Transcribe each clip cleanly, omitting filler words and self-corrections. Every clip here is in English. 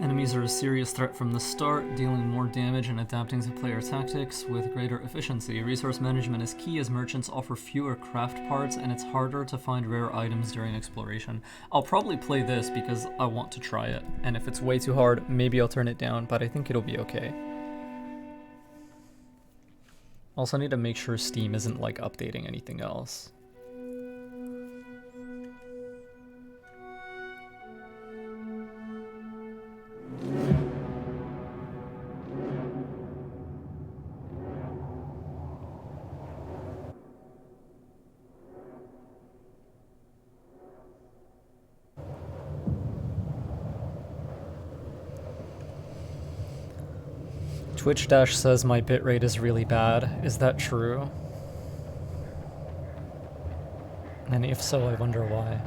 Enemies are a serious threat from the start, dealing more damage and adapting to player tactics with greater efficiency. Resource management is key as merchants offer fewer craft parts and it's harder to find rare items during exploration. I'll probably play this because I want to try it, and if it's way too hard, maybe I'll turn it down, but I think it'll be okay. Also need to make sure Steam isn't like updating anything else. Twitch Dash says my bitrate is really bad. Is that true? And if so, I wonder why.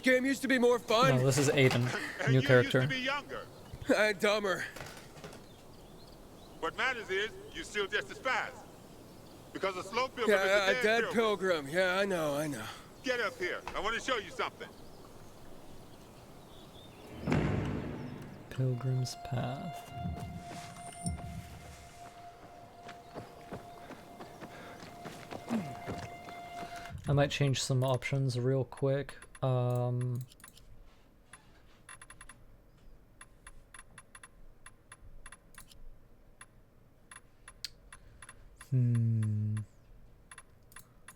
Game used to be more fun. No, this is Aiden, new character. Used to be younger. Dumber. What matters is you're still just as fast. Because a slow pilgrim is a dead pilgrim. Yeah, I know. Get up here. I want to show you something. Pilgrim's Path. I might change some options real quick.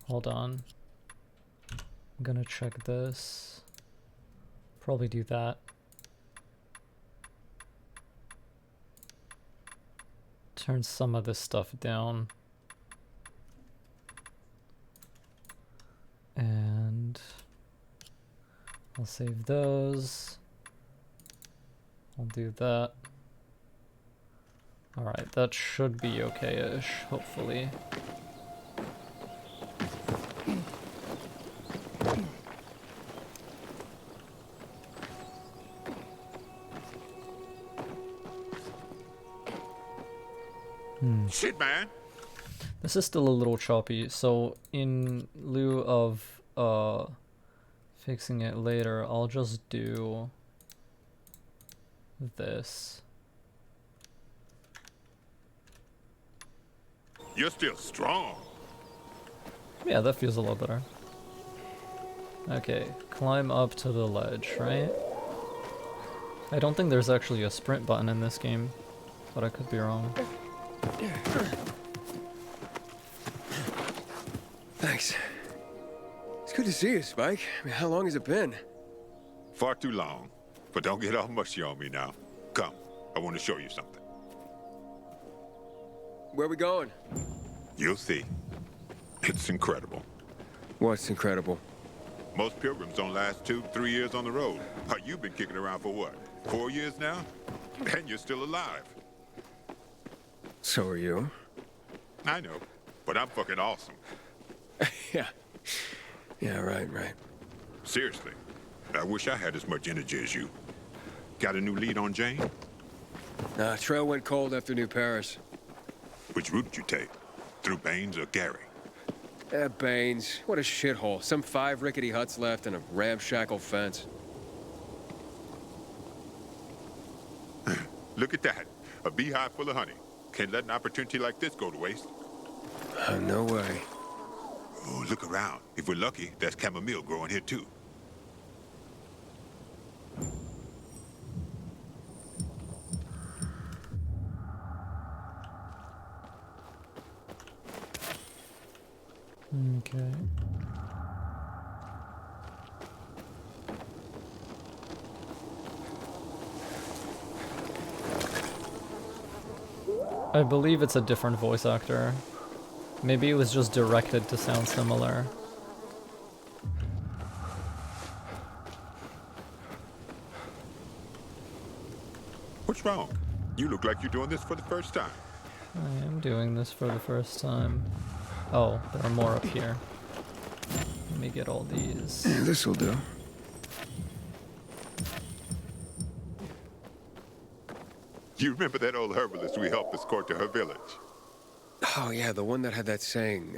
Hold on. I'm gonna check this. Probably do that. Turn some of this stuff down. And I'll save those. I'll do that. Alright, that should be okay-ish, hopefully. Shit, man. This is still a little choppy, so in lieu of fixing it later, I'll just do this. You're still strong. Yeah, that feels a lot better. Okay, climb up to the ledge, right? I don't think there's actually a sprint button in this game, but I could be wrong. Thanks. It's good to see you, Spike. I mean, how long has it been? Far too long. But don't get all mushy on me now. Come, I want to show you something. Where we going? You'll see. It's incredible. What's incredible? Most pilgrims don't last 2-3 years on the road. You've been kicking around for what, 4 years now? And you're still alive. So are you. I know, but I'm fucking awesome. Yeah, right. Seriously, I wish I had as much energy as you. Got a new lead on Jane? Trail went cold after New Paris. Which route did you take? Through Baines or Gary? Baines. What a shithole. Some 5 rickety huts left and a ramshackle fence. Look at that. A beehive full of honey. Can't let an opportunity like this go to waste. No way. Oh, look around. If we're lucky, there's chamomile growing here too. Okay. I believe it's a different voice actor. Maybe it was just directed to sound similar. What's wrong? You look like you're doing this for the first time. I am doing this for the first time. Oh, there are more up here. Let me get all these. Yeah, this'll do. You remember that old herbalist we helped escort to her village? Oh, yeah, the one that had that saying,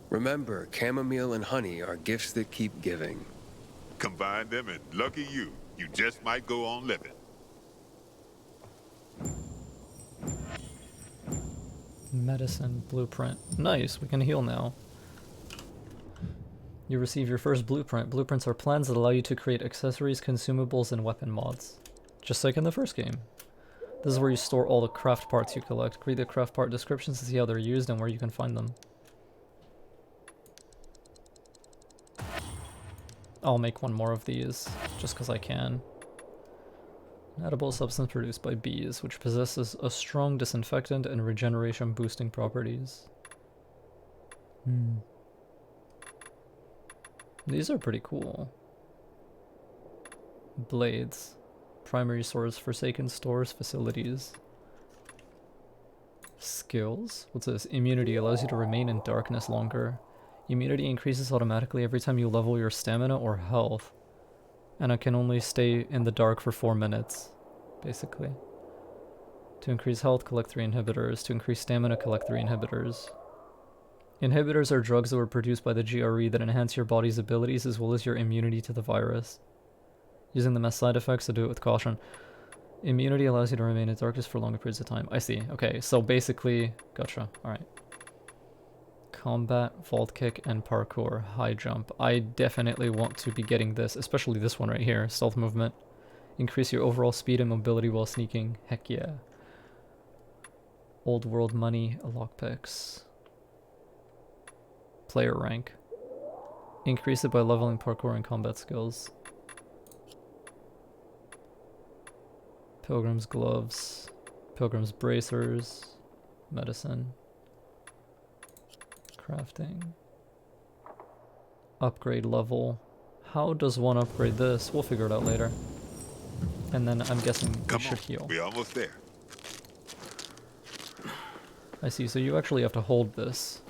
remember, chamomile and honey are gifts that keep giving. Combine them and lucky you, you just might go on living. Medicine blueprint. Nice, we can heal now. You receive your first blueprint. Blueprints are plans that allow you to create accessories, consumables, and weapon mods. Just like in the first game. This is where you store all the craft parts you collect. Read the craft part descriptions to see how they're used and where you can find them. I'll make one more of these, just because I can. An edible substance produced by bees, which possesses a strong disinfectant and regeneration boosting properties. These are pretty cool. Blades. Primary source, Forsaken Stores, Facilities. Skills? What's this? Immunity allows you to remain in darkness longer. Immunity increases automatically every time you level your stamina or health. And it can only stay in the dark for 4 minutes, basically. To increase health, collect 3 inhibitors. To increase stamina, collect 3 inhibitors. Inhibitors are drugs that were produced by the GRE that enhance your body's abilities as well as your immunity to the virus. Using them as side effects, so do it with caution. Immunity allows you to remain in darkness for longer periods of time. I see. Okay, so basically... Gotcha. Alright. Combat, vault kick, and parkour. High jump. I definitely want to be getting this, especially this one right here. Stealth movement. Increase your overall speed and mobility while sneaking. Heck yeah. Old world money. Lockpicks. Player rank. Increase it by leveling parkour and combat skills. Pilgrim's gloves, Pilgrim's bracers, medicine, crafting, upgrade level. How does one upgrade this? We'll figure it out later. And then I'm guessing we should heal. We're almost there. I see, so you actually have to hold this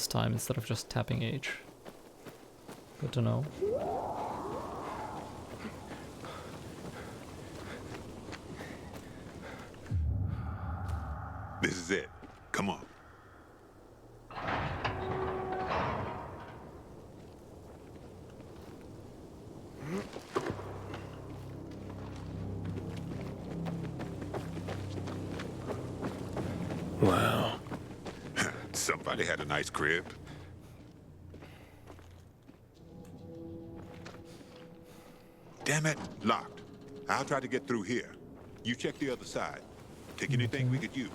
time instead of just tapping H. Good to know. This is it. Come on. Wow. Somebody had a nice crib. Damn it, locked. I'll try to get through here. You check the other side. Take anything we could use.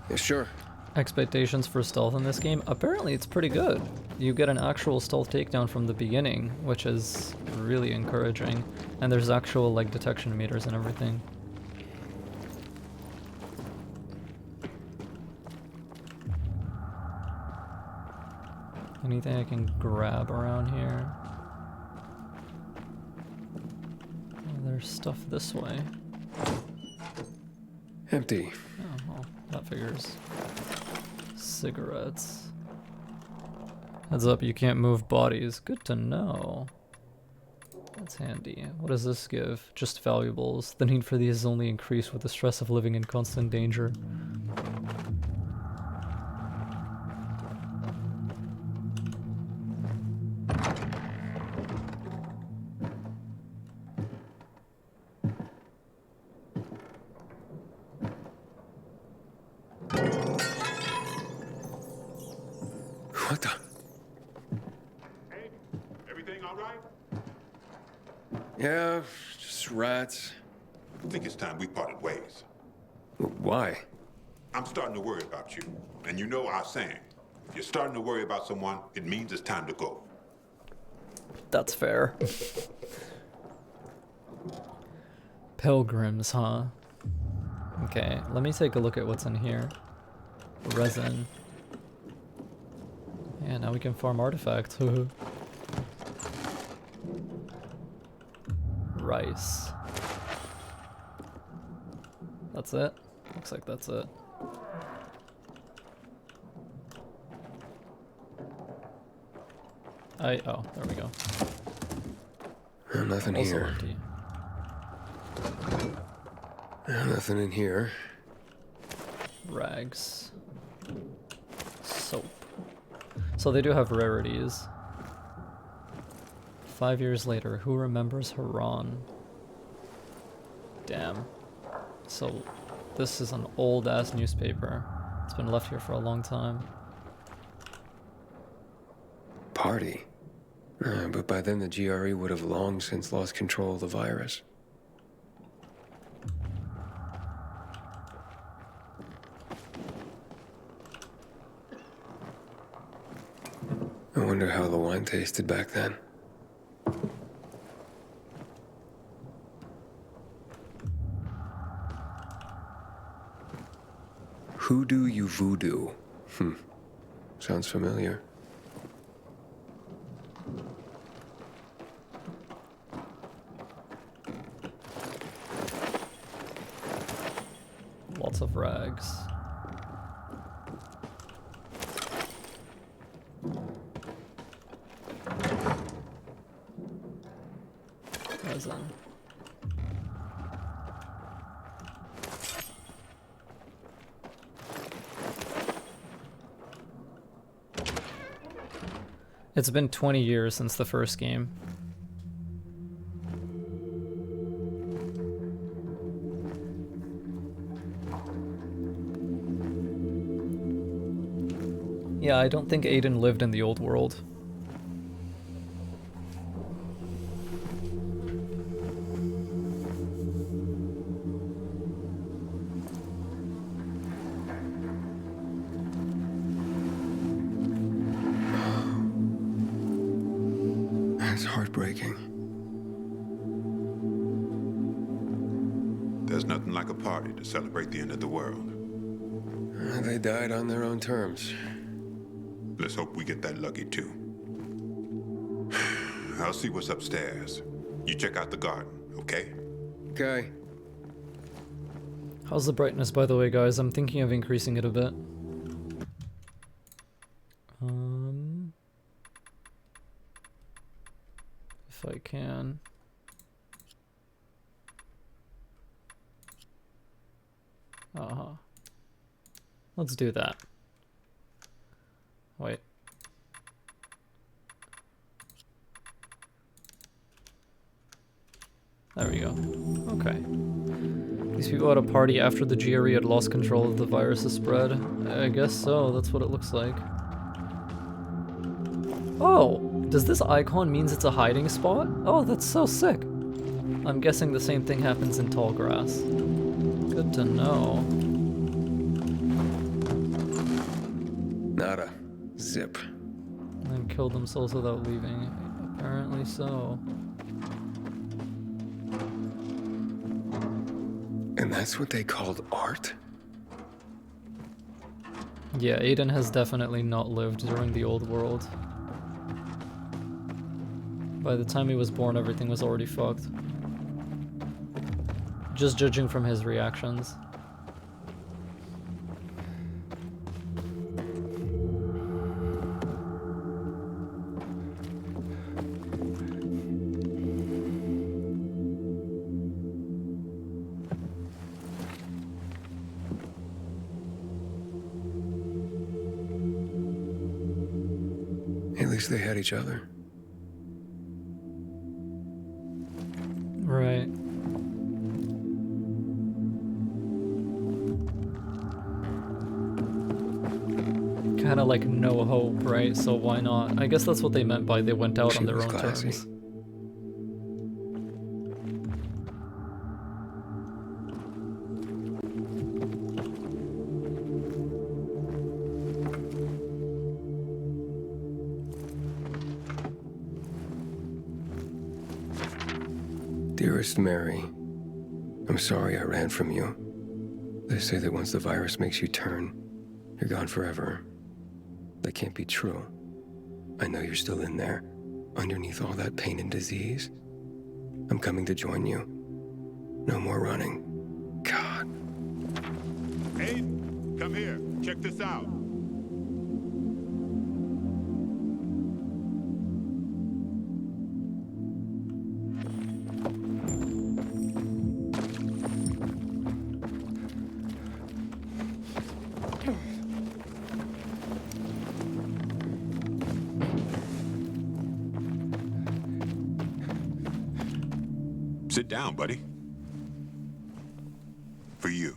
Yeah, sure. Expectations for stealth in this game? Apparently it's pretty good. You get an actual stealth takedown from the beginning, which is really encouraging. And there's actual like detection meters and everything. Anything I can grab around here? Oh, there's stuff this way. Empty. Oh, well, that figures. Cigarettes. Heads up, you can't move bodies. Good to know. That's handy. What does this give? Just valuables. The need for these is only increased with the stress of living in constant danger. What the? Hey, everything all right? Yeah, just rats. I think it's time we parted ways. Why? I'm starting to worry about you. And you know our saying. If you're starting to worry about someone, it means it's time to go. That's fair. Pilgrims, huh? Okay, let me take a look at what's in here. Resin. Yeah, now we can farm artifacts. Rice. That's it? Looks like that's it. Oh, there we go. Nothing Also here. empty. Nothing in here. Rags. Soap. So they do have rarities. 5 years later, who remembers Haran? Damn. So this is an old ass newspaper. It's been left here for a long time. Party. But by then the GRE would have long since lost control of the virus. I wonder how the wine tasted back then. Who do you voodoo? Sounds familiar. Lots of rags. Resin. It's been 20 years since the first game. Yeah, I don't think Aiden lived in the old world. That's heartbreaking. There's nothing like a party to celebrate the end of the world. They died on their own terms. Let's hope we get that lucky too. I'll see what's upstairs. You check out the garden, okay? Okay. How's the brightness, by the way, guys? I'm thinking of increasing it a bit. If I can. Let's do that. Wait. There we go. Okay. These people had a party after the GRE had lost control of the virus's spread. I guess so, that's what it looks like. Oh! Does this icon means it's a hiding spot? Oh, that's so sick! I'm guessing the same thing happens in tall grass. Good to know. Nada. Zip. And killed themselves without leaving. Apparently so. And that's what they called art? Yeah, Aiden has definitely not lived during the old world. By the time he was born, everything was already fucked. Just judging from his reactions. At least they had each other. Right. Kind of like no hope, right? So why not? I guess that's what they meant by they went out She on their was own classy. terms. Dearest Mary, I'm sorry I ran from you. They say that once the virus makes you turn, you're gone forever. That can't be true. I know you're still in there, underneath all that pain and disease. I'm coming to join you. No more running. God. Aiden, come here. Check this out. Sit down, buddy. For you.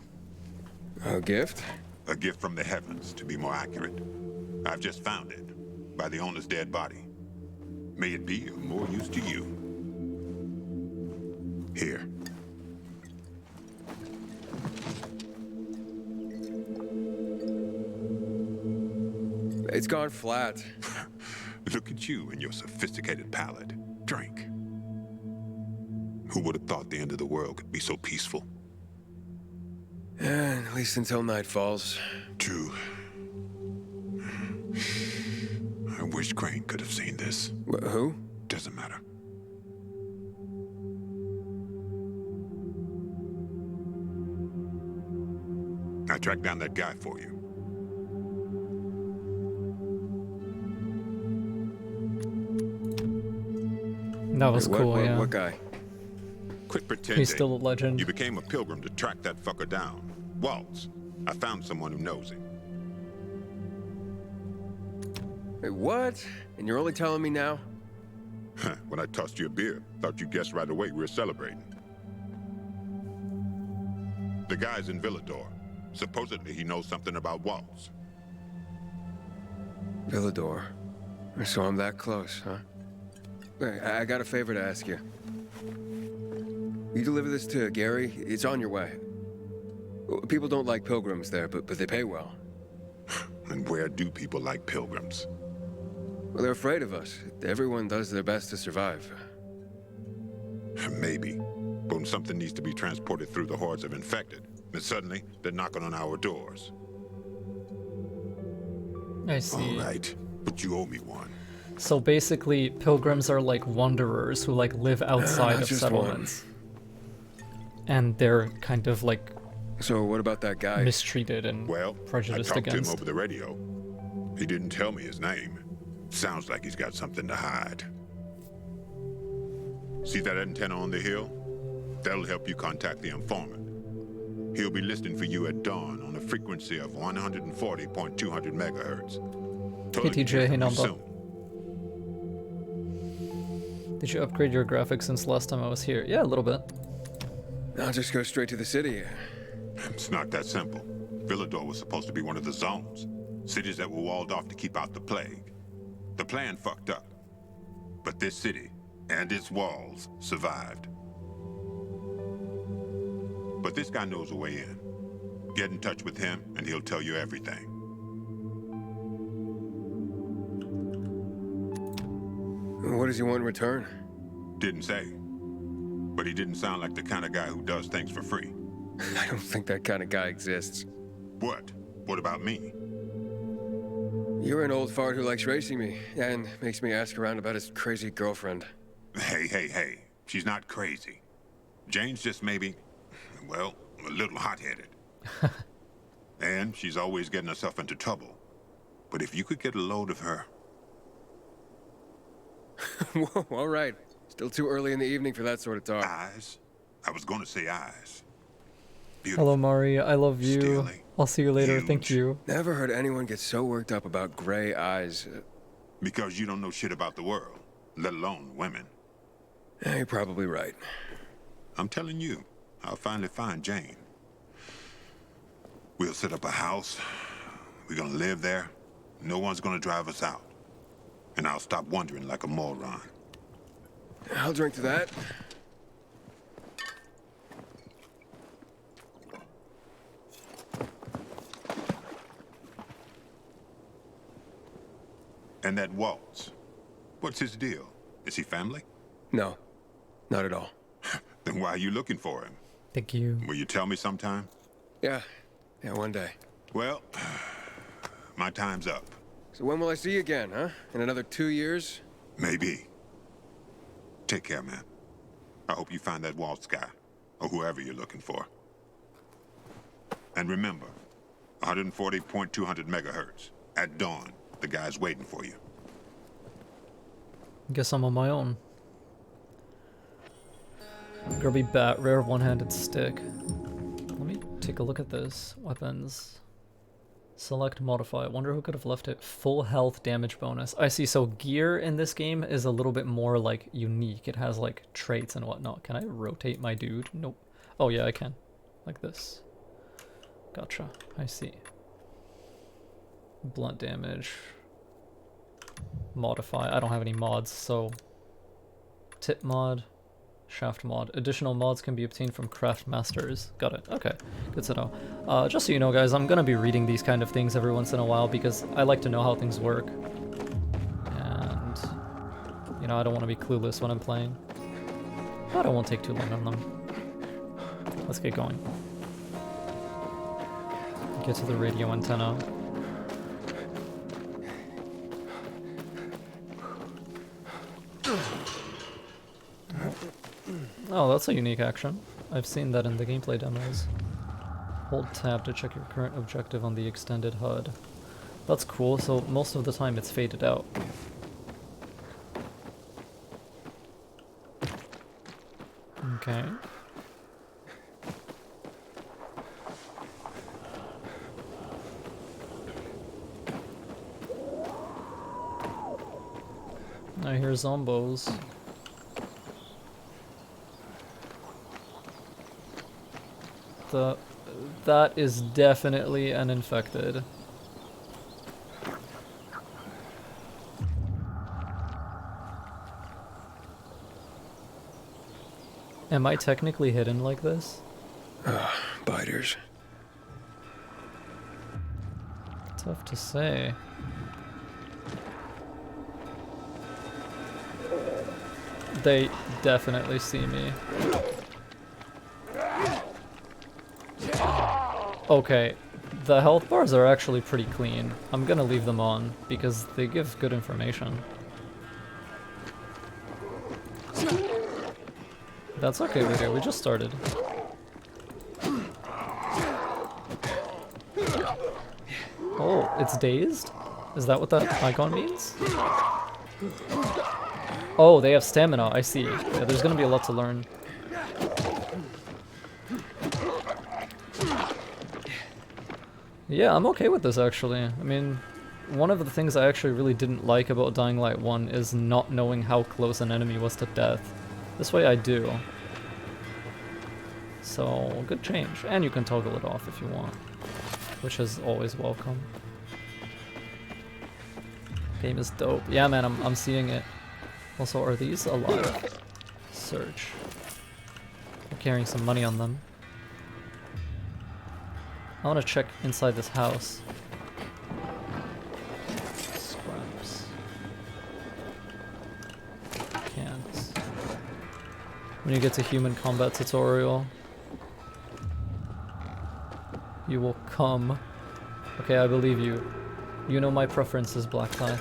A gift? A gift from the heavens, to be more accurate. I've just found it, by the owner's dead body. May it be of more use to you. Here. It's gone flat. Look at you and your sophisticated palate. Drink. Who would have thought the end of the world could be so peaceful? Yeah, at least until night falls. True. I wish Crane could have seen this. Who? Doesn't matter. I tracked down that guy for you. That was cool, yeah. What guy? Quit pretending. He's still a legend. You became a pilgrim to track that fucker down. Waltz. I found someone who knows him. Wait, what? And you're only telling me now? When I tossed you a beer, thought you guessed right away we were celebrating. The guy's in Villedor. Supposedly he knows something about Waltz. Villadore. So I'm that close, huh? Hey, I got a favor to ask you. You deliver this to Gary, it's on your way. People don't like pilgrims there, but they pay well. And where do people like pilgrims? Well, they're afraid of us. Everyone does their best to survive. Maybe. But when something needs to be transported through the hordes of infected, then suddenly they're knocking on our doors. I see. All right, but you owe me one. So basically, pilgrims are like wanderers who like live outside of just settlements. And they're kind of like So what about that guy? mistreated and Well, prejudiced I talked against. to him over the radio. He didn't tell me his name. Sounds like he's got something to hide. See that antenna on the hill? That'll help you contact the informant. He'll be listening for you at dawn on a frequency of 140.200 megahertz. Hey TJ, hey Namba. Soon. Did you upgrade your graphics since last time I was here? Yeah, a little bit. I'll just go straight to the city. It's not that simple. Villedor was supposed to be one of the zones. Cities that were walled off to keep out the plague. The plan fucked up. But this city and its walls survived. But this guy knows a way in. Get in touch with him and he'll tell you everything. What does he want in return? Didn't say. But he didn't sound like the kind of guy who does things for free. I don't think that kind of guy exists. What? What about me? You're an old fart who likes racing me, and makes me ask around about his crazy girlfriend. Hey. She's not crazy. Jane's just maybe, well, a little hot-headed. And she's always getting herself into trouble. But if you could get a load of her... Whoa, all right. Still too early in the evening for that sort of talk. Eyes? I was going to say eyes. Beautiful. Hello Mari, I love you. Steely. I'll see you later, thank Huge. you. Never heard anyone get so worked up about gray eyes. Because you don't know shit about the world, let alone women. You're probably right. I'm telling you, I'll finally find Jane. We'll set up a house. We're gonna live there. No one's gonna drive us out. And I'll stop wondering like a moron. I'll drink to that. And that Waltz, what's his deal? Is he family? No, not at all. Then why are you looking for him? Thank you. Will you tell me sometime? Yeah, Yeah, one day. Well, my time's up. So when will I see you again, huh? In another 2 years? Maybe. Take care, man. I hope you find that Waltz guy, or whoever you're looking for. And remember, 140.200 megahertz. At dawn, the guy's waiting for you. Guess I'm on my own. Grubby bat, rare one-handed stick. Let me take a look at this. Weapons. Select modify. I wonder who could have left it. Full health damage bonus. I see, so gear in this game is a little bit more like unique. It has like traits and whatnot. Can I rotate my dude? Nope. Oh yeah, I can. Like this. Gotcha. I see. Blunt damage. Modify. I don't have any mods, so tip mod, shaft mod. Additional mods can be obtained from craft masters. Got it. Okay, good to know. Just so you know, guys, I'm gonna be reading these kind of things every once in a while because I like to know how things work, and you know, I don't want to be clueless when I'm playing. But I won't take too long on them. Let's get going. Get to the radio antenna. Oh, that's a unique action. I've seen that in the gameplay demos. Hold tab to check your current objective on the extended HUD. That's cool, so most of the time it's faded out. Okay. I hear zombos. That is definitely an infected. Am I technically hidden like this? Biters. Tough to say. They definitely see me. Okay, the health bars are actually pretty clean. I'm gonna leave them on because they give good information. That's okay, we just started. Oh, it's dazed? Is that what that icon means? Oh, they have stamina, I see. Yeah, there's gonna be a lot to learn. Yeah, I'm okay with this actually. I mean, one of the things I actually really didn't like about Dying Light 1 is not knowing how close an enemy was to death. This way I do. So, good change. And you can toggle it off if you want, which is always welcome. Game is dope. Yeah, man, I'm seeing it. Also, are these alive? Search. I'm carrying some money on them. I want to check inside this house. Scraps. Cans. When you get to human combat tutorial, you will come. Okay, I believe you. You know my preference is blackTIE.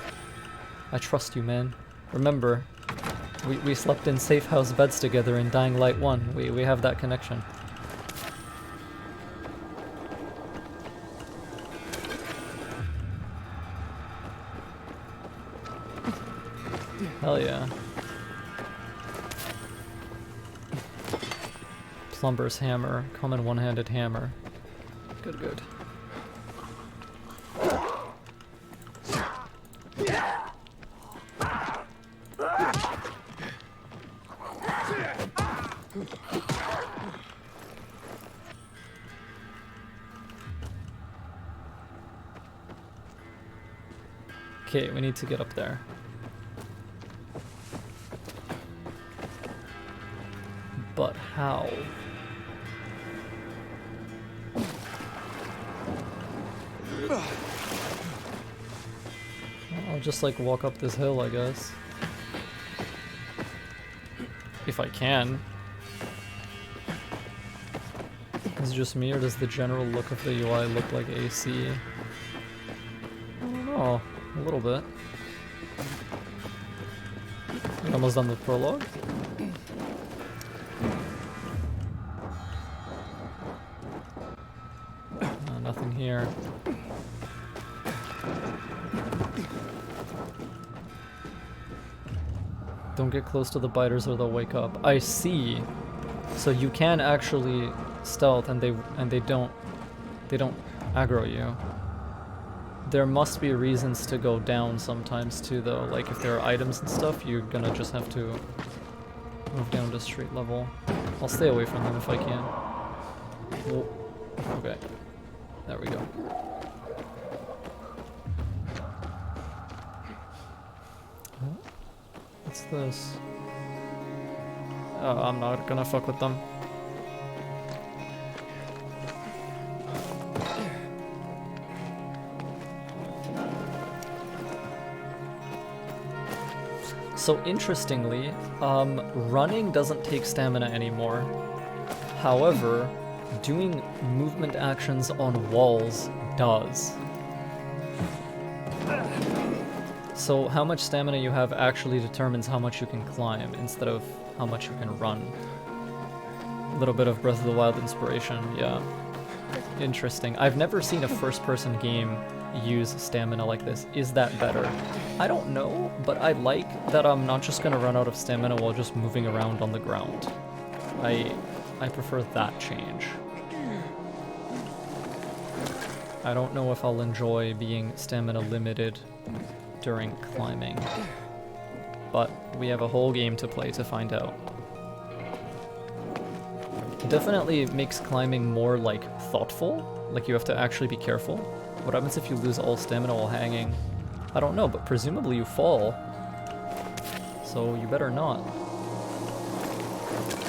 I trust you, man. Remember, we slept in safe house beds together in Dying Light 1. We have that connection. Hell yeah. Plumber's hammer. Common one-handed hammer. Good, good. Okay, we need to get up there. But how? I'll just like walk up this hill, I guess. If I can. Is it just me, or does the general look of the UI look like AC? I don't know, a little bit. You're almost done with prologue? Nothing here. Don't get close to the biters or they'll wake up. I see. So you can actually stealth and they don't aggro you. There must be reasons to go down sometimes too though. Like if there are items and stuff, you're gonna just have to move down to street level. I'll stay away from them if I can. Whoa. Okay. There we go. What's this? Oh, I'm not gonna fuck with them. So interestingly, running doesn't take stamina anymore. However, doing movement actions on walls does. So how much stamina you have actually determines how much you can climb instead of how much you can run. A little bit of Breath of the Wild inspiration, yeah. Interesting. I've never seen a first-person game use stamina like this. Is that better? I don't know, but I like that I'm not just gonna run out of stamina while just moving around on the ground. I prefer that change. I don't know if I'll enjoy being stamina limited during climbing, but we have a whole game to play to find out. It definitely makes climbing more like thoughtful, like you have to actually be careful. What happens if you lose all stamina while hanging? I don't know, but presumably you fall, so you better not.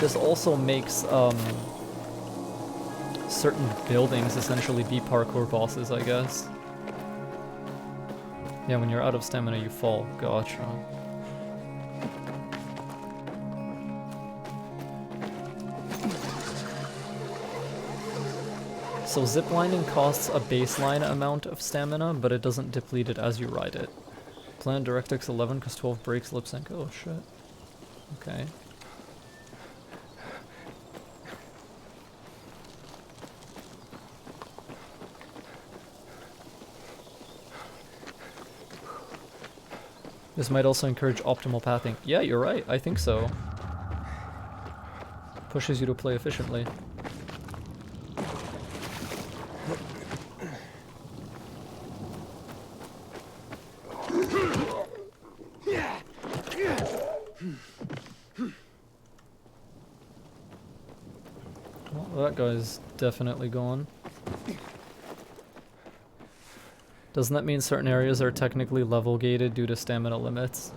This also makes certain buildings essentially be parkour bosses, I guess. Yeah, when you're out of stamina, you fall. Gotcha. So ziplining costs a baseline amount of stamina, but it doesn't deplete it as you ride it. Plan DirectX 11 because 12 breaks lip sync. Oh shit. Okay. This might also encourage optimal pathing. Yeah, you're right. I think so. Pushes you to play efficiently. Well, that guy's definitely gone. Doesn't that mean certain areas are technically level gated due to stamina limits?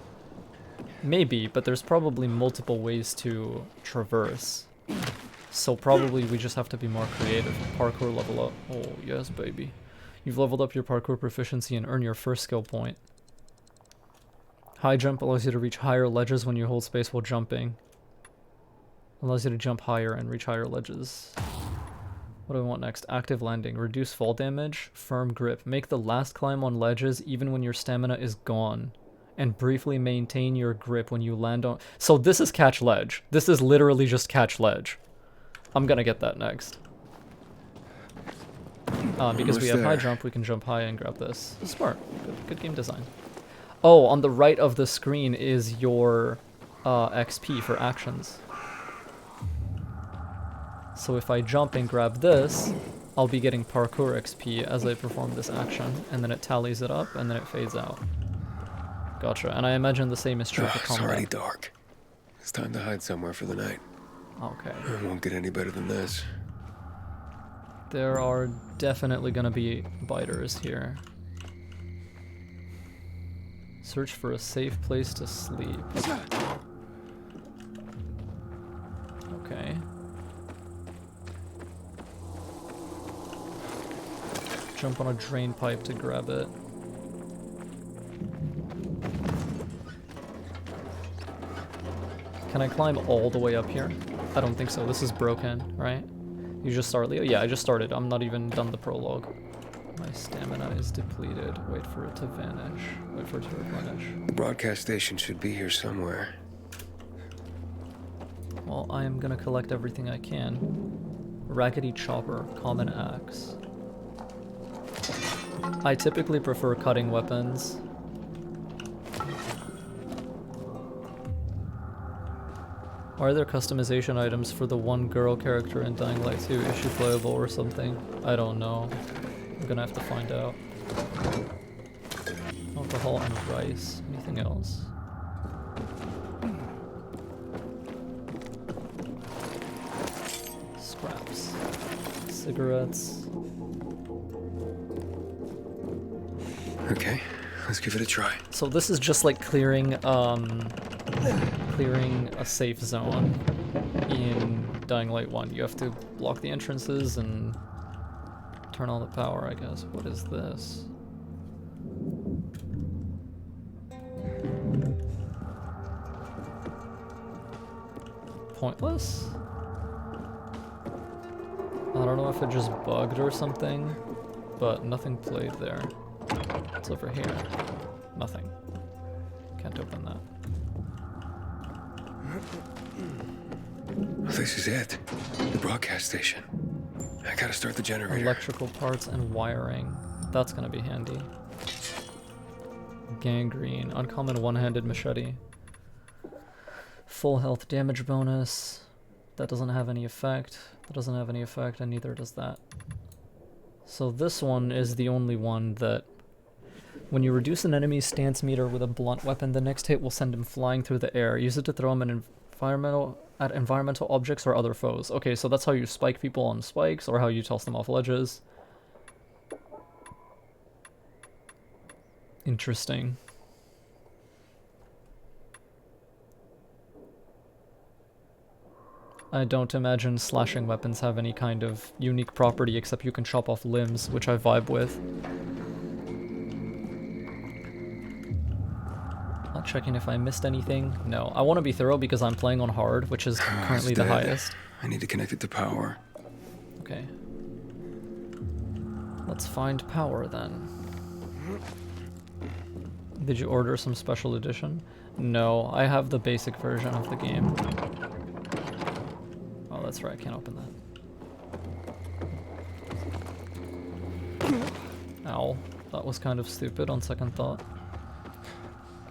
Maybe, but there's probably multiple ways to traverse. So probably we just have to be more creative. Parkour level up. Oh, yes, baby. You've leveled up your parkour proficiency and earn your first skill point. High jump allows you to reach higher ledges when you hold space while jumping. Allows you to jump higher and reach higher ledges. What do I want next? Active landing. Reduce fall damage. Firm grip. Make the last climb on ledges even when your stamina is gone. And briefly maintain your grip when you land on... So this is catch ledge. This is literally just catch ledge. I'm gonna get that next. Because we have high jump, we can jump high and grab this. Smart. Good game design. Oh, on the right of the screen is your XP for actions. So if I jump and grab this, I'll be getting parkour XP as I perform this action, and then it tallies it up, and then it fades out. Gotcha, and I imagine the same is true for combat. It's already dark. It's time to hide somewhere for the night. Okay. It won't get any better than this. There are definitely gonna be biters here. Search for a safe place to sleep. Okay. Jump on a drain pipe to grab it. Can I climb all the way up here? I don't think so. This is broken, right? You just start, Leo? Yeah, I just started. I'm not even done the prologue. My stamina is depleted. Wait for it to vanish. Wait for it to replenish. The broadcast station should be here somewhere. Well, I am gonna collect everything I can. Raggedy chopper, common axe. I typically prefer cutting weapons. Are there customization items for the one girl character in Dying Light 2? Is she playable or something? I don't know. I'm gonna have to find out. Alcohol and rice. Anything else? Scraps. Cigarettes. Okay, let's give it a try. So this is just like clearing a safe zone in Dying Light 1. You have to block the entrances and turn on the power, I guess. What is this? Pointless? I don't know if it just bugged or something, but nothing played there. What's over here? Nothing. Can't open that. This is it. The broadcast station. I gotta start the generator. Electrical parts and wiring. That's gonna be handy. Gangrene. Uncommon one-handed machete. Full health damage bonus. That doesn't have any effect. That doesn't have any effect, and neither does that. So this one is the only one that... When you reduce an enemy's stance meter with a blunt weapon, the next hit will send him flying through the air. Use it to throw him at environmental objects or other foes. Okay, so that's how you spike people on spikes, or how you toss them off ledges. Interesting. I don't imagine slashing weapons have any kind of unique property except you can chop off limbs, which I vibe with. Not checking if I missed anything. No, I want to be thorough because I'm playing on hard, which is currently the highest. I need to connect it to power. Okay. Let's find power then. Did you order some special edition? No, I have the basic version of the game. Oh, that's right, I can't open that. Ow, that was kind of stupid on second thought.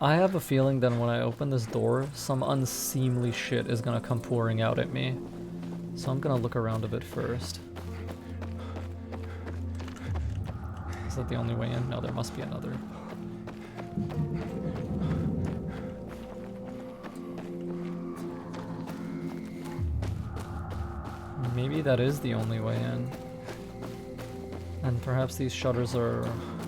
I have a feeling that when I open this door, some unseemly shit is gonna come pouring out at me. So I'm gonna look around a bit first. Is that the only way in? No, there must be another. Maybe that is the only way in. And perhaps these shutters are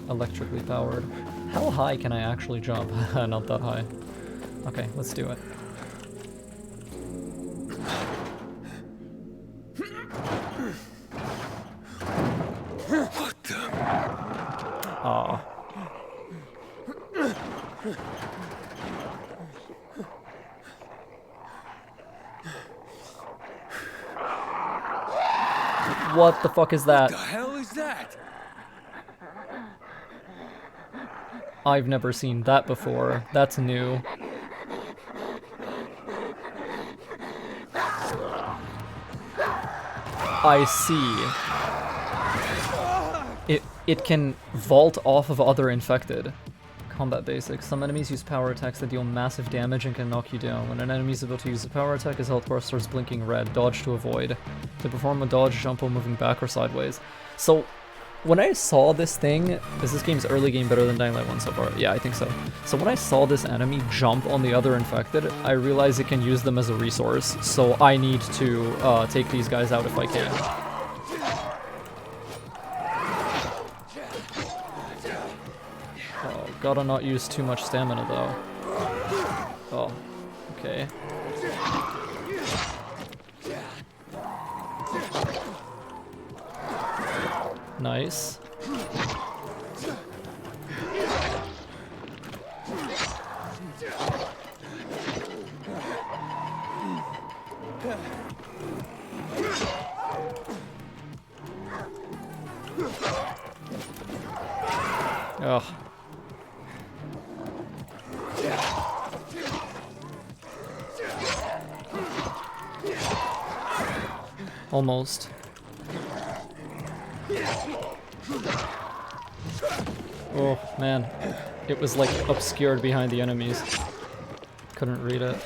electrically powered. How high can I actually jump? Not that high. Okay, let's do it. What the? Aw. What the fuck is that? What the hell is that? I've never seen that before. That's new. I see. It can vault off of other infected. Combat basics. Some enemies use power attacks that deal massive damage and can knock you down. When an enemy is able to use a power attack, his health bar starts blinking red. Dodge to avoid. To perform a dodge, jump while moving back or sideways. So, when I saw this thing, is this game's early game better than Dying Light 1 so far? Yeah, I think so. So when I saw this enemy jump on the other infected, I realized it can use them as a resource. So I need to take these guys out if I can. Oh, gotta not use too much stamina though. Oh, okay. Nice. Ugh. Almost. Oh, man. It was like obscured behind the enemies. Couldn't read it.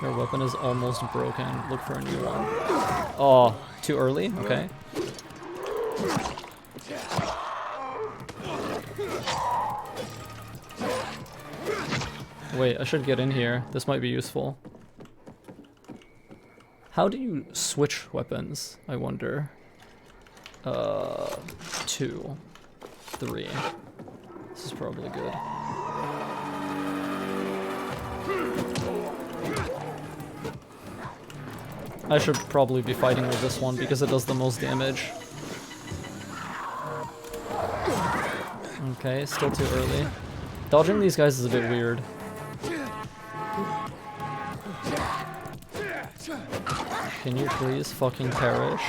Your weapon is almost broken. Look for a new one. Oh, too early? Okay. Wait, I should get in here. This might be useful. How do you switch weapons, I wonder? 2. 3. This is probably good. I should probably be fighting with this one because it does the most damage. Okay, still too early. Dodging these guys is a bit weird. Can you please fucking perish?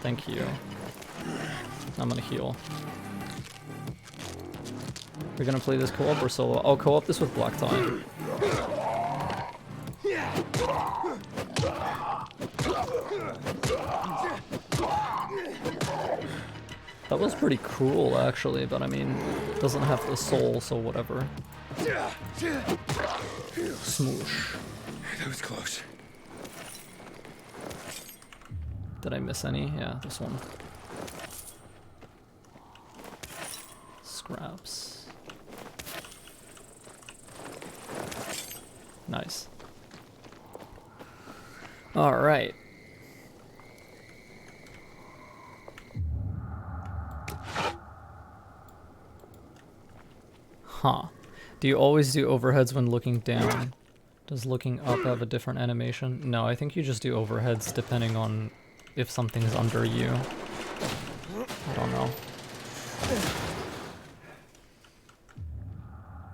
Thank you. I'm gonna heal. We're gonna play this co-op or solo? I'll co-op this with blackTIE. That was pretty cruel, actually, but I mean, it doesn't have the soul, so whatever. Smoosh. That was close. Did I miss any? Yeah, this one. Scraps. Nice. Alright. Huh. Do you always do overheads when looking down? Does looking up have a different animation? No, I think you just do overheads depending on if something's under you. I don't know.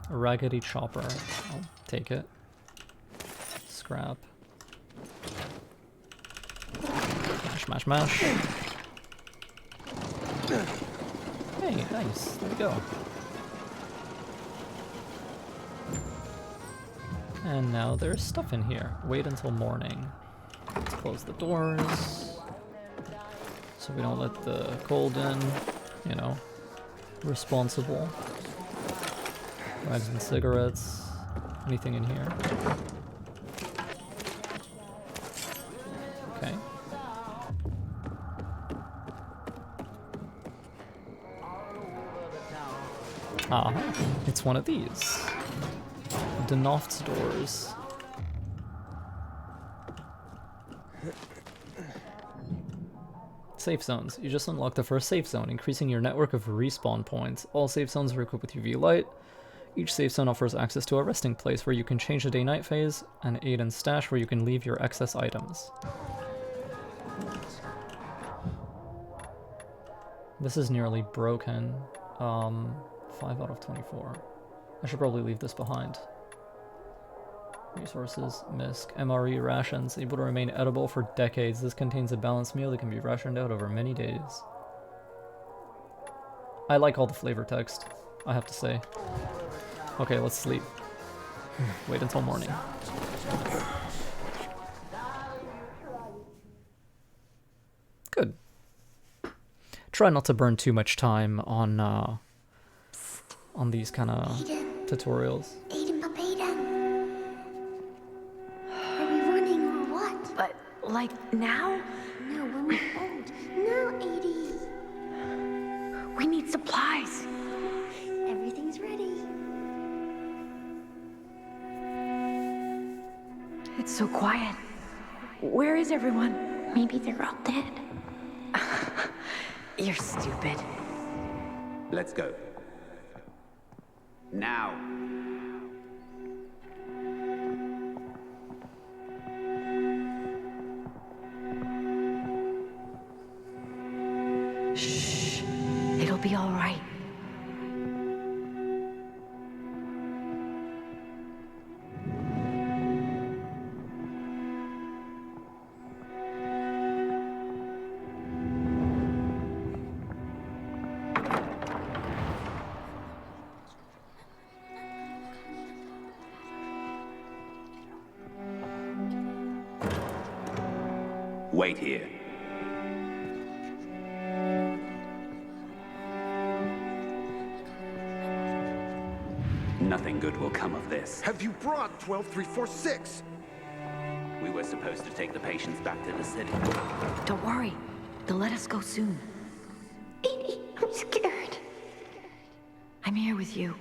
A raggedy chopper. I'll take it. Scrap. Mash, mash, mash. Hey, nice. There we go. And now there's stuff in here. Wait until morning. Let's close the doors so we don't let the cold in. You know, responsible. Rags and cigarettes. Anything in here? Okay. Ah, it's one of these. Denoft's doors. Safe zones. You just unlocked the first safe zone, increasing your network of respawn points. All safe zones are equipped with UV light. Each safe zone offers access to a resting place where you can change the day-night phase, and aid and stash where you can leave your excess items. This is nearly broken. 5 out of 24. I should probably leave this behind. Resources, misc, MRE rations, able to remain edible for decades. This contains a balanced meal that can be rationed out over many days. I like all the flavor text, I have to say. Okay, let's sleep. Wait until morning. Good. Try not to burn too much time on these kind of tutorials. Like now? No, when we're old. No, Edie. We need supplies. Everything's ready. It's so quiet. Where is everyone? Maybe they're all dead. You're stupid. Let's go. Now. Shh. It'll be all right. Wait here. Nothing good will come of this. Have you brought 12346? We were supposed to take the patients back to the city. Don't worry. They'll let us go soon. Edie, I'm scared. I'm here with you.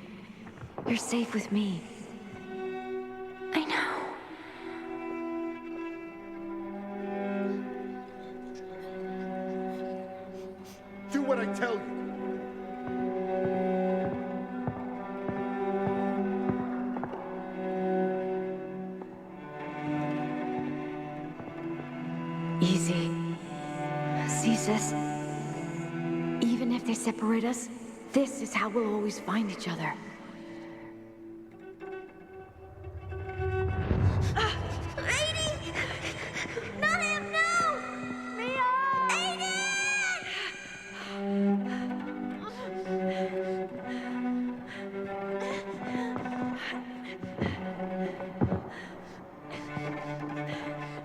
You're safe with me. I know. Do what I tell you. Easy. See, sis? Even if they separate us, this is how we'll always find each other. Edie! Not him, no! Mia!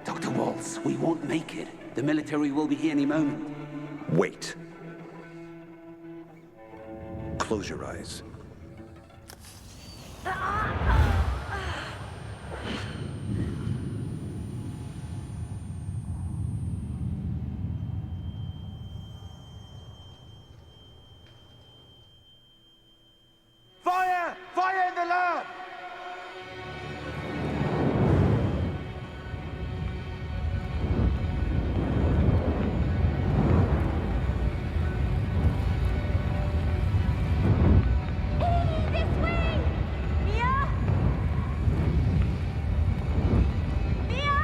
Dr. Waltz, we won't make it. The military will be here any moment. Wait. Close your eyes. Fire! Fire in the lab! This way! Mia! Mia!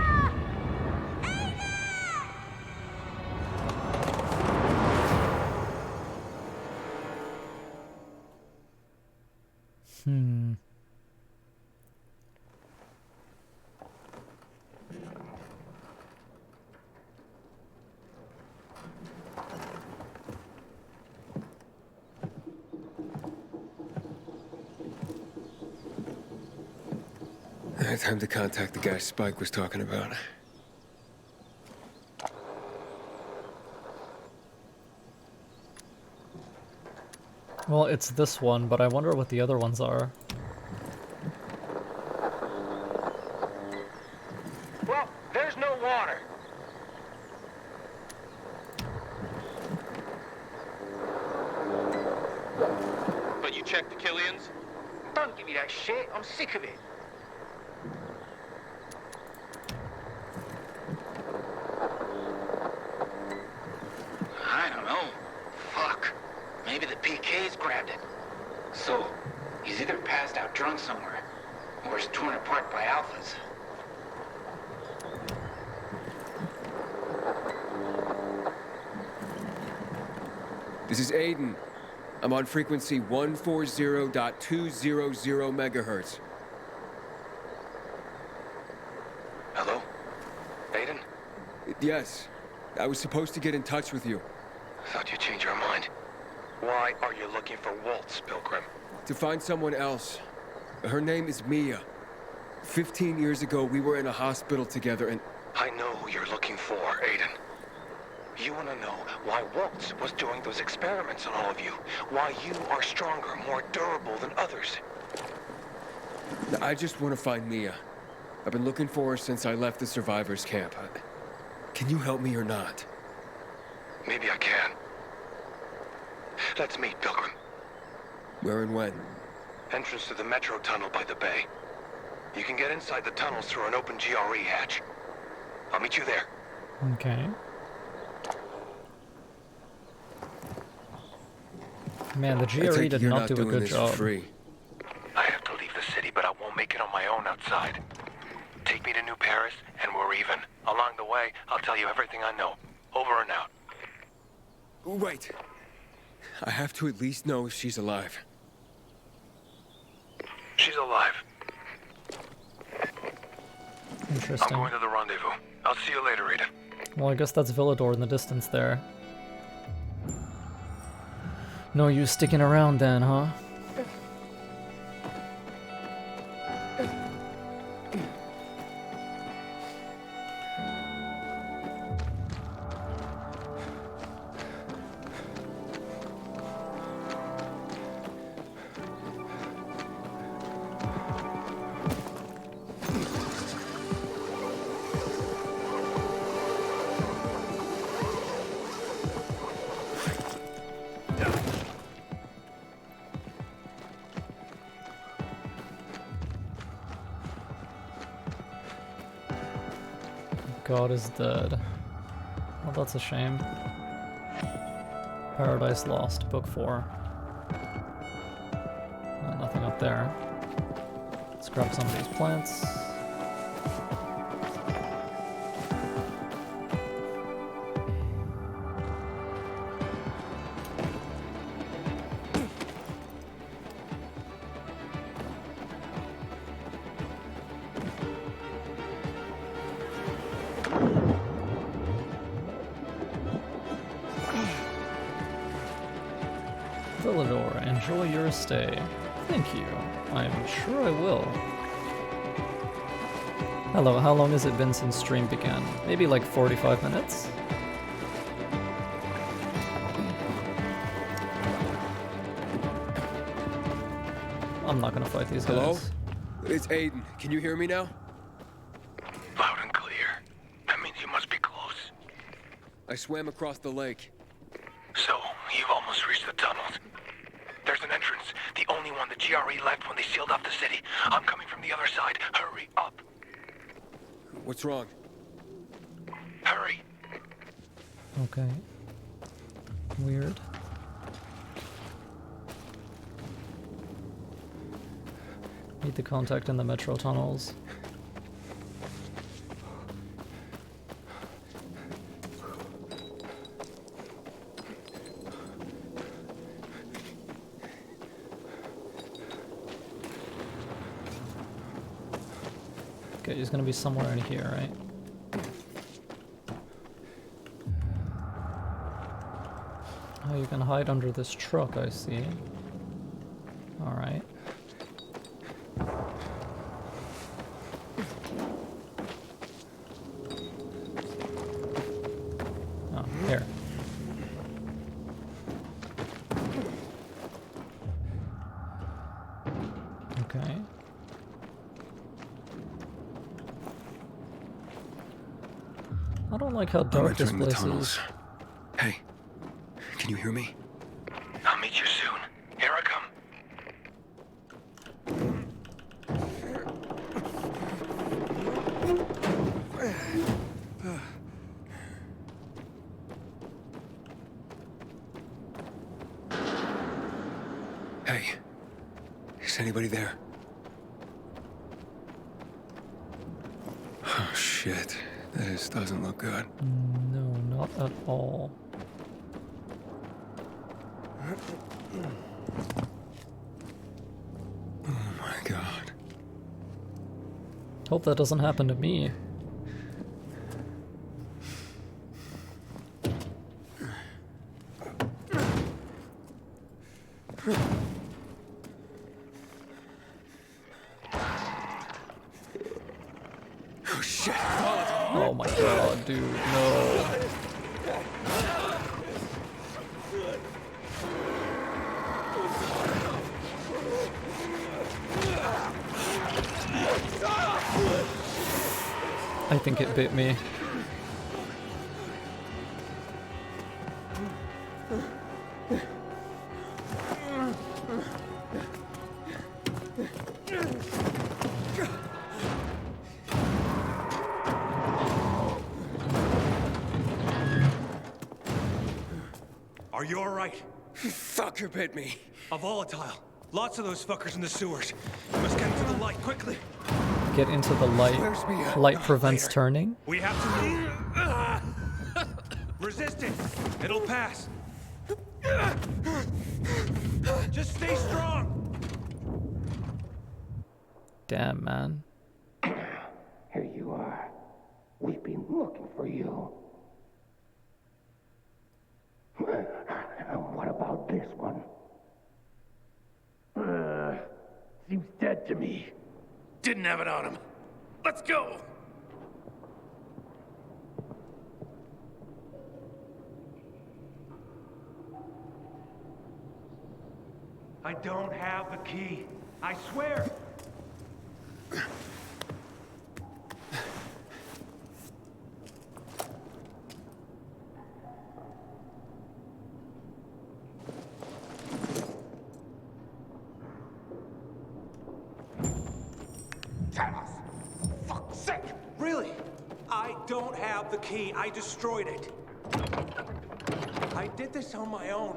Time to contact the guy Spike was talking about. Well, it's this one, but I wonder what the other ones are. Well, there's no water. But you checked the Killians? Don't give me that shit. I'm sick of it. I don't know. Fuck. Maybe the PK's grabbed it. So, he's either passed out drunk somewhere, or is torn apart by alphas. This is Aiden. I'm on frequency 140.200 megahertz. Hello? Aiden? Yes. I was supposed to get in touch with you. Thought you changed your mind. Why are you looking for Waltz, Pilgrim? To find someone else. Her name is Mia. 15 years ago, we were in a hospital together and... I know who you're looking for, Aiden. You want to know why Waltz was doing those experiments on all of you. Why you are stronger, more durable than others. I just want to find Mia. I've been looking for her since I left the survivors' camp. Can you help me or not? Maybe I can. Let's meet, Pilgrim. Where and when? Entrance to the metro tunnel by the bay. You can get inside the tunnels through an open GRE hatch. I'll meet you there. Okay. Man, the GRE did not do a good job. Free. I have to leave the city, but I won't make it on my own outside. Take me to New Paris, and we're even. Along the way, I'll tell you everything I know. Over and out. Wait. I have to at least know if she's alive. She's alive. Interesting. I'm going to the rendezvous. I'll see you later, Rita. Well, I guess that's Villadore in the distance there. No use sticking around then, huh? God is dead. Well, that's a shame. Paradise Lost, Book 4. Nothing up there. Let's grab some of these plants. Villedor, enjoy your stay. Thank you. I'm sure I will. Hello, how long has it been since stream began? Maybe like 45 minutes? I'm not gonna fight these guys. Hello? It's Aiden. Can you hear me now? Loud and clear. That means you must be close. I swam across the lake. So, you've almost reached the tunnels. There's an entrance, the only one the GRE left when they sealed off the city. I'm coming from the other side. Hurry up. What's wrong? Hurry. Okay. Weird. Need the contact in the metro tunnels. Okay, he's gonna be somewhere in here, right? Oh, you can hide under this truck, I see. Alright. Oh, here. Okay. I don't like how dark this place is. Hey, can you hear me? I'll meet you soon. Here I come. Hey, is anybody there? Oh shit, this doesn't look good. No, not at all. Oh my god. Hope that doesn't happen to me. Oh shit. Oh my god, dude, no. I think it bit me. Are you alright? Fucker bit me. A volatile. Lots of those fuckers in the sewers. You must get into the light quickly. Get into the light. Where's Mia? Light prevents Later. turning. We have to move. Resist it. It'll pass. Just stay strong. Damn, man. Here you are. We've been looking for you. What about this one? Seems dead to me. Didn't have it on him. Let's go. I don't have the key. I swear. Fuck's sake! Really? I don't have the key. I destroyed it. I did this on my own.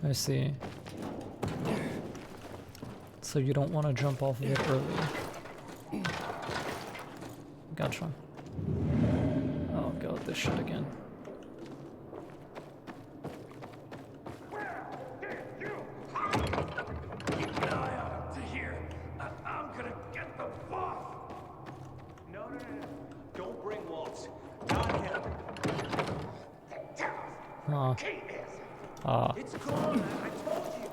I see. So you don't want to jump off of it early. Gotcha. Oh god, this shit again. To here. I'm gonna get the boss. No. Don't bring Waltz. Not him. It's gone. I told you.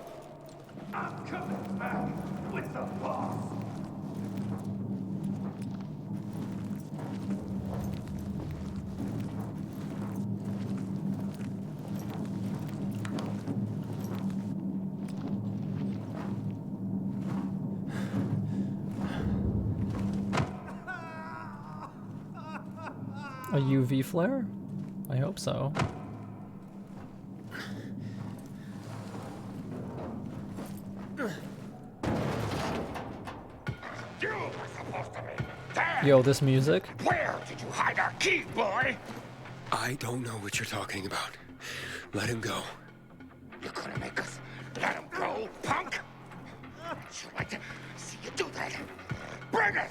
I'm coming back with the boss. A UV flare? I hope so. Yo, this music? Where did you hide our key, boy? I don't know what you're talking about. Let him go. You're gonna make us let him go, punk? I'd like to see you do that. Bring it!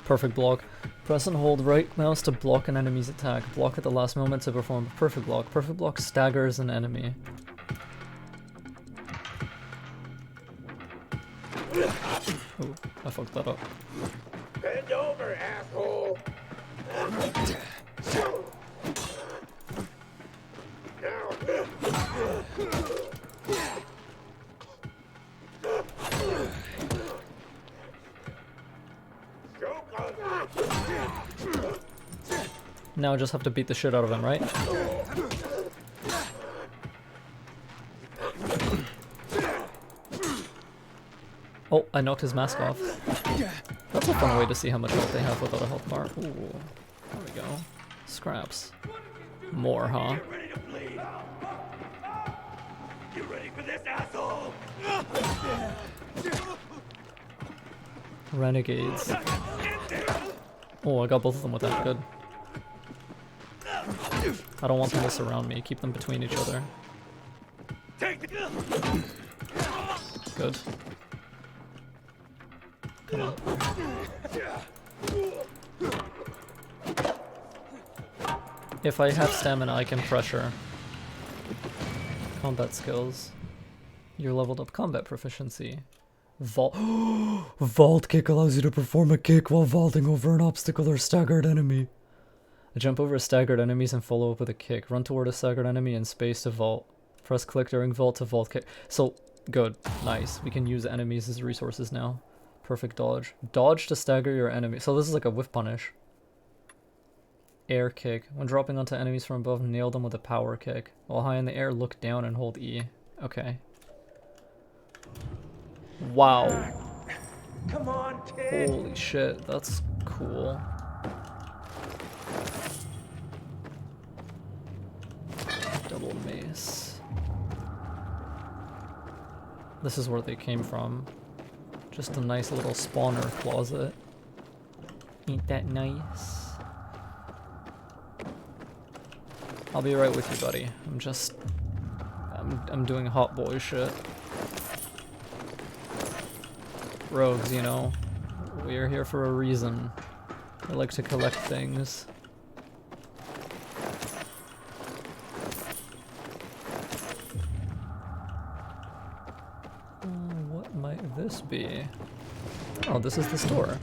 Perfect block. Press and hold right mouse to block an enemy's attack. Block at the last moment to perform a perfect block. Perfect block staggers an enemy. Oh, I fucked that up. Bend over, asshole! Now I just have to beat the shit out of him, right? Oh, I knocked his mask off. That's a fun way to see how much health they have without a health bar. Ooh, there we go. Scraps. More, huh? You ready for this, asshole? Renegades. Oh, I got both of them with that. Good. I don't want them to surround me. Keep them between each other. Good. Come on. If I have stamina, I can pressure. Combat skills. You're leveled up combat proficiency. Vault. Vault kick allows you to perform a kick while vaulting over an obstacle or staggered enemy. Jump over staggered enemies and follow up with a kick. Run toward a staggered enemy in space to vault. Press click during vault to vault kick. So, good. Nice. We can use enemies as resources now. Perfect dodge. Dodge to stagger your enemy. So this is like a whiff punish. Air kick. When dropping onto enemies from above, nail them with a power kick. While high in the air, look down and hold E. Okay. Wow. Come on, kid. Holy shit, that's cool. Double mace. This is where they came from. Just a nice little spawner closet. Ain't that nice? I'll be right with you, buddy. I'm doing hot boy shit. Rogues, you know. We're here for a reason. I like to collect things. What might this be? Oh, this is the store.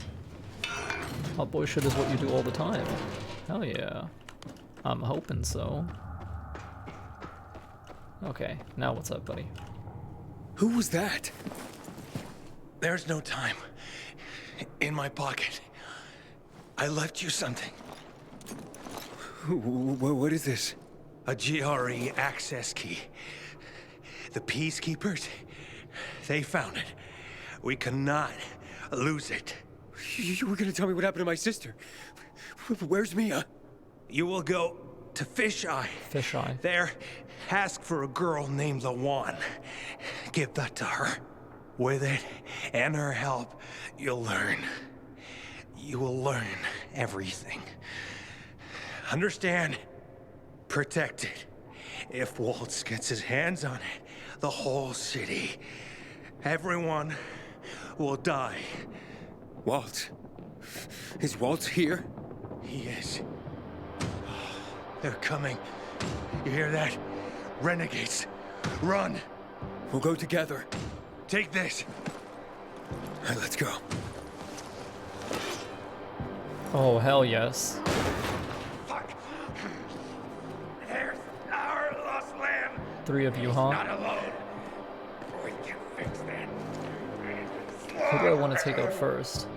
Hot boy shit is what you do all the time. Hell yeah. I'm hoping so. Okay, now what's up, buddy? Who was that? There's no time. In my pocket. I left you something. What is this? A GRE access key. The Peacekeepers, they found it. We cannot lose it. You were gonna tell me what happened to my sister. Where's Mia? You will go to Fisheye. Fisheye. There, ask for a girl named Lawan. Give that to her. With it and her help, you'll learn. You will learn everything. Understand? Protect it. If Waltz gets his hands on it, the whole city, everyone will die. Waltz? Is Waltz here? He is. They're coming. You hear that? Renegades. Run! We'll go together. Take this. All right, let's go. Oh, hell yes. Fuck. There's our lost lamb. 3 of you, huh? Not alone. We can fix that. Who do I want to take out first?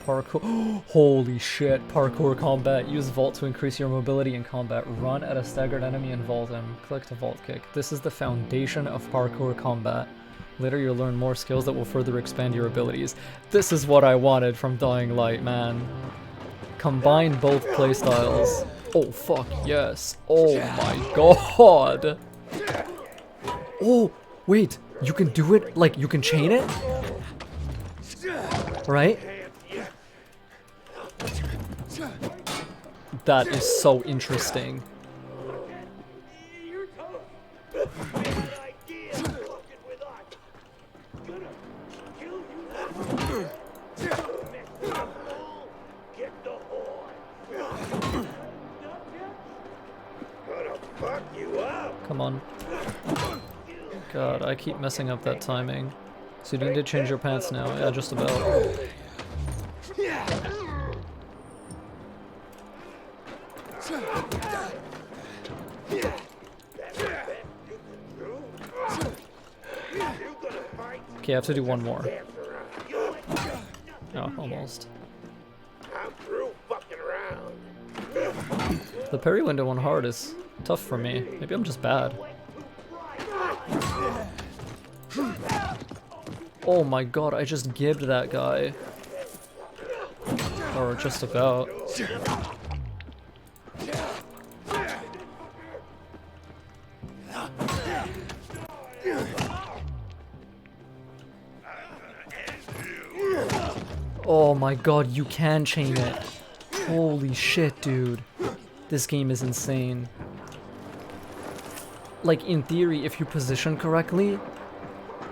Parkour. Holy shit. Parkour combat. Use vault to increase your mobility in combat. Run at a staggered enemy and vault him. Click to vault kick. This is the foundation of parkour combat. Later you'll learn more skills that will further expand your abilities. This is what I wanted from Dying Light, man. Combine both playstyles. Oh fuck yes. Oh my god. Oh, wait. You can do it, like, you can chain it? Right? That is so interesting. Come on. God, I keep messing up that timing. So you need to change your pants now. Yeah, just about. Okay, I have to do one more. Oh, almost. The parry window on hard is tough for me. Maybe I'm just bad. Oh my god, I just gibbed that guy. Or just about. Oh my god, you can chain it. Holy shit, dude. This game is insane. Like, in theory, if you position correctly,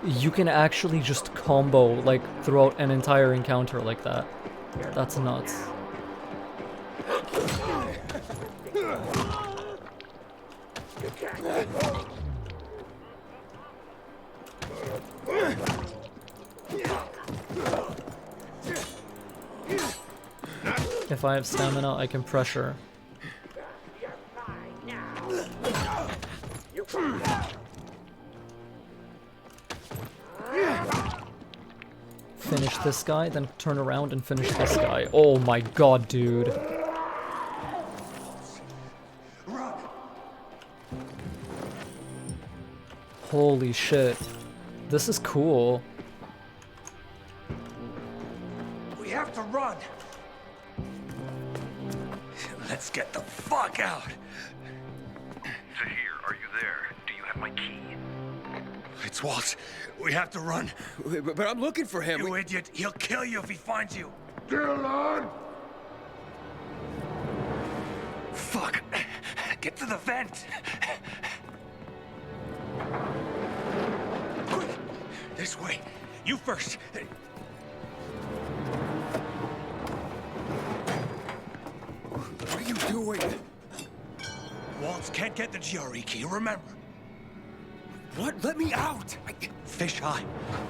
you can actually just combo, like, throughout an entire encounter like that. That's nuts. If I have stamina, I can pressure. Finish this guy, then turn around and finish this guy. Oh my god, dude. Holy shit. This is cool. We have to run. Let's get the fuck out. Zahir, are you there? Do you have my key? It's Waltz. We have to run. But I'm looking for him. You idiot. He'll kill you if he finds you. Dylan! Fuck. Get to the vent. Quick. This way. You first. What are you doing? Waltz can't get the GRE key, remember. What? Let me out! Fish high.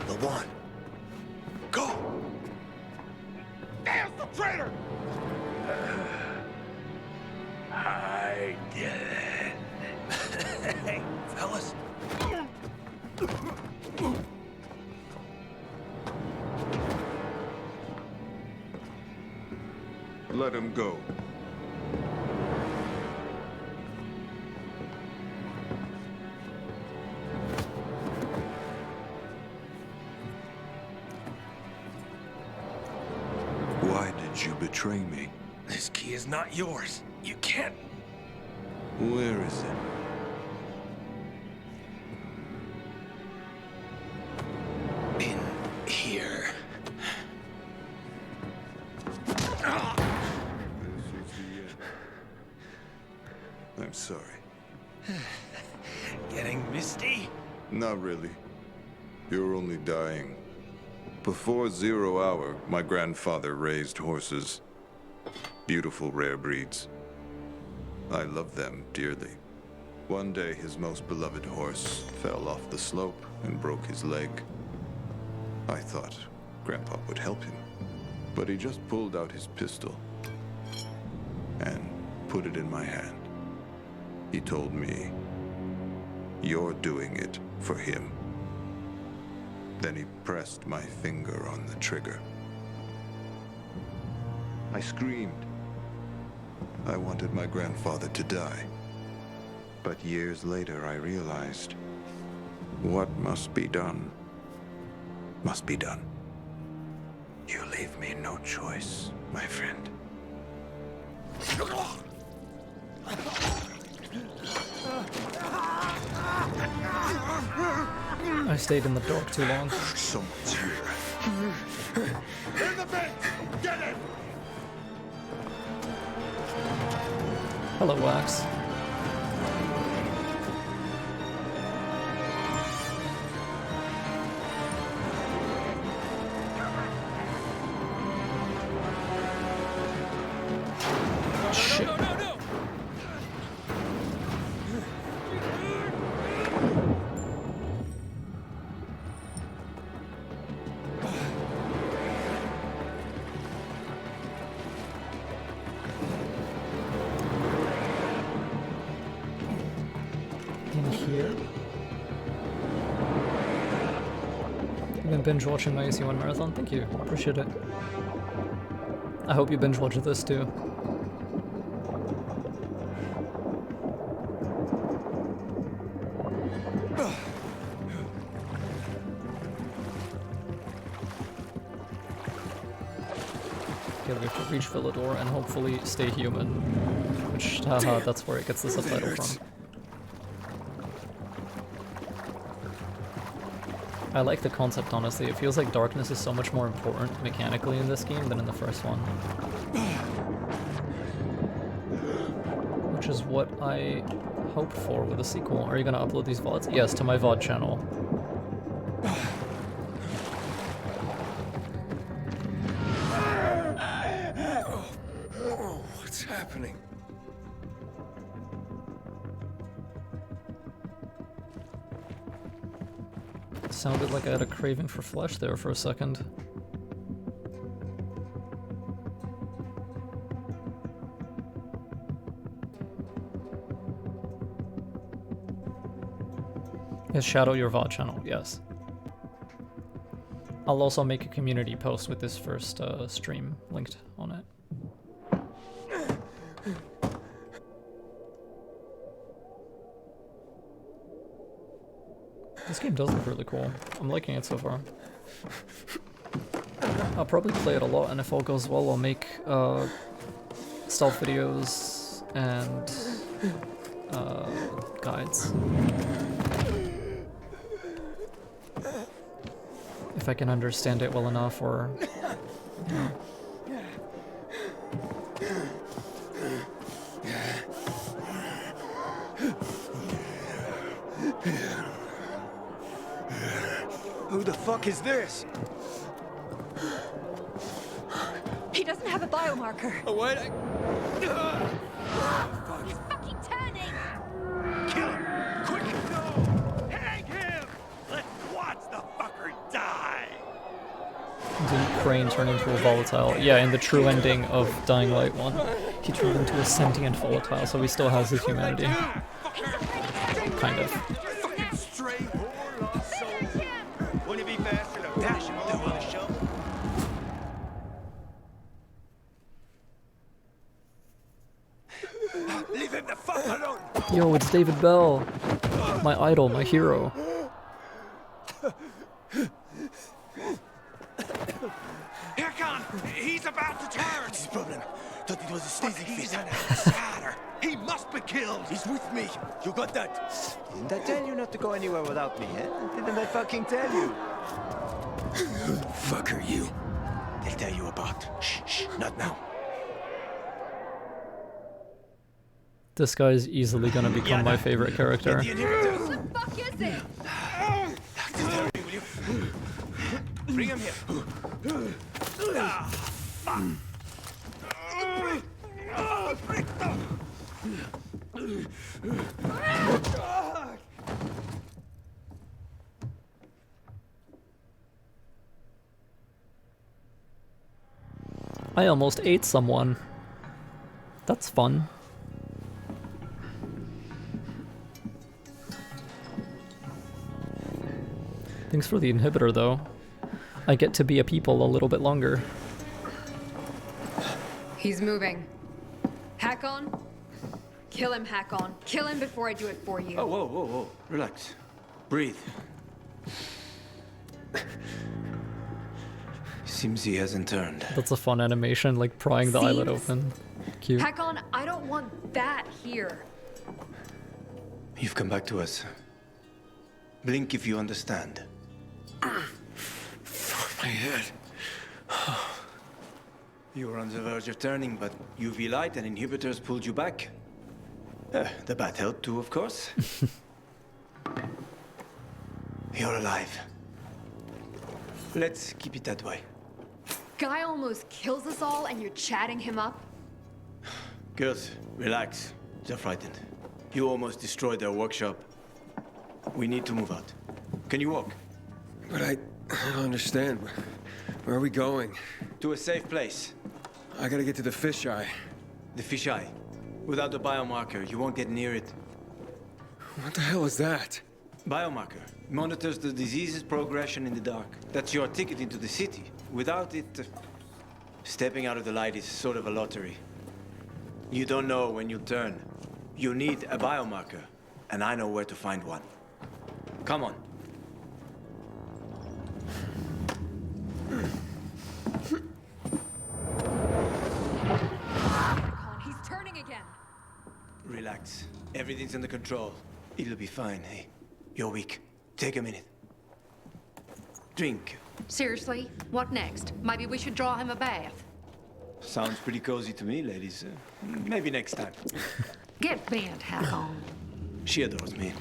The one. Go! There's the traitor! I did it. Hey, fellas. Let him go. Did you betray me? This key is not yours. You can't. Where is it? In here. This is the end. I'm sorry. Getting misty? Not really. You're only dying. Before 0 hour, my grandfather raised horses. Beautiful rare breeds. I love them dearly. One day, his most beloved horse fell off the slope and broke his leg. I thought Grandpa would help him, but he just pulled out his pistol and put it in my hand. He told me, "You're doing it for him." Then he pressed my finger on the trigger. I screamed. I wanted my grandfather to die. But years later, I realized what must be done must be done. You leave me no choice, my friend. I stayed in the dark too long. Someone's here. In the vent! Get him! Hello, Wax. Shit. In here. You've been binge watching my AC1 marathon. Thank you. Appreciate it. I hope you binge watch this too. Okay, we have to reach Villedor and hopefully stay human. Which, haha, that's where it gets the subtitle from. I like the concept, honestly. It feels like darkness is so much more important mechanically in this game than in the first one. Which is what I hoped for with a sequel. Are you gonna upload these VODs? Yes, to my VOD channel. What's happening? Sounded like I had a craving for flesh there for a second. Yes, Shadow your VOD channel, yes. I'll also make a community post with this first stream linked on it. This game does look really cool. I'm liking it so far. I'll probably play it a lot, and if all goes well, I'll make stealth videos and guides. If I can understand it well enough, or... Who the fuck is this? He doesn't have a biomarker. What? He's fucking turning! Kill him! Quick! No! Hang him! Let's watch the fucker die! Didn't Crane turn into a volatile? Yeah, in the true ending of Dying Light 1, he turned into a sentient volatile, so he still has his humanity. Kind of. Wouldn't it be faster to dash him through on the show? Leave him the fuck alone! Yo, it's David Bell! My idol, my hero. Here comes! He's about to turn! What's his problem? Thought it was a staging fit. He's an outsider. He must be killed. He's with me. You got that? Didn't I tell you not to go anywhere without me, eh? Didn't I fucking tell you? Who the fuck are you? They'll tell you about. Shh, not now. This guy's easily gonna become my favorite character. What the fuck is it? Bring him here. I almost ate someone. That's fun. Thanks for the inhibitor, though. I get to be a people a little bit longer. He's moving. Hakon? Kill him, Hakon. Kill him before I do it for you. Oh, whoa, whoa, whoa. Relax. Breathe. Seems he hasn't turned. That's a fun animation, like prying the eyelid open. Cute. Hakon, I don't want that here. You've come back to us. Blink if you understand. My head. You were on the verge of turning, but UV light and inhibitors pulled you back. The bat helped too, of course. You're alive. Let's keep it that way. Guy almost kills us all and you're chatting him up? Girls, relax. They're frightened. You almost destroyed their workshop. We need to move out. Can you walk? But I don't understand. Where are we going? To a safe place. I gotta get to the fisheye. The fisheye. Without the biomarker, you won't get near it. What the hell is that? Biomarker monitors the disease's progression in the dark. That's your ticket into the city. Without it, stepping out of the light is sort of a lottery. You don't know when you'll turn. You need a biomarker, and I know where to find one. Come on. He's turning again. Relax. Everything's under control. It'll be fine, hey? You're weak. Take a minute. Drink. Seriously? What next? Maybe we should draw him a bath. Sounds pretty cozy to me, ladies. Maybe next time. Get bent, Hakon. She adores me.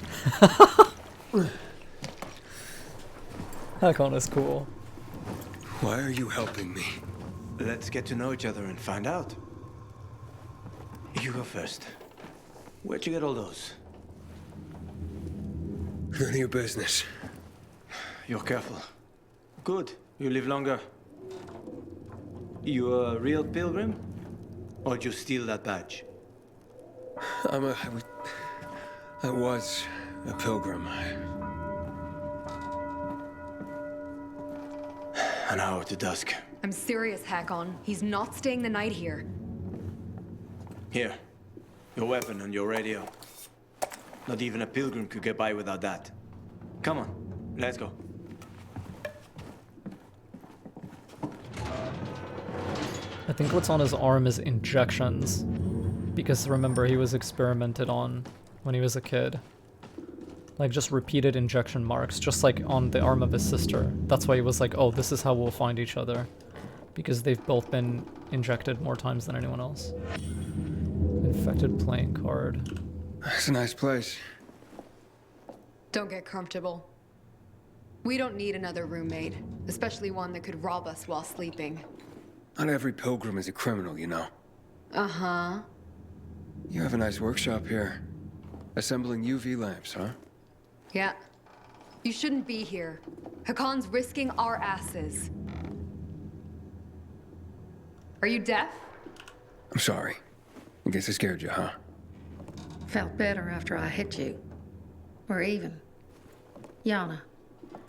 Hakon is cool. Why are you helping me? Let's get to know each other and find out. You go first. Where'd you get all those? None of your business. You're careful. Good. You live longer. You a real pilgrim? Or did you steal that badge? I was a pilgrim. An hour to dusk. I'm serious, Hakon. He's not staying the night here. Here. Your weapon and your radio. Not even a pilgrim could get by without that. Come on, let's go. I think what's on his arm is injections. Because remember, he was experimented on when he was a kid. Like, just repeated injection marks, just like on the arm of his sister. That's why he was like, oh, this is how we'll find each other. Because they've both been injected more times than anyone else. Infected playing card. It's a nice place. Don't get comfortable. We don't need another roommate, especially one that could rob us while sleeping. Not every pilgrim is a criminal, you know. Uh-huh. You have a nice workshop here. Assembling UV lamps, huh? Yeah. You shouldn't be here. Hakon's risking our asses. Are you deaf? I'm sorry. I guess I scared you, huh? Felt better after I hit you. We're even. Yana,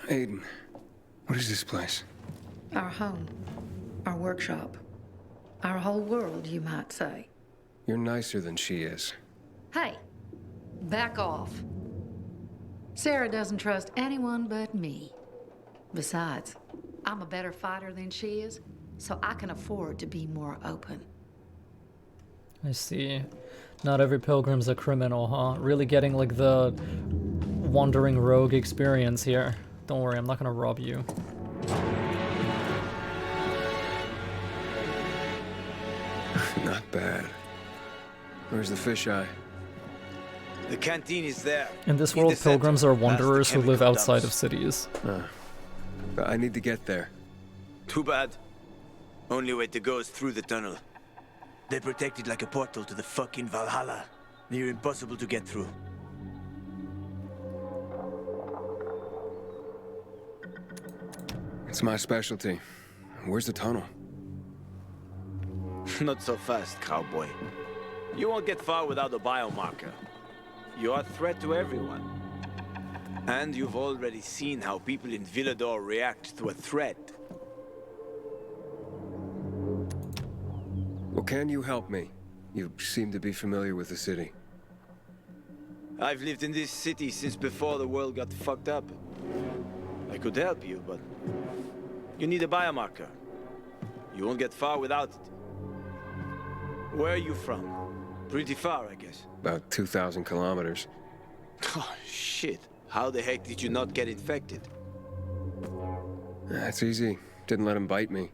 Aiden, what is this place? our home, our workshop, our whole world, you might say. You're nicer than she is. Hey, back off. Sarah doesn't trust anyone but me. Besides, I'm a better fighter than she is, so I can afford to be more open. I see. Not every pilgrim's a criminal, huh? Really getting like the wandering rogue experience here. Don't worry, I'm not gonna rob you. Not bad. Where's the fisheye? The canteen is there. In this world, pilgrims are wanderers who live outside of cities. I need to get there. Too bad. Only way to go is through the tunnel. They protect it like a portal to the fucking Valhalla. Near impossible to get through. It's my specialty. Where's the tunnel? Not so fast, cowboy. You won't get far without a biomarker. You're a threat to everyone. And you've already seen how people in Villedor react to a threat. Well, can you help me? You seem to be familiar with the city. I've lived in this city since before the world got fucked up. I could help you, but you need a biomarker. You won't get far without it. Where are you from? Pretty far, I guess. About 2,000 kilometers. Oh, shit. How the heck did you not get infected? That's easy. Didn't let him bite me.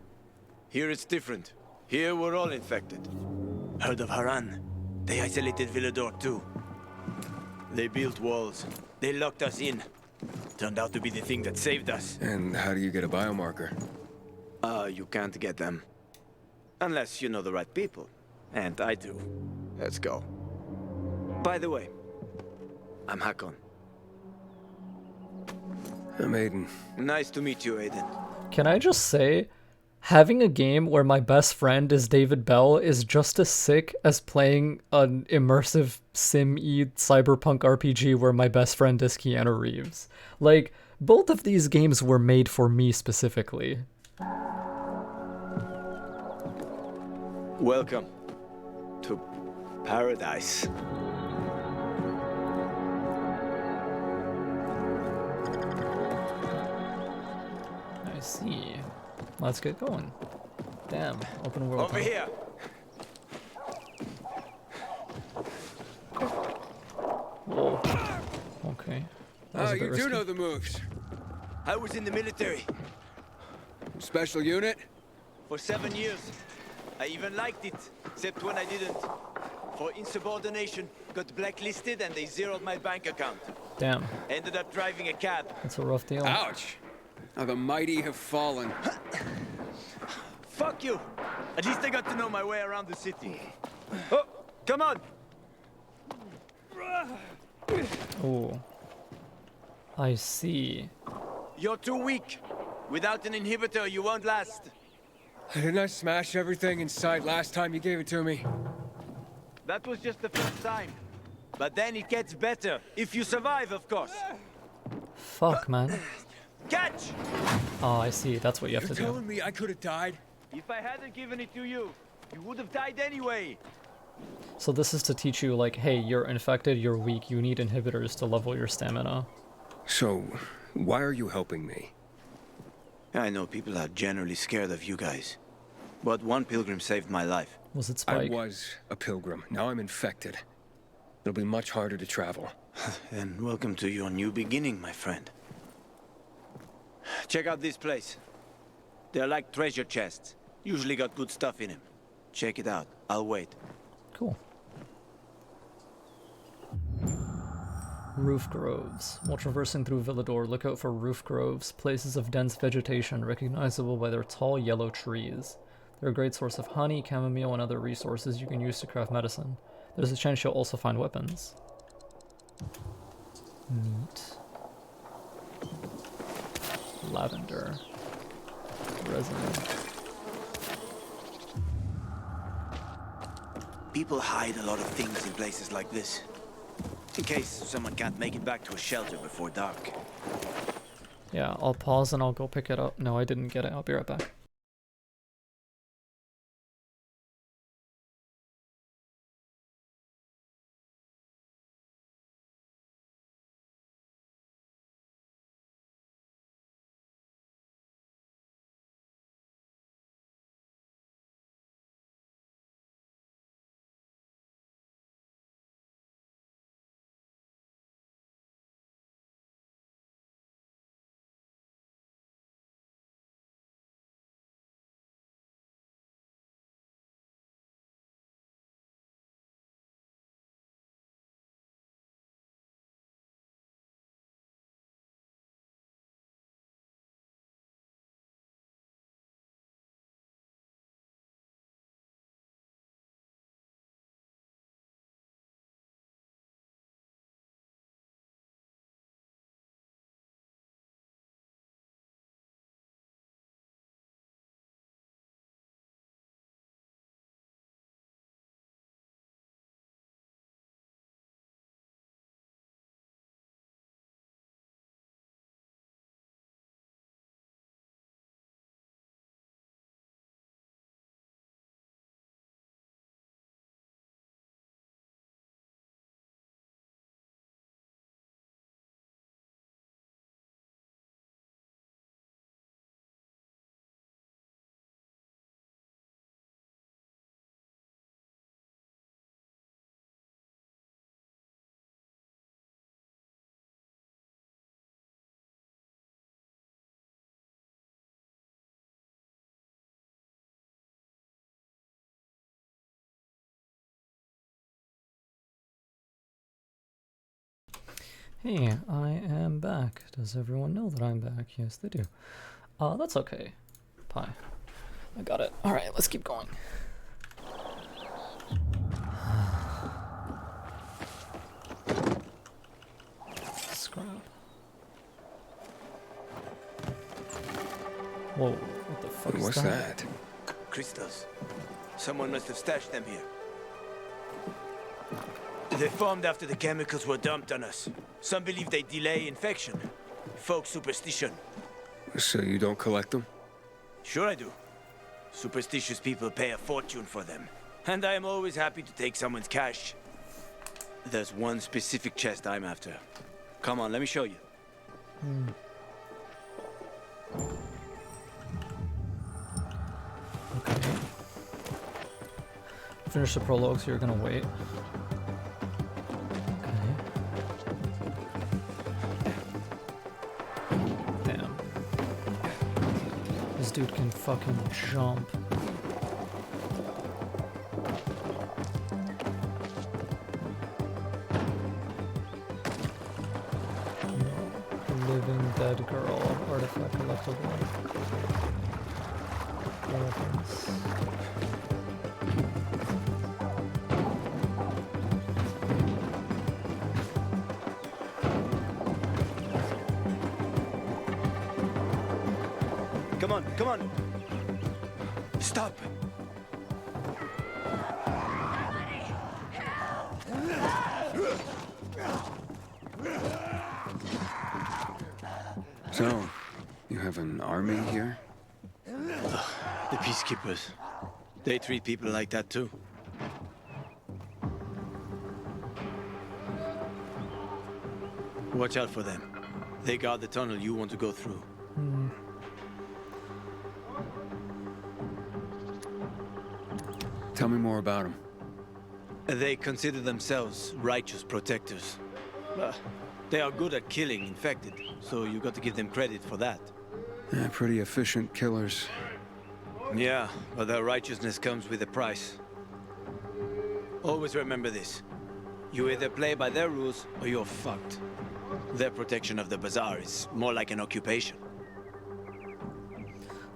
Here it's different. Here we're all infected. Heard of Haran? They isolated Villedor too. They built walls. They locked us in. Turned out to be the thing that saved us. And how do you get a biomarker? You can't get them. Unless you know the right people. And I do. Let's go. By the way, I'm Hakon. I'm Aiden. Nice to meet you, Aiden. Can I just say, having a game where my best friend is David Bell is just as sick as playing an immersive sim-y cyberpunk RPG where my best friend is Keanu Reeves. Like, both of these games were made for me specifically. Welcome to paradise. I see. Let's get going. Damn, open world. Over here. Whoa. Okay. Oh, you do know the moves. I was in the military. Special unit? For 7 years. I even liked it, except when I didn't. For insubordination, got blacklisted and they zeroed my bank account. Damn. Ended up driving a cab. That's a rough deal. Ouch! How the mighty have fallen. Fuck you! At least I got to know my way around the city. Oh, come on! Oh. I see. You're too weak. Without an inhibitor, you won't last. Didn't I smash everything in sight last time you gave it to me? That was just the first time. But then it gets better. If you survive, of course. Fuck, man. Catch! Oh, I see. That's what you have to do. You're telling me I could have died? If I hadn't given it to you, you would have died anyway. So this is to teach you, like, hey, you're infected, you're weak, you need inhibitors to level your stamina. So, why are you helping me? I know people are generally scared of you guys. But one pilgrim saved my life. Was it Spike? I was a pilgrim. Now I'm infected. It'll be much harder to travel. Then welcome to your new beginning, my friend. Check out this place. They're like treasure chests. Usually got good stuff in them. Check it out. I'll wait. Cool. Roof groves. While traversing through Villadore, look out for roof groves, places of dense vegetation recognizable by their tall yellow trees. They're a great source of honey, chamomile, and other resources you can use to craft medicine. There's a chance you'll also find weapons. Neat. Lavender. Resin. People hide a lot of things in places like this. In case someone can't make it back to a shelter before dark. Yeah, I'll pause and I'll go pick it up. No, I didn't get it. I'll be right back. Hey, I am back. Does everyone know that I'm back? Yes, they do. That's okay. Pie. I got it. Alright, let's keep going. Scrap. Whoa, what the fuck is What's that? Crystals. Someone must have stashed them here. They formed after the chemicals were dumped on us. Some believe they delay infection. Folk superstition. So you don't collect them? Sure I do. Superstitious people pay a fortune for them. And I am always happy to take someone's cash. There's one specific chest I'm after. Come on, let me show you. Okay. Finish the prologue, so you're gonna wait. Damn. This dude can fucking jump. Living dead girl, artifact collectible. Weapons. Come on, come on! Stop! So, you have an army here? The peacekeepers. They treat people like that too. Watch out for them. They guard the tunnel you want to go through. Tell me more about them. They consider themselves righteous protectors. They are good at killing infected, so you got to give them credit for that. Yeah, pretty efficient killers. Yeah, but their righteousness comes with a price. Always remember this. You either play by their rules, or you're fucked. Their protection of the bazaar is more like an occupation.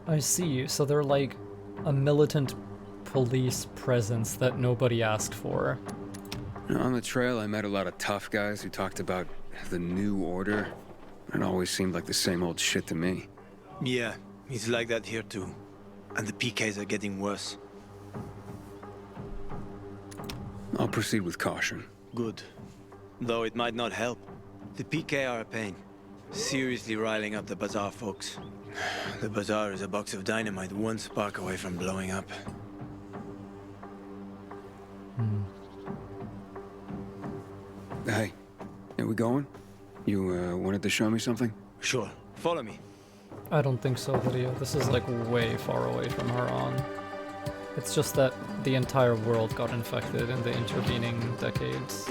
I see, so they're like a militant police presence that nobody asked for. On the trail, I met a lot of tough guys who talked about the new order. It always seemed like the same old shit to me. Yeah, it's like that here too. And the PKs are getting worse. I'll proceed with caution. Good. Though it might not help. The PK are a pain. Seriously riling up the bazaar folks. The bazaar is a box of dynamite one spark away from blowing up. Hey, are we going? You wanted to show me something? Sure. Follow me. I don't think so, Lydia. This is like way far away from her on. It's just that the entire world got infected in the intervening decades.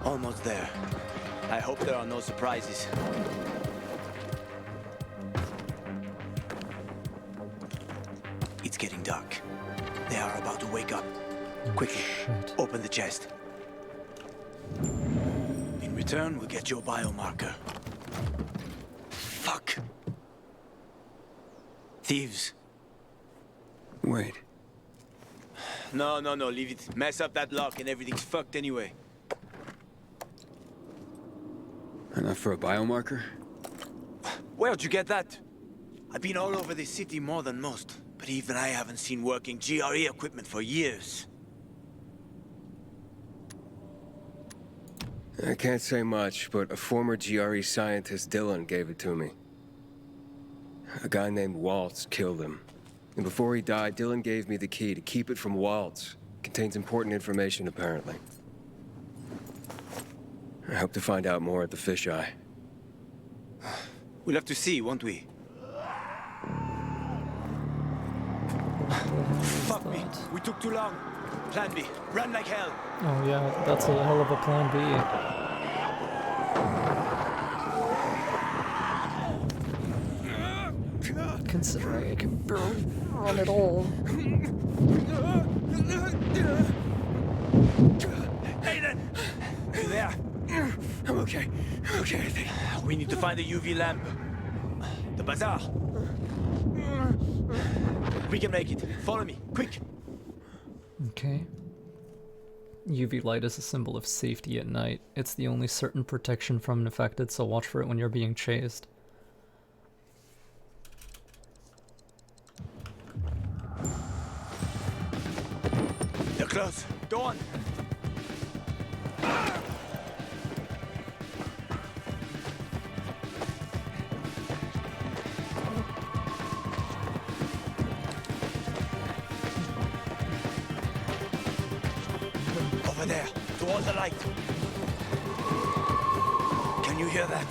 Almost there. I hope there are no surprises. It's getting dark. They are about to wake up. Quickly, open the chest. In return, we'll get your biomarker. Fuck. Thieves. Wait. No, leave it. Mess up that lock and everything's fucked anyway. Enough for a biomarker? Where'd you get that? I've been all over this city more than most, but even I haven't seen working GRE equipment for years. I can't say much, but a former GRE scientist, Dylan, gave it to me. A guy named Waltz killed him. And before he died, Dylan gave me the key to keep it from Waltz. Contains important information, apparently. I hope to find out more at the fisheye. We'll have to see, won't we? Fuck me. We took too long. Plan B. Run like hell. Oh yeah, that's a hell of a plan B. Considering I can barely run at all. Aiden! You there? I'm okay. I'm okay, I think. We need to find the UV lamp. The bazaar. We can make it. Follow me, quick. Okay. UV light is a symbol of safety at night. It's the only certain protection from an infected, so watch for it when you're being chased. They're close. Go on. Over there, toward the light. Can you hear that?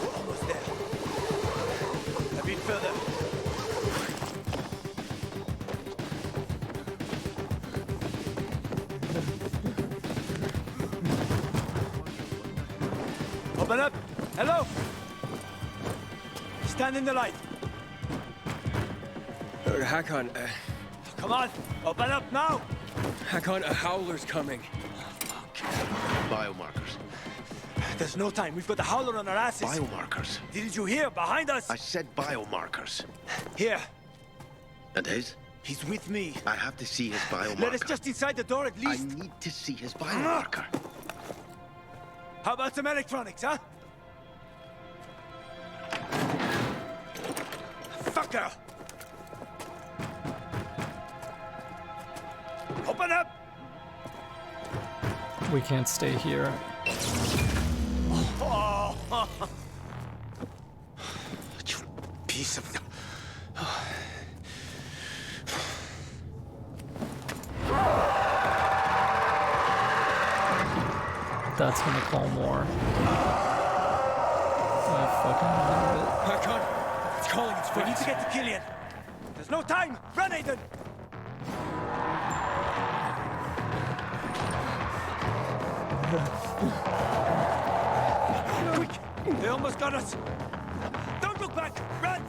We're almost there. A bit further. Open up! Hello! Stand in the light. Hakon, Come on! Open up now! Hakon, a howler's coming. Biomarkers. There's no time. We've got the howler on our asses. Biomarkers. Didn't you hear? Behind us! I said biomarkers. Here. And his? He's with me. I have to see his biomarker. Let us just inside the door at least. I need to see his biomarker. How about some electronics, huh? Fucker! Open up! We can't stay here. Oh. You piece of... That's gonna call more. I fucking love it. Hakon, it's calling its We friends. need to get to Killian. There's no time! Run, Aiden! Quick! They almost got us! Don't look back! Run!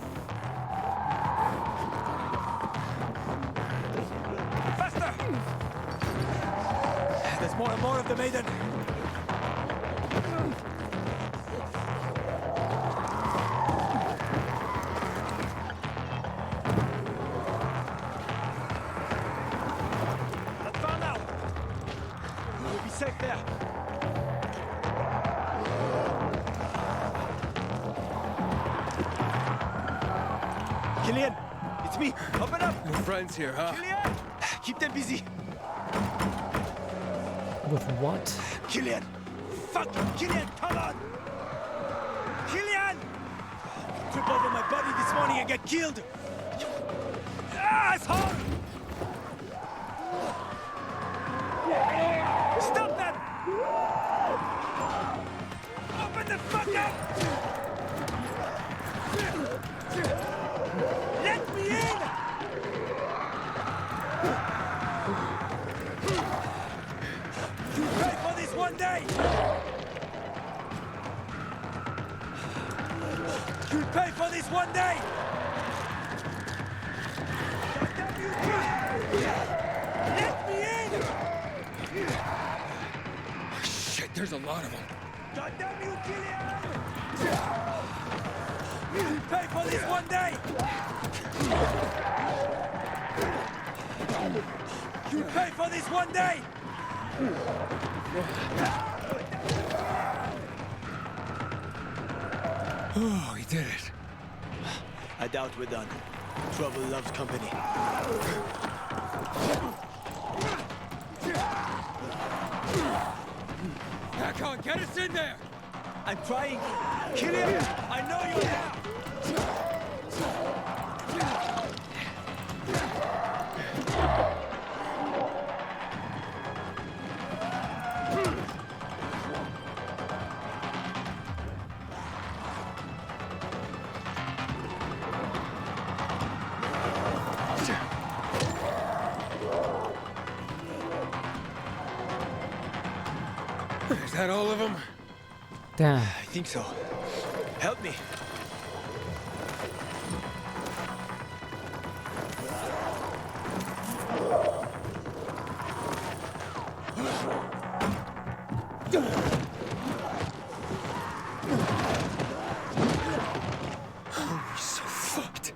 Faster! There's more and more of them, Aiden! Not far now! We'll be safe there. Killian, it's me. Open up. Your friends here, huh? Killian, keep them busy. With what? Killian, fuck, Killian, come on. Killian, trip over my body this morning and get killed. Asshole! Stop that! Open the fuck up! Let me in! You pay for this one day! You pay for this one day! God damn you! Let me in! Shit, there's a lot of them. God damn you, Killian! You pay for this one day! You pay for this one day! Oh, he did it. I doubt we're done. Trouble loves company. Hakon, get us in there! I'm trying. Killian, I know you're there! Is that all of them? Damn. I think so. Help me. Oh, we're so fucked.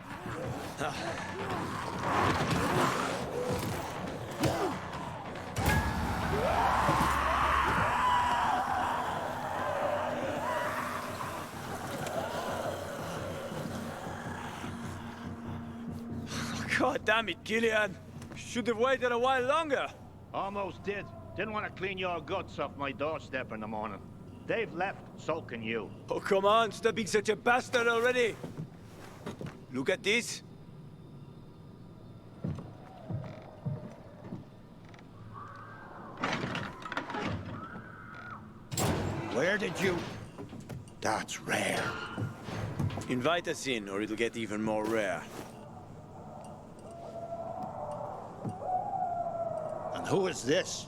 God damn it, Gillian. Should have waited a while longer. Almost did. Didn't want to clean your guts off my doorstep in the morning. They've left, so can you. Oh, come on. Stop being such a bastard already. Look at this. Where did you... That's rare. Invite us in, or it'll get even more rare. And who is this?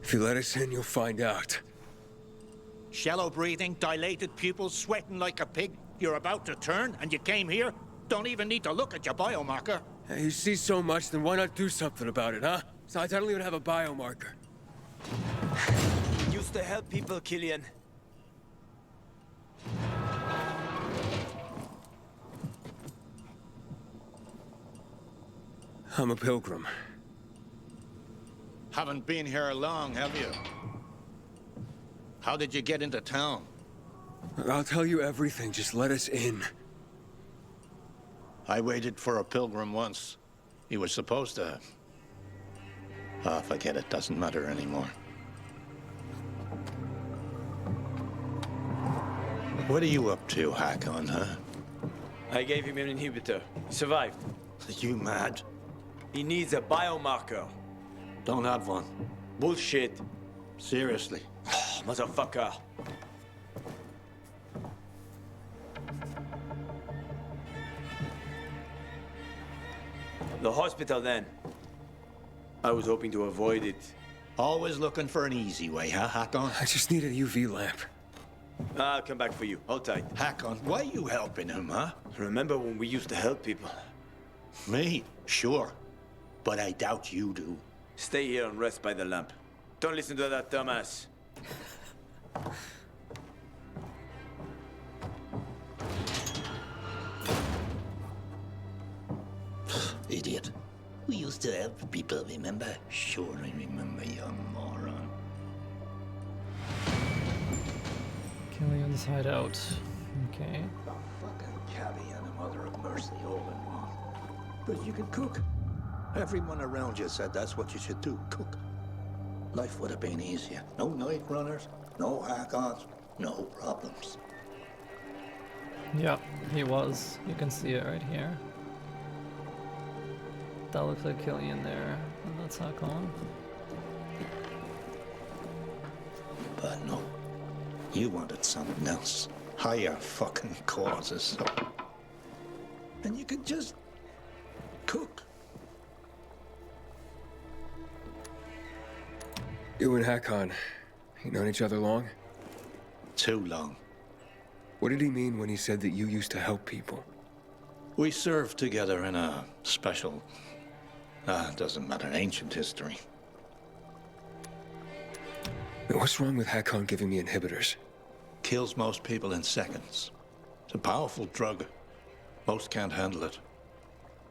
If you let us in, you'll find out. Shallow breathing, dilated pupils, sweating like a pig. You're about to turn, and you came here? Don't even need to look at your biomarker. Hey, you see so much, then why not do something about it, huh? Besides, I don't even have a biomarker. Used to help people, Killian. I'm a pilgrim. Haven't been here long, have you? How did you get into town? I'll tell you everything, just let us in. I waited for a pilgrim once. He was supposed to... Ah, forget it, doesn't matter anymore. What are you up to, Hakon, huh? I gave him an inhibitor. He survived. Are you mad? He needs a biomarker. Don't have one. Bullshit. Seriously. Motherfucker. The hospital, then. I was hoping to avoid it. Always looking for an easy way, huh, Hakon? I just need a UV lamp. I'll come back for you. Hold tight. Hakon, why are you helping him, huh? Remember when we used to help people? Me? Sure. But I doubt you do. Stay here and rest by the lamp. Don't listen to that dumbass. Idiot. We used to help people, remember? Sure, I remember, young moron. Killian's hideout. Okay. The fucking cabbie and a mother of mercy all in one. But you can cook. Everyone around you said that's what you should do, cook. Life would have been easier. No night runners, no hack-ons, no problems. Yep, he was. You can see it right here. That looks like Killian there. And that's Hakon. But no, you wanted something else. Higher fucking causes. And you could just cook. You and Hakon, you known each other long? Too long. What did he mean when he said that you used to help people? We served together in a special... doesn't matter, ancient history. What's wrong with Hakon giving me inhibitors? Kills most people in seconds. It's a powerful drug. Most can't handle it.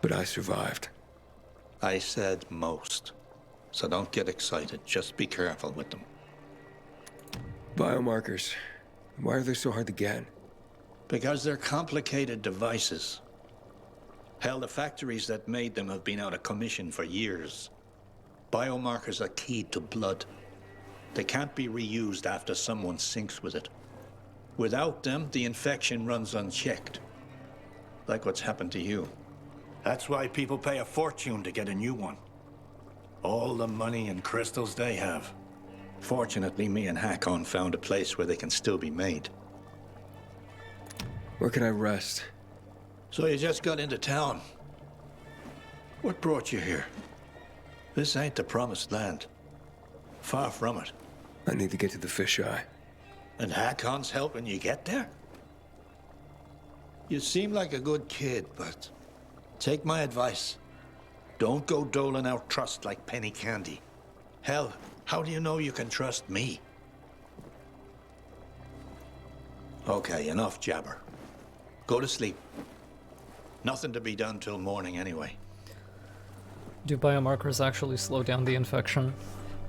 But I survived. I said most. So don't get excited. Just be careful with them. Biomarkers. Why are they so hard to get? Because they're complicated devices. Hell, the factories that made them have been out of commission for years. Biomarkers are keyed to blood. They can't be reused after someone sinks with it. Without them, the infection runs unchecked. Like what's happened to you. That's why people pay a fortune to get a new one. All the money and crystals they have. Fortunately, me and Hakon found a place where they can still be made. Where can I rest? So you just got into town. What brought you here? This ain't the promised land. Far from it. I need to get to the fisheye. And Hakon's helping you get there? You seem like a good kid, but take my advice. Don't go doling out trust like penny candy. Hell, how do you know you can trust me? Okay, enough jabber. Go to sleep. Nothing to be done till morning anyway. Do biomarkers actually slow down the infection?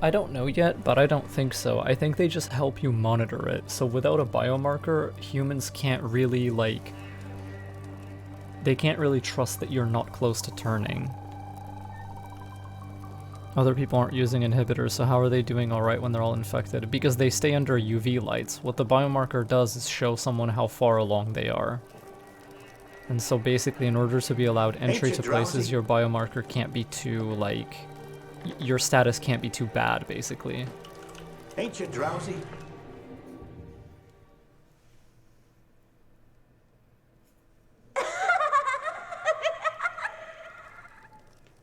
I don't know yet, but I don't think so. I think they just help you monitor it. So without a biomarker, humans can't really, like... They can't really trust that you're not close to turning. Other people aren't using inhibitors, so how are they doing alright when they're all infected? Because they stay under UV lights. What the biomarker does is show someone how far along they are. And so basically, in order to be allowed entry to places, your biomarker can't be too, like... Your status can't be too bad, basically. Ain't you drowsy?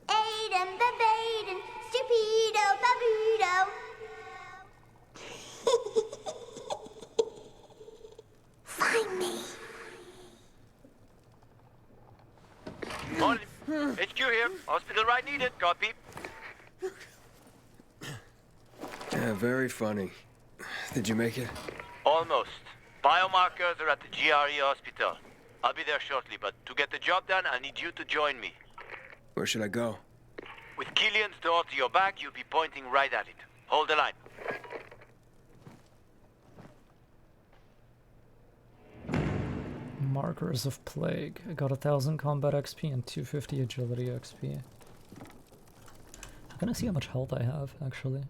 Aiden, babaden, stupido, babudo. Find me. Morning. HQ here. Hospital right needed. Copy. Yeah, very funny. Did you make it? Almost. Biomarkers are at the GRE hospital. I'll be there shortly, but to get the job done, I need you to join me. Where should I go? With Killian's door to your back, you'll be pointing right at it. Hold the line. Markers of Plague. I got 1000 combat XP and 250 agility XP. I'm gonna see how much health I have, actually.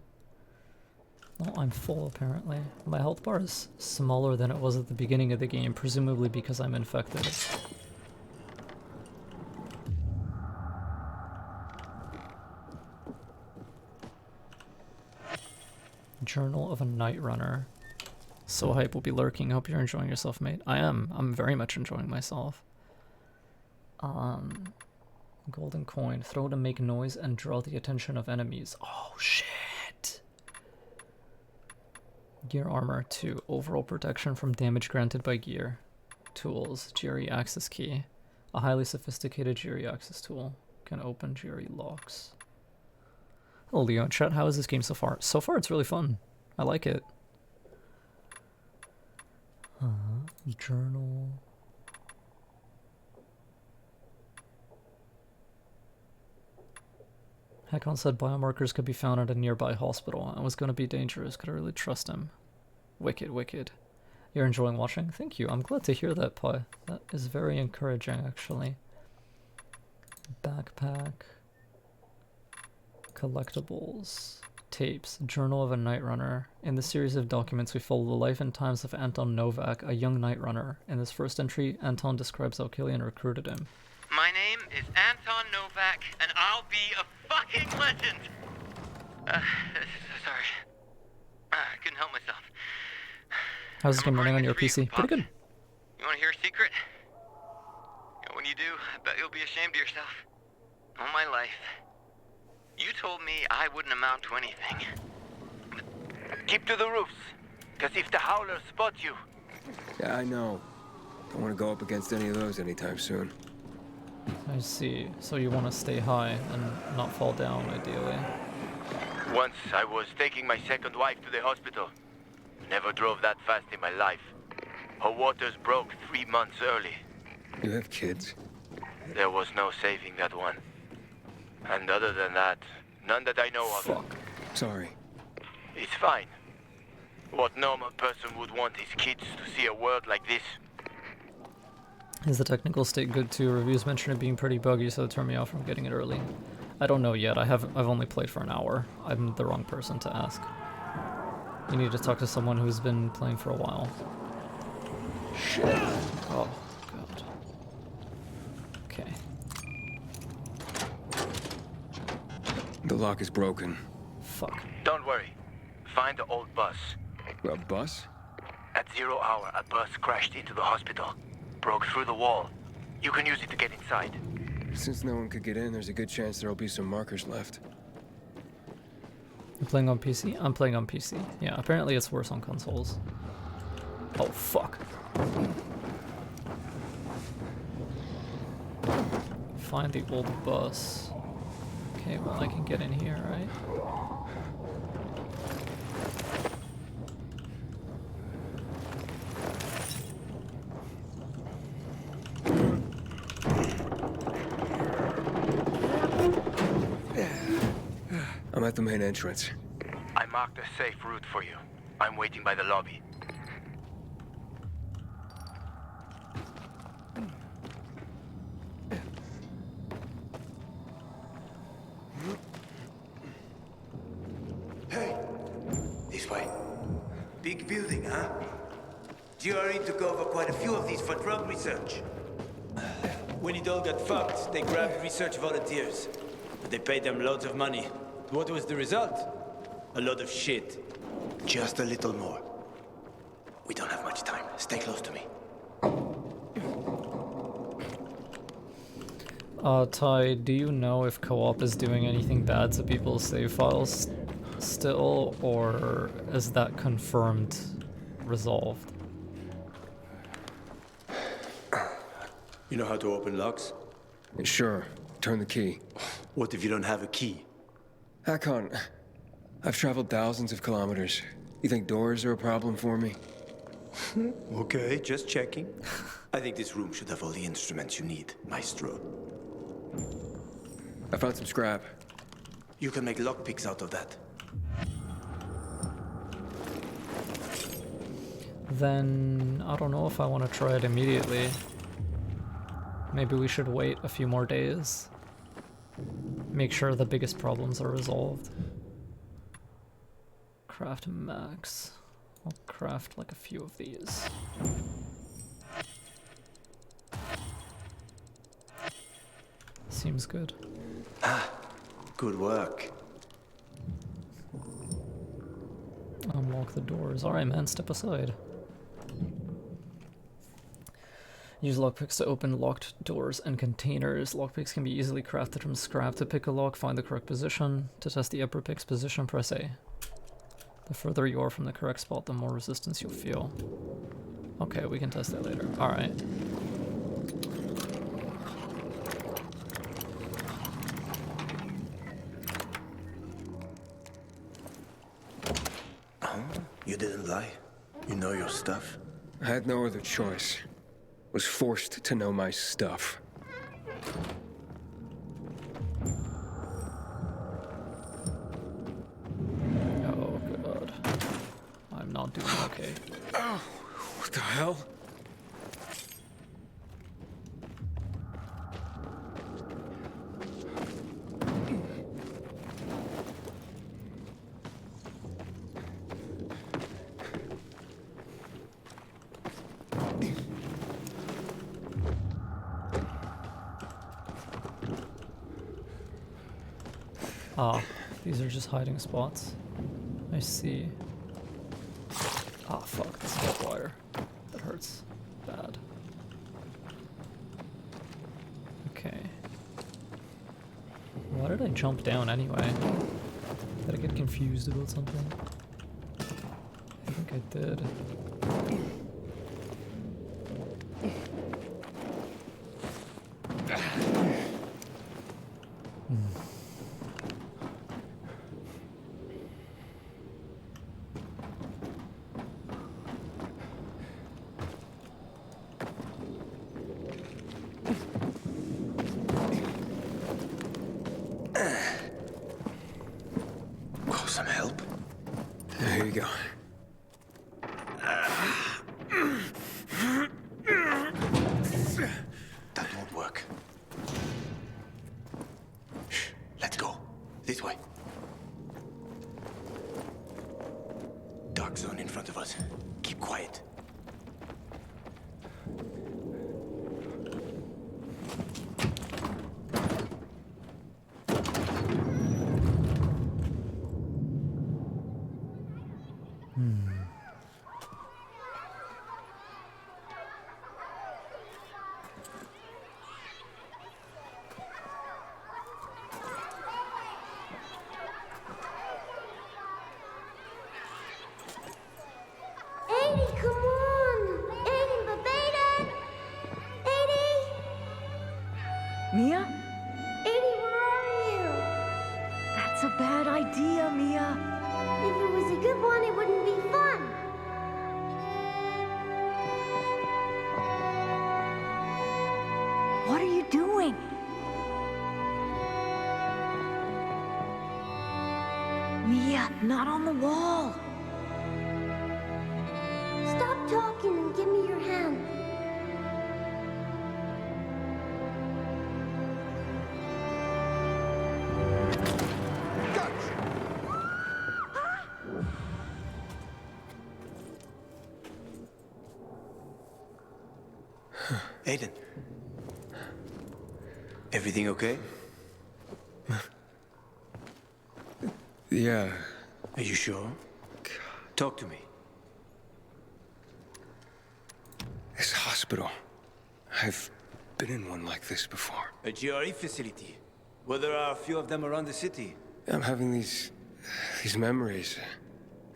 Oh, I'm full, apparently. My health bar is smaller than it was at the beginning of the game, presumably because I'm infected. Journal of a Night Runner. So hype will be lurking. Hope you're enjoying yourself, mate. I am. I'm very much enjoying myself. Golden coin. Throw to make noise and draw the attention of enemies. Oh, shit. Gear armor 2. Overall protection from damage granted by gear. Tools. GRE access key. A highly sophisticated GRE access tool. Can open GRE locks. Hello, Leo in chat. How is this game so far? So far, it's really fun. I like it. Journal. Hakon said biomarkers could be found at a nearby hospital. I was going to be dangerous. Could I really trust him? Wicked, wicked. You're enjoying watching? Thank you. I'm glad to hear that, Pi. That is very encouraging, actually. Backpack. Collectibles. Tapes. Journal of a Night Runner. In the series of documents, we follow the life and times of Anton Novak, a young night runner. In this first entry, Anton describes how Killian recruited him. My name is Anton Novak, and I'll be a fucking legend! Sorry. I couldn't help myself. How's this game running on your PC? Pretty good. You want to hear a secret? When you do, I bet you'll be ashamed of yourself. All my life, you told me I wouldn't amount to anything. Keep to the roofs, because if the howlers spot you... Yeah, I know. Don't want to go up against any of those anytime soon. I see. So you want to stay high and not fall down, ideally. Once I was taking my second wife to the hospital. Never drove that fast in my life. Her waters broke 3 months early. You have kids? There was no saving that one. And other than that, none that I know of. Fuck. Sorry. It's fine. What normal person would want his kids to see a world like this? Is the technical state good too? Reviews mention it being pretty buggy, so it turned me off from getting it early. I don't know yet. I've only played for an hour. I'm the wrong person to ask. You need to talk to someone who's been playing for a while. Shit. Oh, God. Okay. lock is broken. Fuck. Don't worry. Find the old bus. A bus? At 0 hour, a bus crashed into the hospital. Broke through the wall. You can use it to get inside. Since no one could get in, there's a good chance there'll be some markers left. You're playing on PC? I'm playing on PC. Yeah, apparently it's worse on consoles. Oh, fuck. Find the old bus. Okay, well, I can get in here, right? I'm at the main entrance. I marked a safe route for you. I'm waiting by the lobby. Hey, this way. Big building, huh? GRE took over quite a few of these for drug research. When it all got fucked, they grabbed research volunteers. But they paid them loads of money. What was the result? A lot of shit. Just a little more. We don't have much time. Stay close to me. Ty, do you know if co-op is doing anything bad to people's save files still, or is that confirmed, resolved? You know how to open locks? Sure. Turn the key. What if you don't have a key? I can't. I've traveled thousands of kilometers. You think doors are a problem for me? Okay, just checking. I think this room should have all the instruments you need, Maestro. I found some scrap. You can make lockpicks out of that. Then I don't know if I want to try it immediately. Maybe we should wait a few more days. Make sure the biggest problems are resolved. Craft max. I'll craft like a few of these. Seems good. Ah, good work. Unlock the doors. Alright, man, step aside. Use lockpicks to open locked doors and containers. Lockpicks can be easily crafted from scrap. To pick a lock, find the correct position. To test the upper pick's position, press A. The further you are from the correct spot, the more resistance you'll feel. Okay, we can test that later. Alright. Oh, you didn't lie. You know your stuff. I had no other choice. Was forced to know my stuff. Oh, God. I'm not doing okay. Oh, what the hell? Ah, these are just hiding spots. I see. Ah, fuck, this is wire. That hurts bad. Okay. Why did I jump down anyway? Did I get confused about something? I think I did. Call some help. There you go. That won't work. Shh, let's go. This way. Dark zone in front of us. Keep quiet. Aiden, come on! Aiden, Babaden! Aiden! Mia? Aiden, where are you? That's a bad idea, Mia. If it was a good one, it wouldn't be fun. What are you doing? Mia, not on the wall. Stop talking and give me your hand. Aiden. Everything okay? Yeah. Are you sure? Talk to me. This hospital. I've been in one like this before. A GRE facility. Well, there are a few of them around the city. I'm having these memories.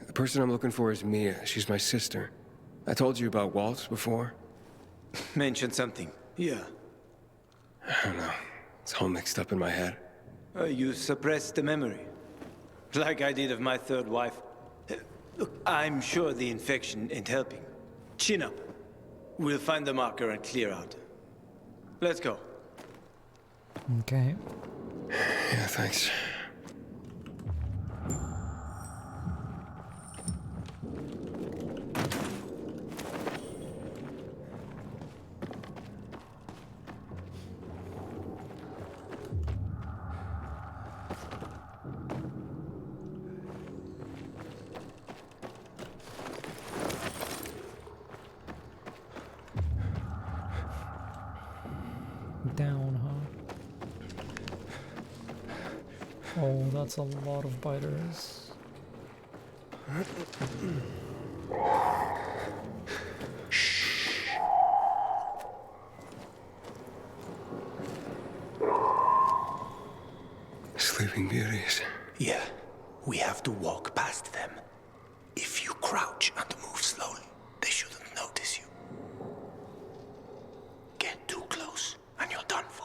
The person I'm looking for is Mia. She's my sister. I told you about Waltz before. Mention something. Yeah. I don't know. It's all mixed up in my head. You suppressed the memory. Like I did of my third wife. Look, I'm sure the infection ain't helping. Chin up. We'll find the marker and clear out. Let's go. Okay. Yeah, thanks. Down, huh? Oh, that's a lot of biters. Sleeping Beauties. Yeah, we have to walk past them. If you crouch and move slowly, they shouldn't notice you. Get too close, and you're done for.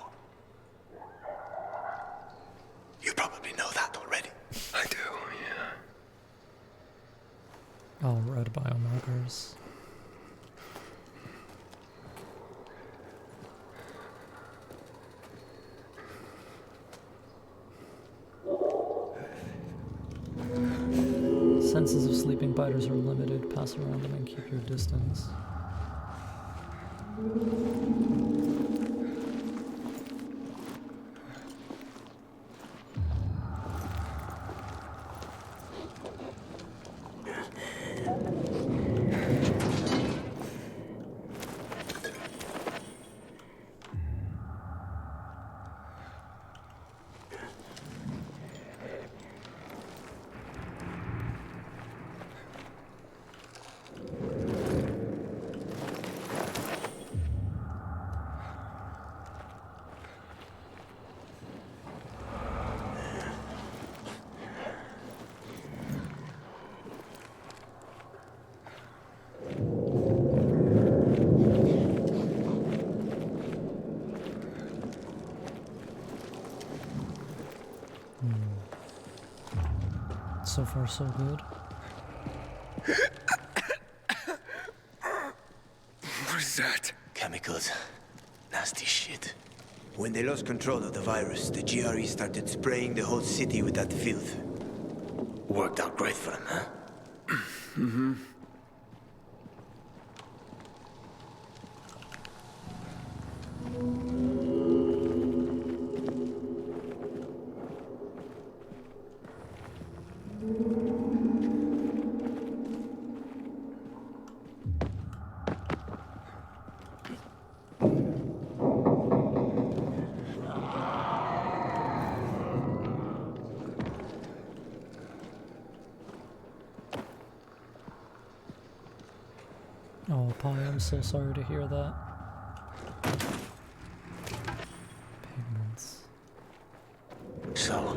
You probably know that already. I do, yeah. All red biomarkers. Senses of sleeping biters are limited. Pass around them and keep your distance. So far, so good. What is that? Chemicals. Nasty shit. When they lost control of the virus, the GRE started spraying the whole city with that filth. Worked out great for them, huh? Mm-hmm. Oh, Pi, I'm so sorry to hear that. Pigments. So,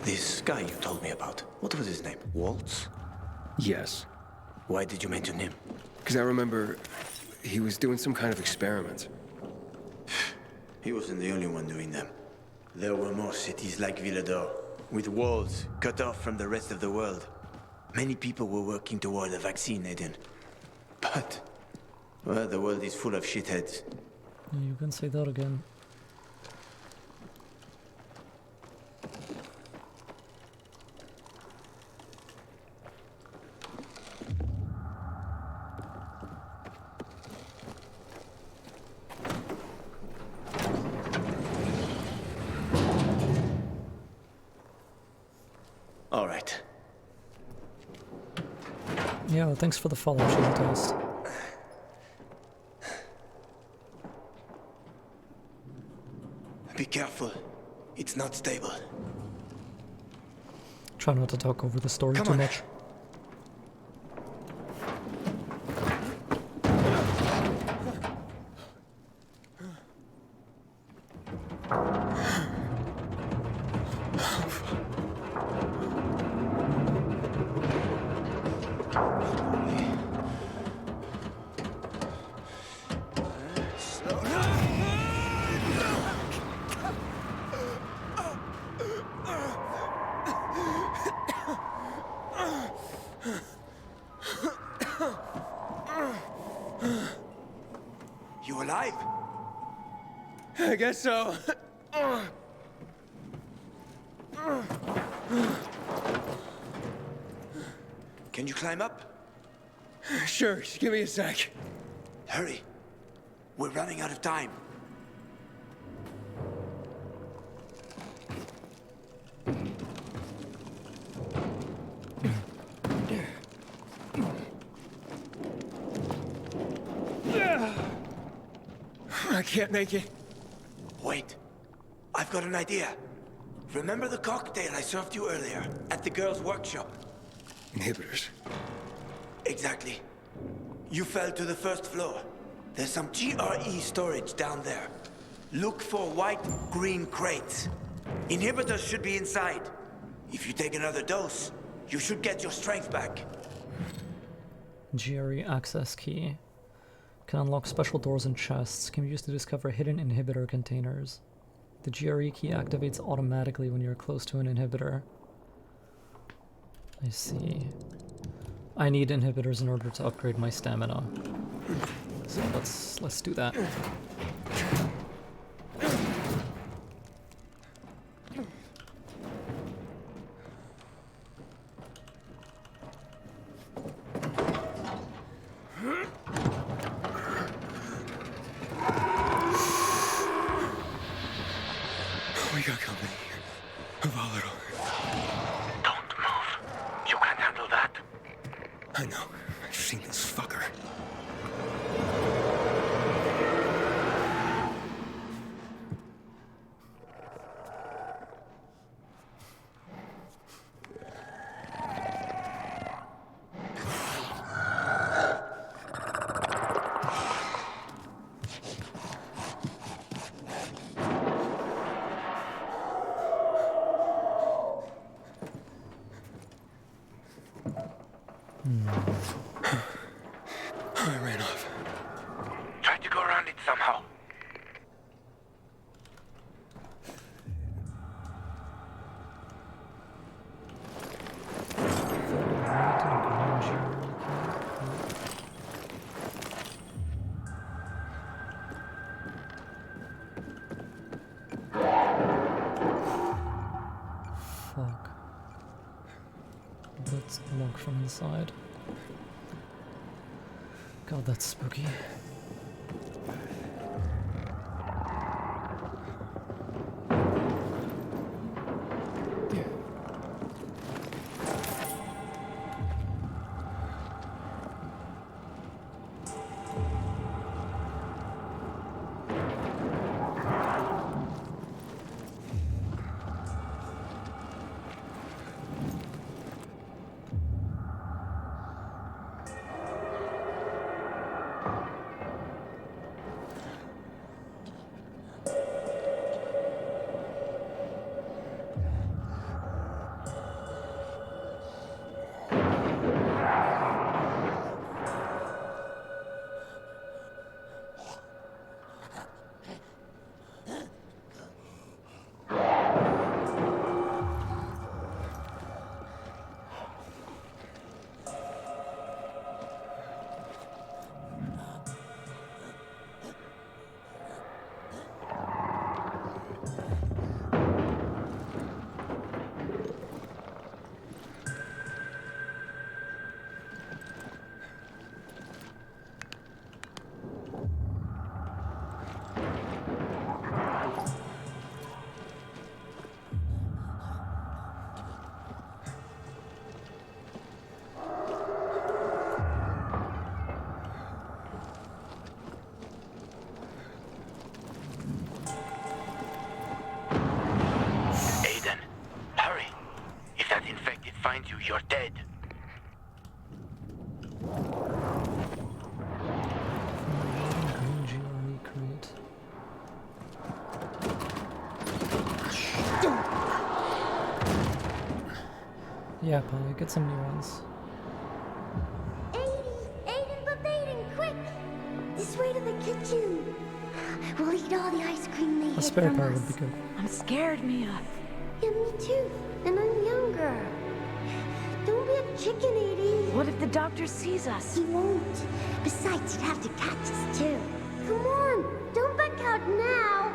this guy you told me about, what was his name? Waltz? Yes. Why did you mention him? Because I remember he was doing some kind of experiment. He wasn't the only one doing them. There were more cities like Villedor, with walls cut off from the rest of the world. Many people were working toward a vaccine, Aiden. But, well, the world is full of shitheads. You can say that again. All right. Yeah, thanks for the follow, Shield Toast. Be careful. It's not stable. Try not to talk over the story too much. You alive? I guess so. Can you climb up? Sure, just give me a sec. Hurry. We're running out of time. I can't make it. Wait. I've got an idea. Remember the cocktail I served you earlier at the girls' workshop? Inhibitors. Exactly. You fell to the first floor. There's some GRE storage down there. Look for white-green crates. Inhibitors should be inside. If you take another dose, you should get your strength back. GRE access key. Can unlock special doors and chests. Can be used to discover hidden inhibitor containers. The GRE key activates automatically when you're close to an inhibitor. I see. I need inhibitors in order to upgrade my stamina. So let's do that. We got company. Volatile. Don't move. You can't handle that. I know. I've seen this fucker. I ran off. Try to go around it somehow. Fuck. Let's lock from inside. God, that's spooky. you're dead. Green GRE crate. Yeah, Polly, get some new ones. Aiden, Babaden, quick! This way to the kitchen. We'll eat all the ice cream they A hid spare from part us. would be good. I'm scared, Mia. Yeah, me too. And I'm younger. Don't be a chicken, Edie. What if the doctor sees us? He won't. Besides, he'd have to catch us too. Come on, don't back out now.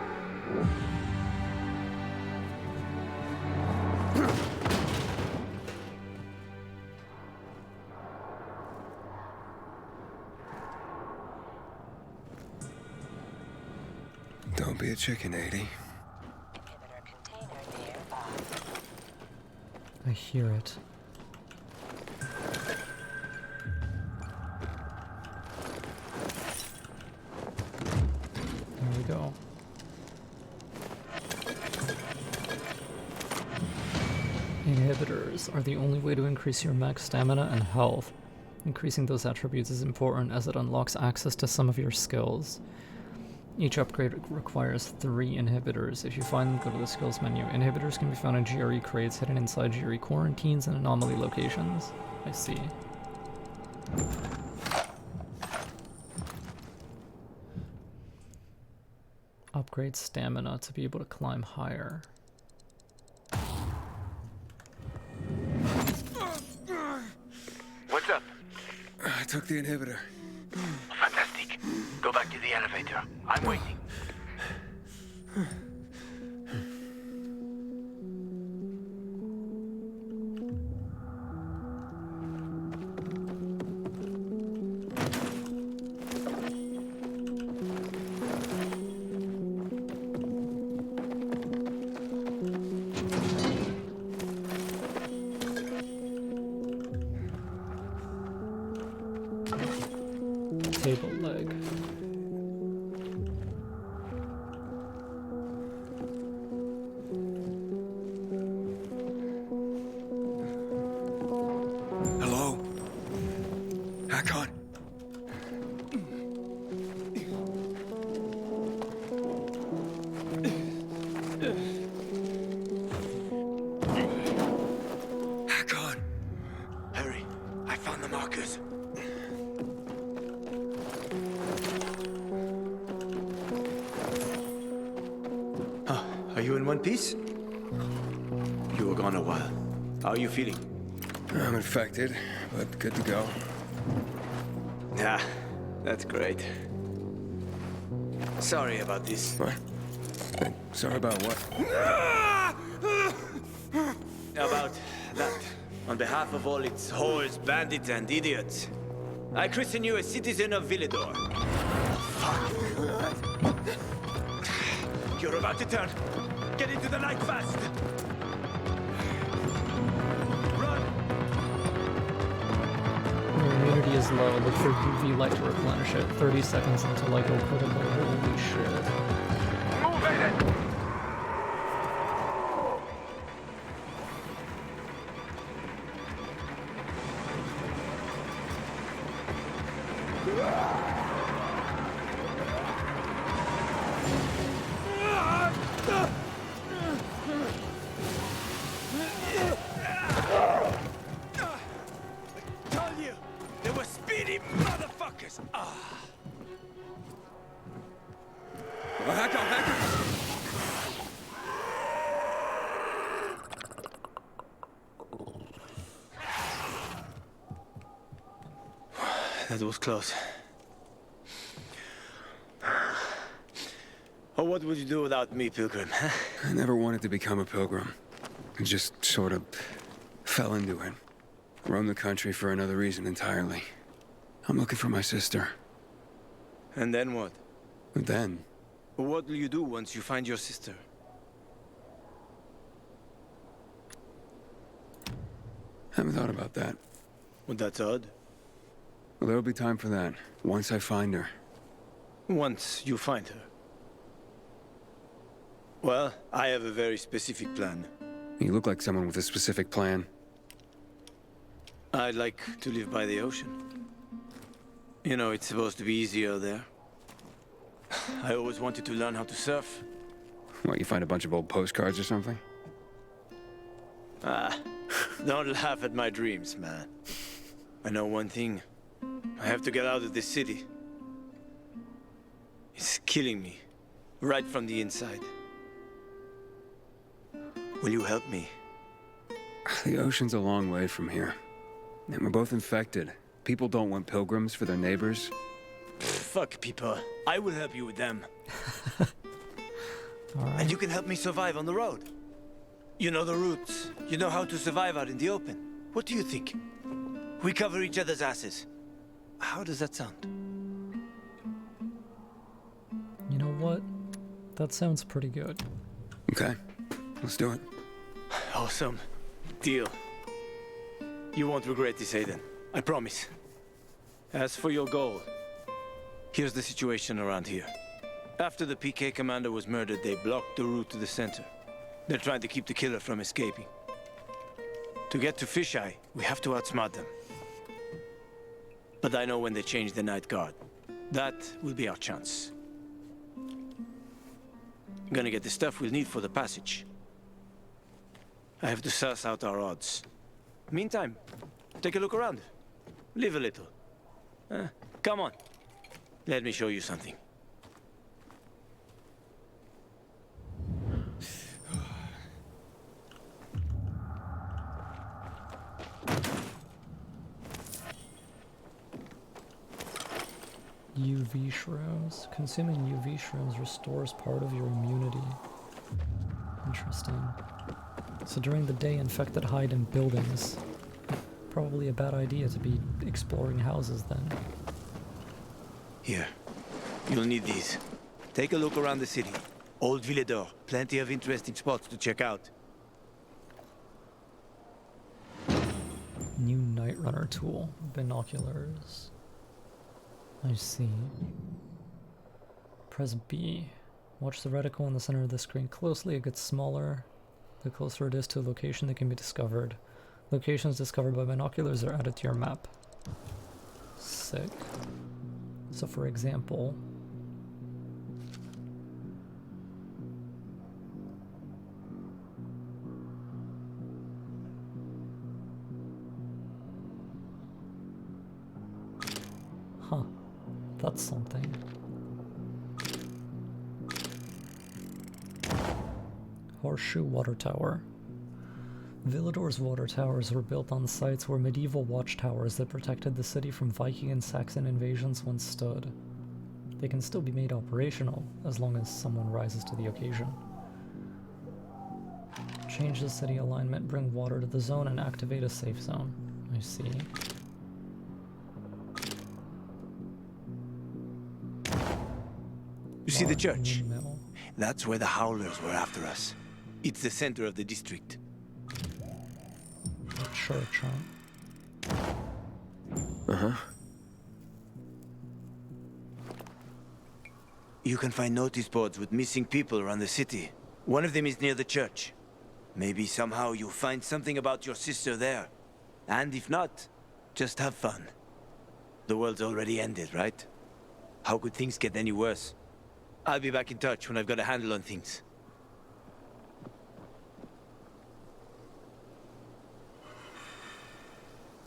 Don't be a chicken, 80. I hear it. There we go. Inhibitors are the only way to increase your max stamina and health. Increasing those attributes is important as it unlocks access to some of your skills. Each upgrade requires 3 inhibitors. If you find them, go to the skills menu. Inhibitors can be found in GRE crates hidden inside GRE quarantines and anomaly locations. I see. Upgrade stamina to be able to climb higher. What's up? I took the inhibitor. Fantastic. Go back to the elevator. I'm waiting. Table leg. Hello? Hakon? Hakon! Hurry, I found the markers. Are you in one piece? You were gone a while. How are you feeling? I'm infected, but good to go. Yeah, that's great. Sorry about this. What? Sorry about what? About that. On behalf of all its whores, bandits, and idiots, I christen you a citizen of Villedor. Fuck. You're about to turn. Get into the light fast. Run. Your immunity is low. Look for UV light to replenish it. 30 seconds until I go critical. Holy shit. Move it! That was close. Oh, what would you do without me, Pilgrim? I never wanted to become a pilgrim. I just sort of fell into it. Roamed the country for another reason entirely. I'm looking for my sister. And then what? And then? What will you do once you find your sister? Haven't thought about that. Well, that's odd. Well, there'll be time for that, once I find her. Once you find her. Well, I have a very specific plan. You look like someone with a specific plan. I'd like to live by the ocean. You know, it's supposed to be easier there. I always wanted to learn how to surf. What, you find a bunch of old postcards or something? Ah, don't laugh at my dreams, man. I know one thing. I have to get out of this city. It's killing me, right from the inside. Will you help me? The ocean's a long way from here. And we're both infected. People don't want pilgrims for their neighbors. Fuck people. I will help you with them. And you can help me survive on the road. You know the routes. You know how to survive out in the open. What do you think? We cover each other's asses. How does that sound? You know what? That sounds pretty good. Okay, let's do it. Awesome. Deal. You won't regret this, Aiden. I promise. As for your goal, here's the situation around here. After the PK commander was murdered, they blocked the route to the center. They're trying to keep the killer from escaping. To get to Fisheye, we have to outsmart them. But I know when they change the night guard. That will be our chance. I'm gonna get the stuff we'll need for the passage. I have to suss out our odds. Meantime, take a look around. Live a little. Come on. Let me show you something. UV shrooms. Consuming UV shrooms restores part of your immunity. Interesting. So during the day, infected hide in buildings. Probably a bad idea to be exploring houses then. Here. You'll need these. Take a look around the city. Old Villedor. Plenty of interesting spots to check out. New Night Runner tool. Binoculars. I see. Press B. Watch the reticle in the center of the screen closely. It gets smaller the closer it is to a location that can be discovered. Locations discovered by binoculars are added to your map. Sick. So for example, that's something. Horseshoe Water Tower. Villador's water towers were built on sites where medieval watchtowers that protected the city from Viking and Saxon invasions once stood. They can still be made operational, as long as someone rises to the occasion. Change the city alignment, bring water to the zone, and activate a safe zone. I see. You see the church? That's where the Howlers were after us. It's the center of the district. The church, huh? Uh-huh. You can find notice boards with missing people around the city. One of them is near the church. Maybe somehow you'll find something about your sister there. And if not, just have fun. The world's already ended, right? How could things get any worse? I'll be back in touch when I've got a handle on things.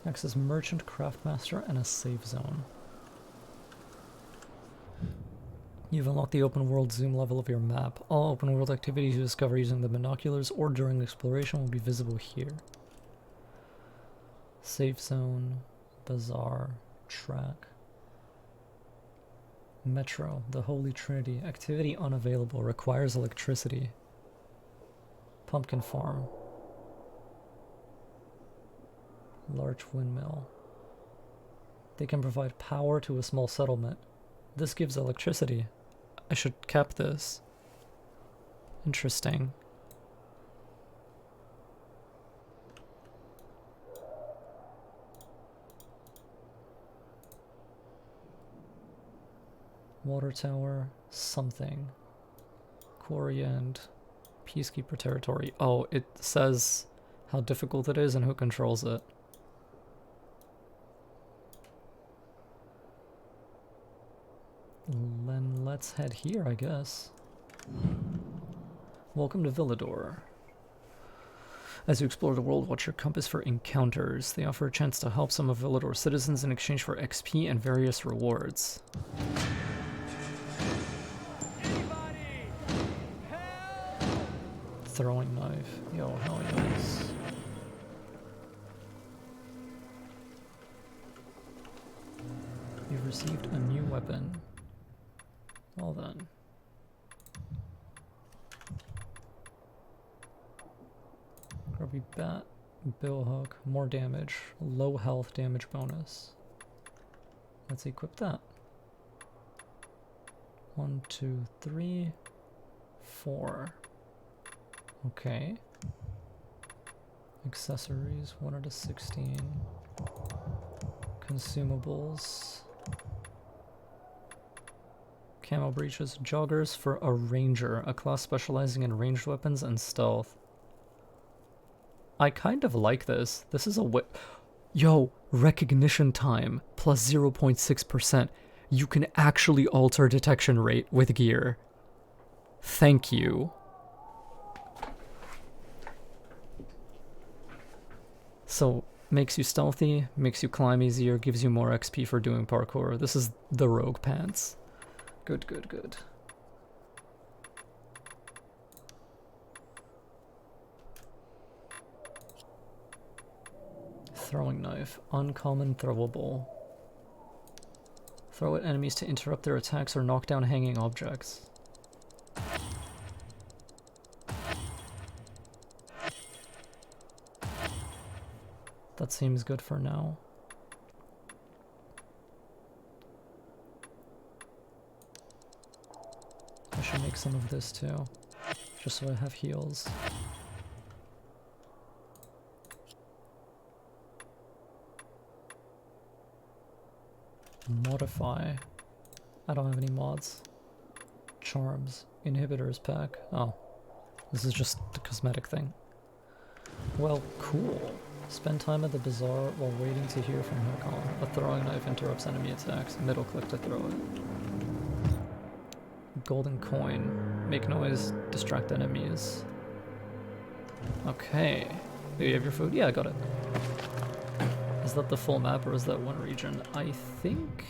Access Merchant, Craftmaster, and a safe zone. You've unlocked the open world zoom level of your map. All open world activities you discover using the binoculars or during exploration will be visible here. Safe zone, bazaar, track. Metro, the Holy Trinity. Activity unavailable, requires electricity. Pumpkin farm. Large windmill. They can provide power to a small settlement. This gives electricity. I should cap this. Interesting. Water tower, something. Quarry and Peacekeeper territory. Oh, it says how difficult it is and who controls it. let's head here, I guess. Welcome to Villedor. As you explore the world, watch your compass for encounters. They offer a chance to help some of Villedor's citizens in exchange for XP and various rewards. Throwing knife. Yo, hell yes. You've received a new weapon. Well then. Grubby bat, bill hook, more damage, low health damage bonus. Let's equip that. 1, 2, 3, 4. Okay. Accessories, 1 out of 16. Consumables. Camo breeches, joggers for a ranger, a class specializing in ranged weapons and stealth. I kind of like this. This is a yo, recognition time plus 0.6%. You can actually alter detection rate with gear. Thank you. So, makes you stealthy, makes you climb easier, gives you more XP for doing parkour. This is the rogue pants. Good, good, good. Throwing knife. Uncommon throwable. Throw at enemies to interrupt their attacks or knock down hanging objects. That seems good for now. I should make some of this too, just so I have heals. Modify. I don't have any mods. Charms. Inhibitors pack. Oh. This is just a cosmetic thing. Well, cool. Spend time at the bazaar while waiting to hear from Hakon. A throwing knife interrupts enemy attacks. Middle click to throw it. Golden coin. Make noise. Distract enemies. Okay. Do you have your food? Yeah, I got it. Is that the full map or is that one region? I think...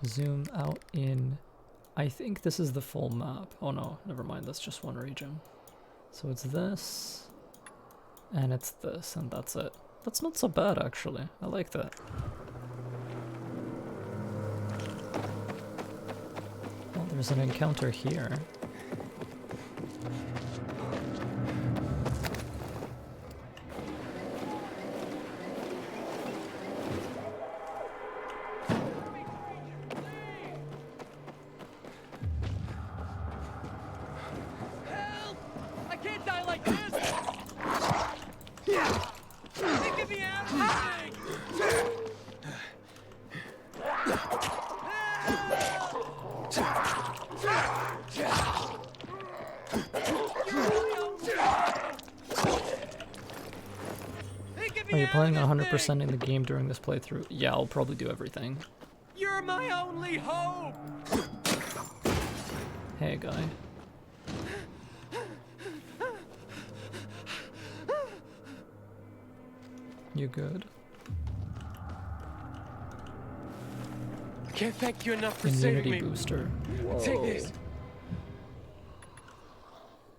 Zoom out in... I think this is the full map. Oh no, never mind, that's just one region. So it's this, and it's this, and that's it. That's not so bad actually, I like that. Well, there's an encounter here. Are you planning on 100%ing the game during this playthrough? Yeah, I'll probably do everything. You're my only hope. Hey, guy. You good? I can't thank you enough for saving me. Immunity booster. Whoa. Take this.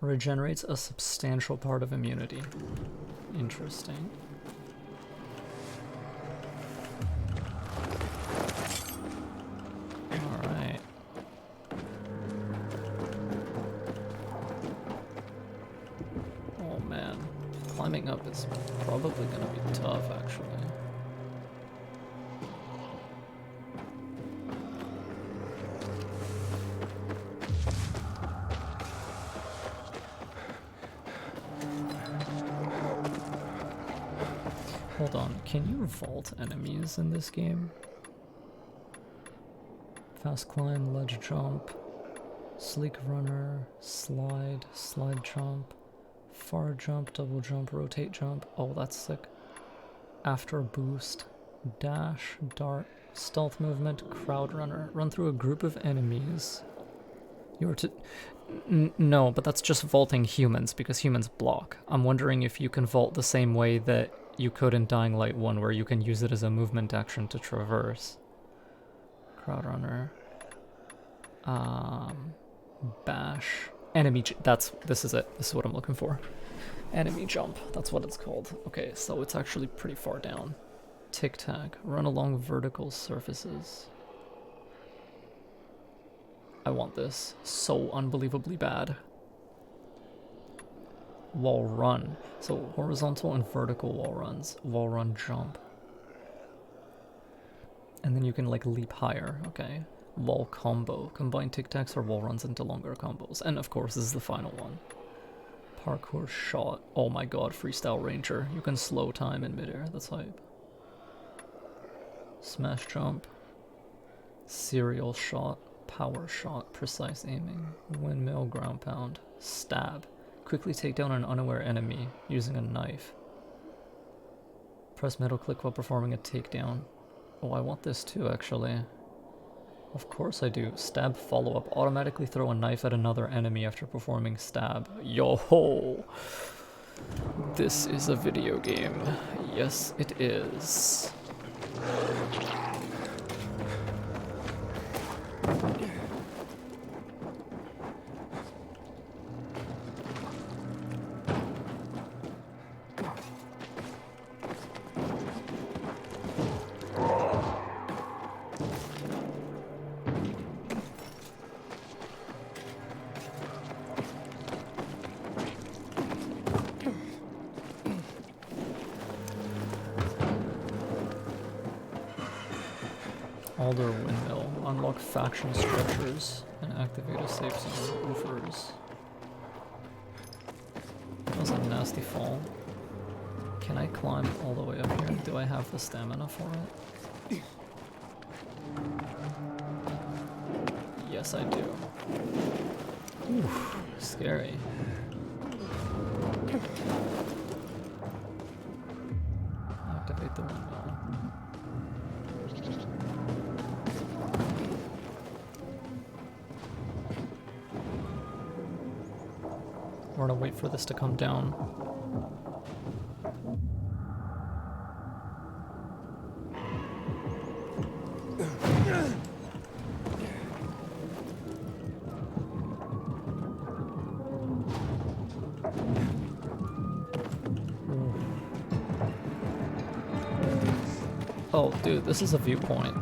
Regenerates a substantial part of immunity. Interesting. Alright. Oh man. Climbing up is probably gonna be tough actually. Hold on, can you vault enemies in this game? Fast climb, ledge jump, sleek runner, slide, slide jump, far jump, double jump, rotate jump. Oh, that's sick. After boost, dash, dart, Stealth movement, crowd runner. Run through a group of enemies. You are to... No, but that's just vaulting humans, because humans block. I'm wondering if you can vault the same way that you could in Dying Light 1, where you can use it as a movement action to traverse. Crowd runner. Bash. Enemy... This is it. This is what I'm looking for. Enemy jump. That's what it's called. Okay, so it's actually pretty far down. Tic-tac. Run along vertical surfaces. I want this so unbelievably bad. Wall run. So horizontal and vertical wall runs. Wall run jump. And then you can like leap higher, okay? Wall combo. Combine tic-tacs or wall runs into longer combos. And of course this is the final one. Parkour shot. Oh my god, freestyle ranger. You can slow time in midair. That's hype. Smash jump. Serial shot. Power shot, precise aiming, windmill, ground pound, stab. Quickly take down an unaware enemy using a knife. Press middle click while performing a takedown. Oh, I want this too, actually. Of course I do. Stab follow-up. Automatically throw a knife at another enemy after performing stab. Yo-ho! This is a video game. Yes, it is. Alder windmill. Unlock faction structures and activate a safe zone. Roofers. That was a nasty fall. Can I climb all the way up here? Do I have the stamina for it? Yes, I do. Oof, scary. Activate the windmill. We're gonna wait for this to come down. Oh, dude, this is a viewpoint.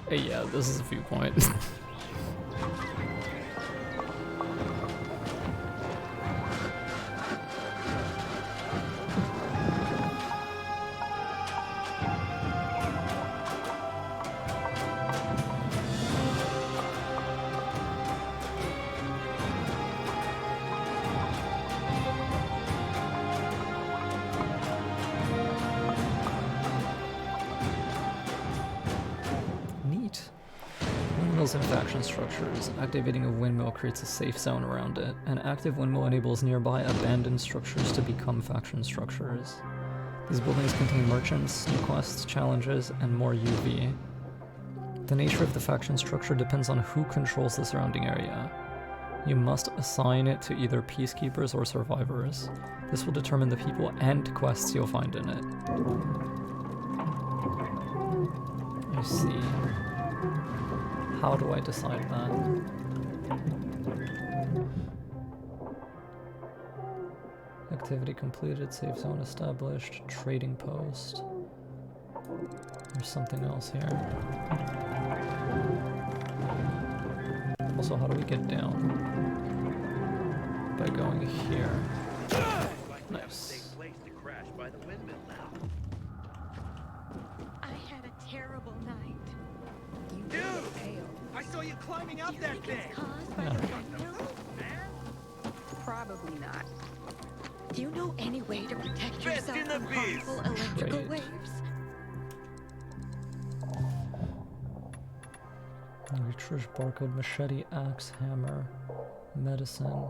Hey, yeah, this is a viewpoint. And faction structures. Activating a windmill creates a safe zone around it. An active windmill enables nearby abandoned structures to become faction structures. These buildings contain merchants, new quests, challenges, and more UV. The nature of the faction structure depends on who controls the surrounding area. You must assign it to either peacekeepers or survivors. This will determine the people and quests you'll find in it. I see. How do I decide that? Activity completed, safe zone established, trading post. There's something else here. Also, how do we get down? By going here. Nice. I had a terrible night. Dude! I saw you climbing up that thing! Probably not. Do you know any way to protect Best yourself in the from harmful electrical waves? Recharge barcode, machete, axe, hammer, medicine,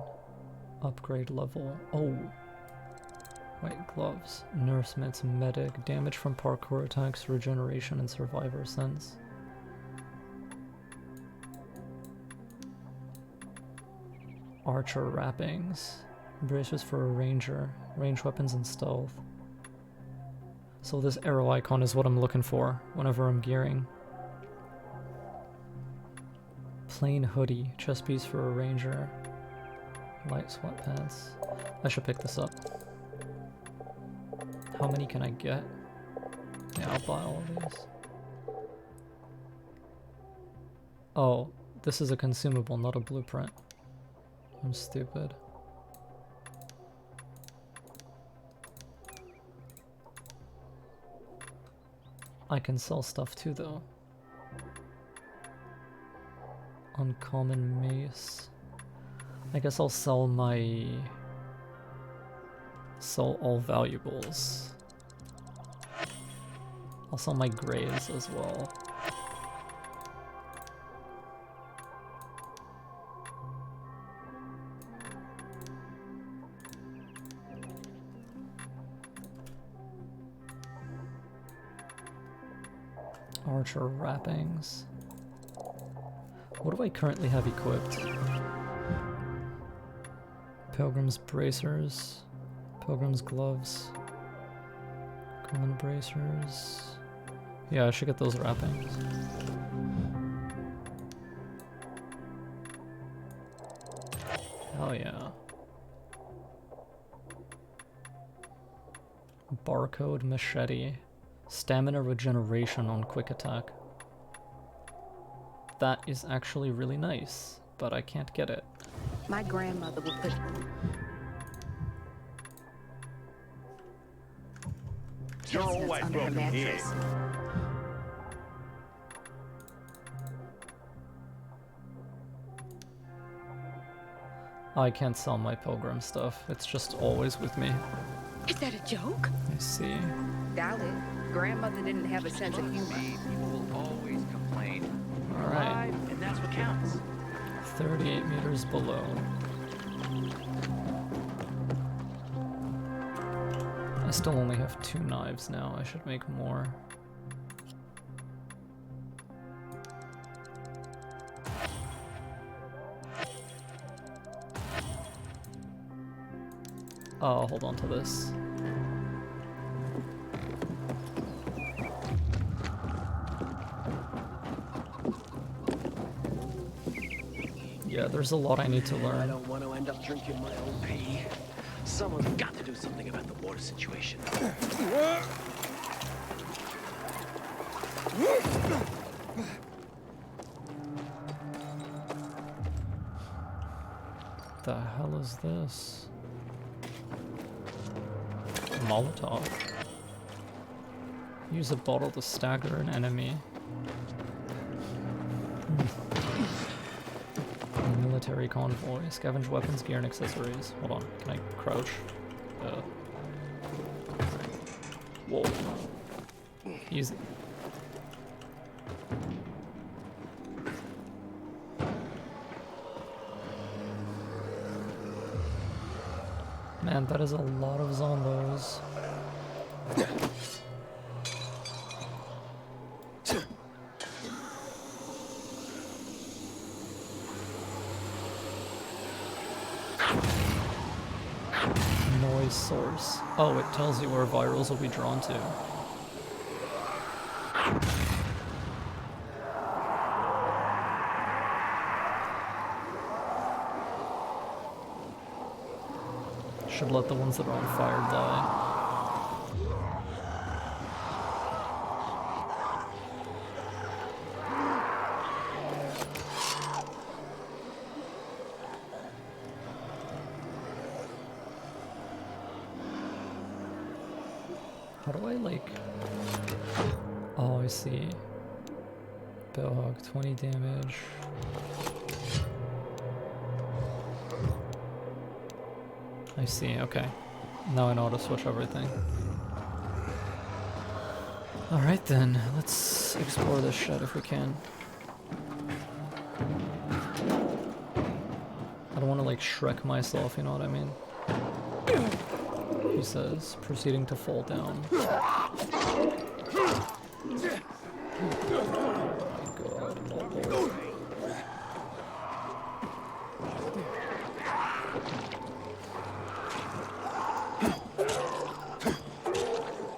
upgrade level. Oh! Wait, gloves, nurse mitts, medic, damage from parkour attacks, regeneration, and survivor sense. Archer wrappings, bracers for a ranger, range weapons and stealth. So this arrow icon is what I'm looking for whenever I'm gearing. Plain hoodie, chest piece for a ranger, light sweatpants. I should pick this up. How many can I get? Yeah, I'll buy all of these. Oh, this is a consumable, not a blueprint. I'm stupid. I can sell stuff too, though. Uncommon mace. I guess I'll sell all valuables. I'll sell my grays as well. Archer wrappings. What do I currently have equipped? Pilgrim's bracers, Pilgrim's gloves, common bracers. Yeah, I should get those wrappings. Hell yeah. Barcode machete. Stamina regeneration on quick attack. That is actually really nice, but I can't get it. My grandmother would put... You're always welcome here. I can't sell my pilgrim stuff. It's just always with me. Is that a joke? I see. Doubt it. Grandmother didn't have a sense of humor. People will always complain. Alright. And that's what counts. 38 meters below. I still only have 2 knives now. I should make more. I'll hold on to this. Yeah, there's a lot I need to learn. I don't want to end up drinking my own pee. Someone's got to do something about the water situation. The hell is this? Molotov. Use a bottle to stagger an enemy. Military convoy. Scavenge weapons, gear, and accessories. Hold on. Can I crouch? Whoa. Easy. Man, that is a lot of zombos. Noise source. Oh, it tells you where virals will be drawn to. Should let the ones that are on fire die. How do I like... Oh, I see. Billhawk, 20 damage. I see, okay. Now I know how to switch everything. Alright then, let's explore this shit if we can. I don't want to like Shrek myself, you know what I mean? He says, proceeding to fall down. Oh my god, oh boy.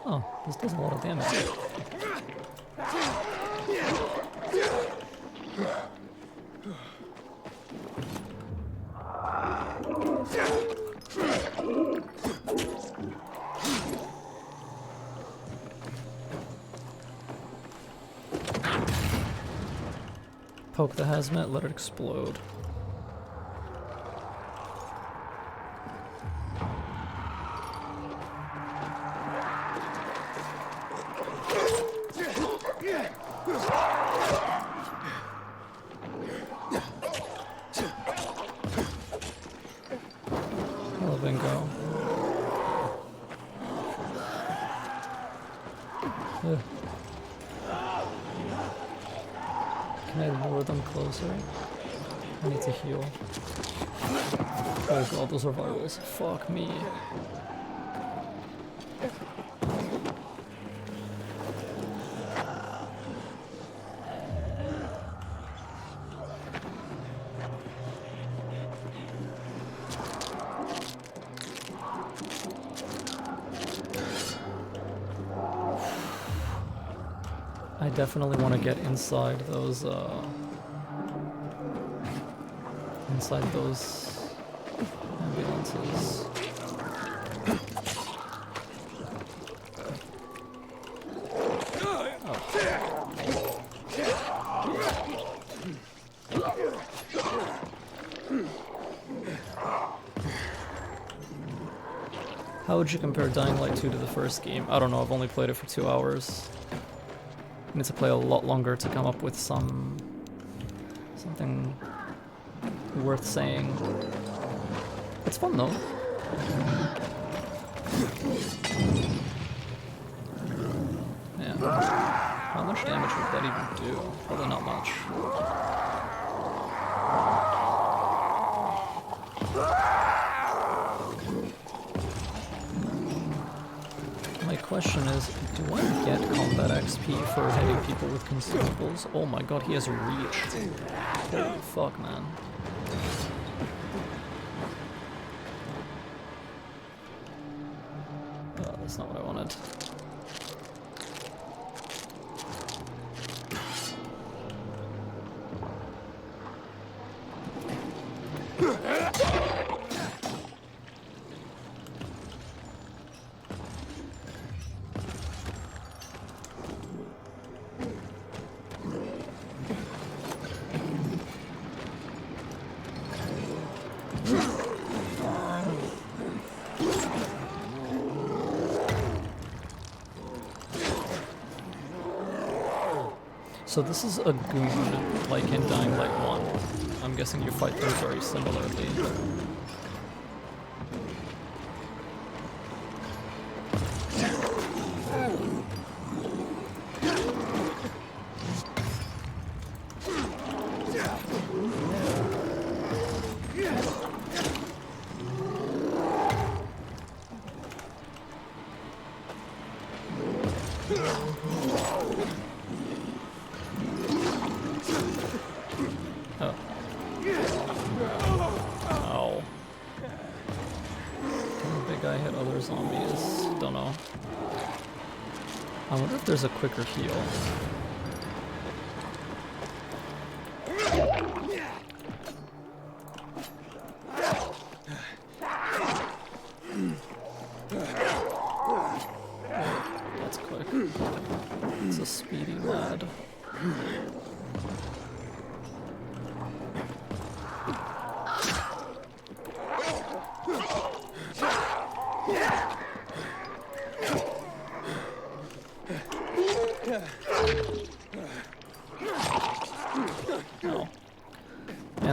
Oh, this does a lot of damage. Poke the hazmat, let it explode. Hello, Bingo. Ugh. Can I lure them closer? I need to heal. Oh god, those are vitals. Fuck me. I definitely want to get inside those ambulances. How would you compare Dying Light 2 to the first game? I don't know, I've only played it for 2 hours. I need to play a lot longer to come up with something worth saying. It's fun though. Yeah. How much damage would that even do? Probably not much. My question is, do I get combat XP for hitting people with consumables? Oh my god, he has reach. Holy fuck, man. Oh, that's not what I wanted. So this is a goon, like in Dying Light 1. I'm guessing you fight them very similarly. There's a quicker heal. That's quick. It's a speedy lad.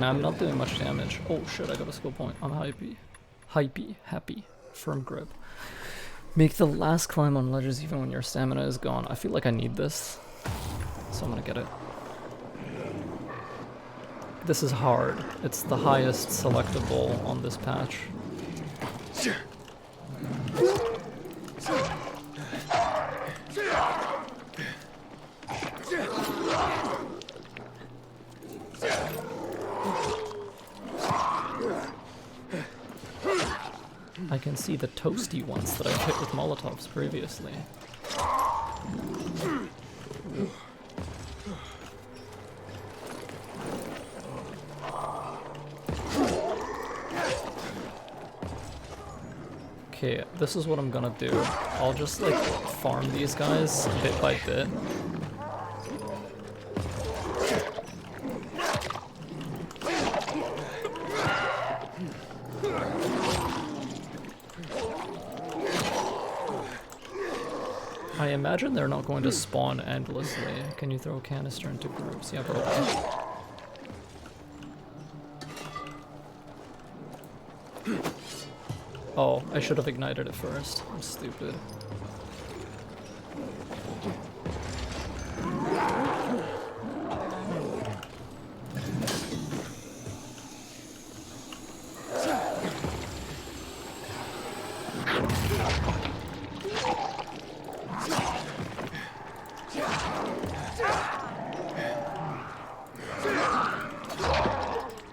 I'm not doing much damage. Oh shit, I got a skill point. I'm happy. Firm grip. Make the last climb on ledges even when your stamina is gone. I feel like I need this, so I'm gonna get it. this is hard. It's the highest selectable on this patch. I can see the toasty ones that I've hit with Molotovs previously. Okay, this is what I'm gonna do. I'll just like farm these guys bit by bit. I imagine they're not going to spawn endlessly. Can you throw a canister into groups? Yeah, probably. Oh, I should have ignited it first. I'm stupid.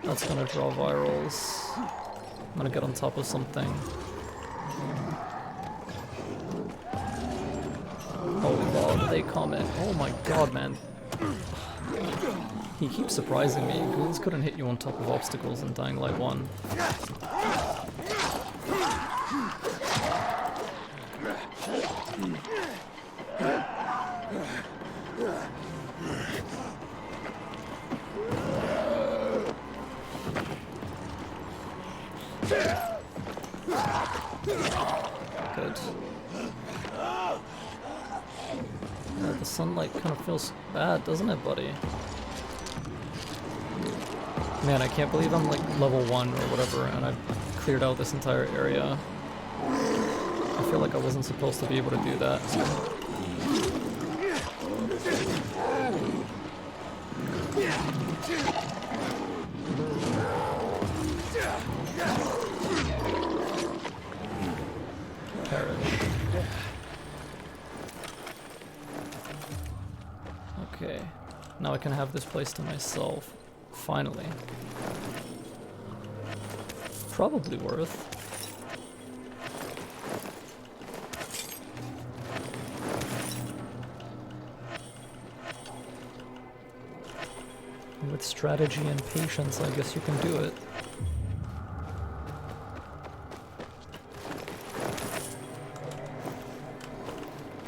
That's gonna draw virals. I'm gonna get on top of something. Oh god, they comment. Oh my god, man. He keeps surprising me. Ghouls couldn't hit you on top of obstacles in Dying Light 1. Good. Yeah, the sunlight kind of feels bad, doesn't it, buddy? Man, I can't believe I'm like level 1 or whatever, and I've cleared out this entire area. I feel like I wasn't supposed to be able to do that. Okay, now I can have this place to myself. Finally. Probably worth. With strategy and patience, I guess you can do it.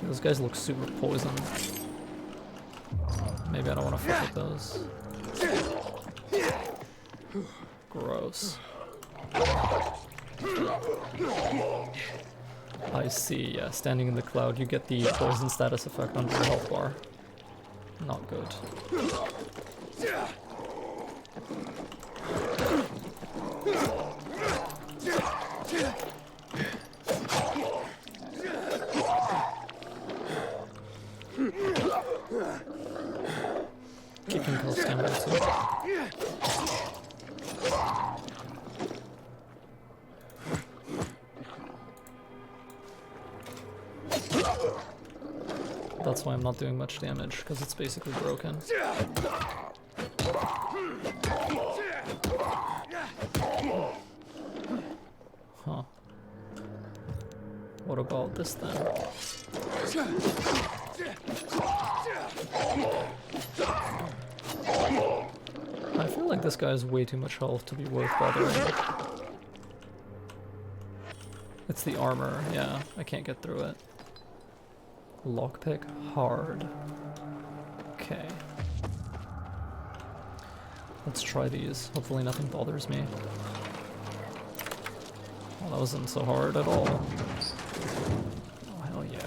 Those guys look super poisoned. Maybe I don't want to fuck with those. Gross. I see, yeah, standing in the cloud, you get the poison status effect under your health bar. Not good. Kicking kills stamina too. That's why I'm not doing much damage, because it's basically broken. Huh. What about this then? I feel like this guy has way too much health to be worth bothering. It's the armor, yeah, I can't get through it. Lockpick hard. Okay. Let's try these. Hopefully nothing bothers me. Well, that wasn't so hard at all. Oh, hell yeah.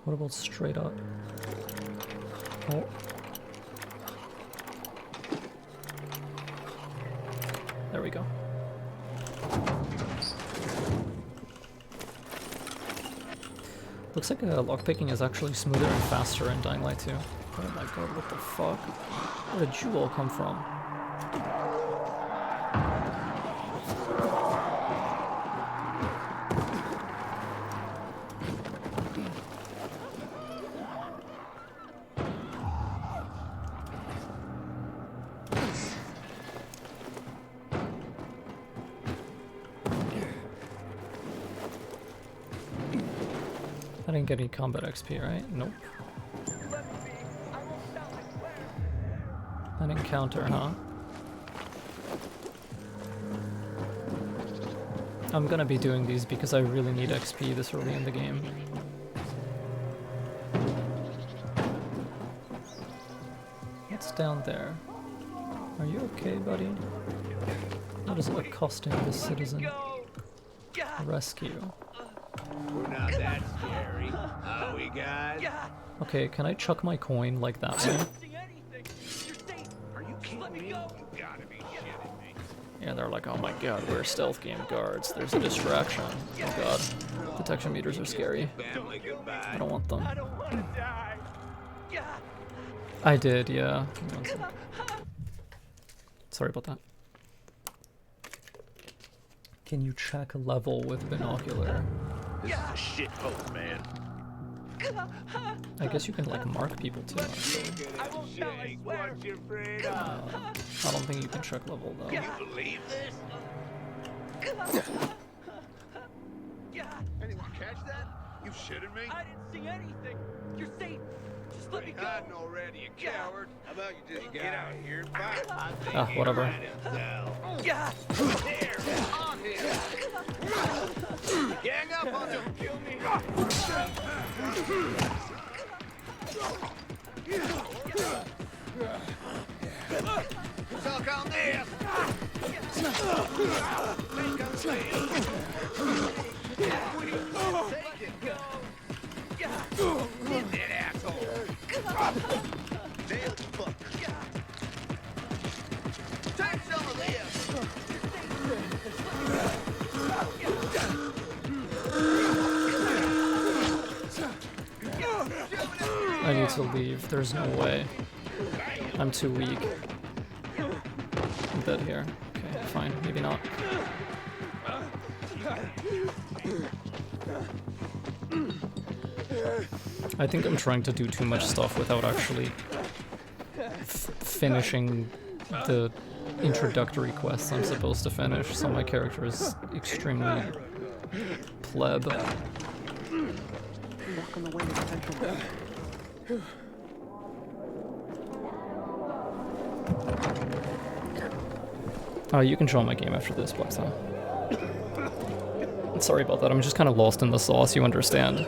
What about straight up? Oh, Looks like lockpicking is actually smoother and faster in Dying Light 2. Oh my god, what the fuck? Where did you all come from? I didn't get any combat XP, right? Nope. An encounter, huh? I'm gonna be doing these because I really need XP this early in the game. What's down there? Are you okay, buddy? What is accosting the citizen? Rescue. We're not that scary, are we, guys? Okay, can I chuck my coin like that way? Are you kidding me? You gotta be shitting me. Yeah, they're like, oh my god, we're stealth game guards. There's a distraction. Oh god. Detection meters are scary. I don't want them. I did, yeah. Sorry about that. Can you check level with binocular? This is a shit post, man. I guess you can like mark people too, actually. I don't think you can check level though. Can you believe this? Anyone catch that? You shitting me? I didn't see anything. You're safe. Just let me go. Hiding already, you coward. How about you just get out here and fight? Whatever. Yeah. There, on him. Gang up on him. Kill me. Suck on this. Take him, Take it. Get that asshole. Nailed the fuck. Take some of this. I need to leave. There's no way. I'm too weak. I'm dead here. Okay, fine. Maybe not. I think I'm trying to do too much stuff without actually finishing the introductory quests I'm supposed to finish, so my character is extremely pleb. You can show my game after this, blackTIE. Sorry about that, I'm just kind of lost in the sauce, you understand.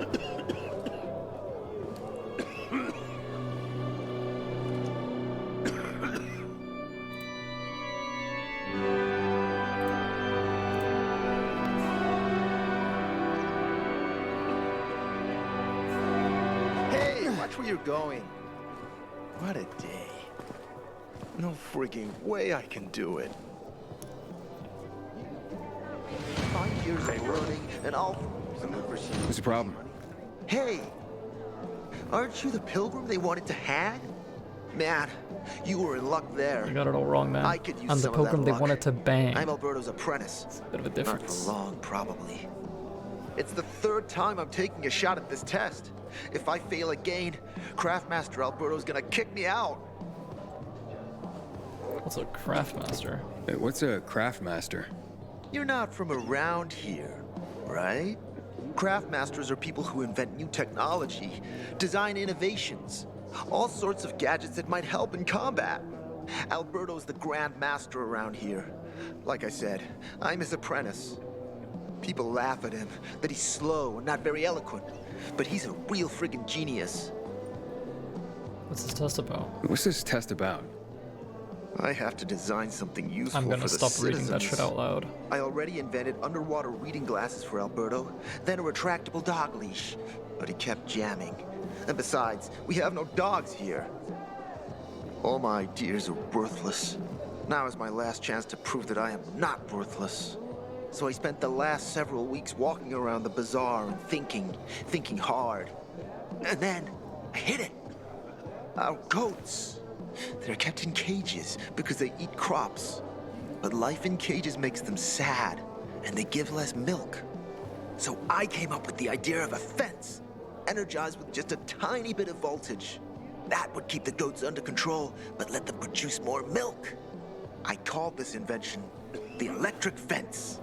Hey, watch where you're going. What a day. No freaking way I can do it. 5 years of learning, and I'll... What's the problem? Hey! Aren't you the pilgrim they wanted to hang? Man, you were in luck there. You got it all wrong, man. I could use I'm the some of pilgrim that they luck. wanted to bang. I'm Alberto's apprentice. It's a bit of a difference. Not for long, probably. It's the 3rd time I'm taking a shot at this test. If I fail again, Craftmaster Alberto's gonna kick me out. What's a Craftmaster? Hey, what's a Craftmaster? You're not from around here, right? Craftmasters are people who invent new technology, design innovations, all sorts of gadgets that might help in combat. Alberto's the Grand Master around here. Like I said, I'm his apprentice. People laugh at him, that he's slow and not very eloquent, but he's a real friggin' genius. What's this test about? What's this test about? I have to design something useful I'm gonna for the stop reading citizens. that shit out loud. I already invented underwater reading glasses for Alberto, then a retractable dog leash, but he kept jamming. And besides, we have no dogs here. All my ideas are worthless. Now is my last chance to prove that I am not worthless. So I spent the last several weeks walking around the bazaar and thinking hard. And then I hit it. Our goats. They're kept in cages because they eat crops. But life in cages makes them sad, and they give less milk. So I came up with the idea of a fence, energized with just a tiny bit of voltage. That would keep the goats under control, but let them produce more milk. I called this invention the electric fence.